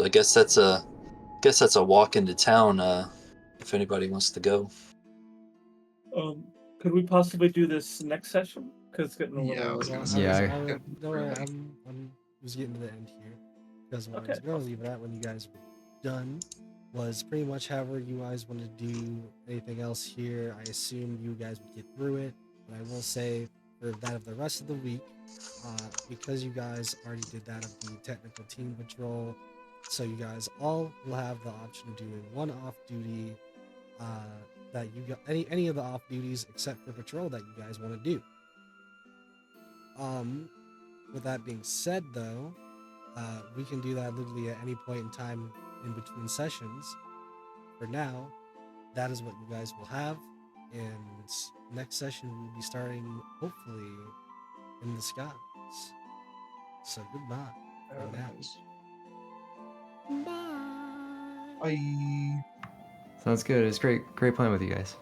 So I guess that's a walk into town. If anybody wants to go. Could we possibly do this next session? Because it's getting a Yeah, I little. was Well, gonna I say. was, Yeah. I was, don't worry, I'm was getting to the end here because what I was Okay, gonna awesome. leave it at when you guys were done was pretty much however you guys want to do anything else here. I assume you guys would get through it, but I will say for that of the rest of the week, because you guys already did that of the technical team patrol, so you guys all will have the option of doing one off duty. That you got any of the off duties except for patrol that you guys want to do. With that being said, though, we can do that literally at any point in time in between sessions. For now, that is what you guys will have, and next session we'll be starting hopefully in the skies. So goodbye for now. Bye. Sounds good. It's great playing with you guys.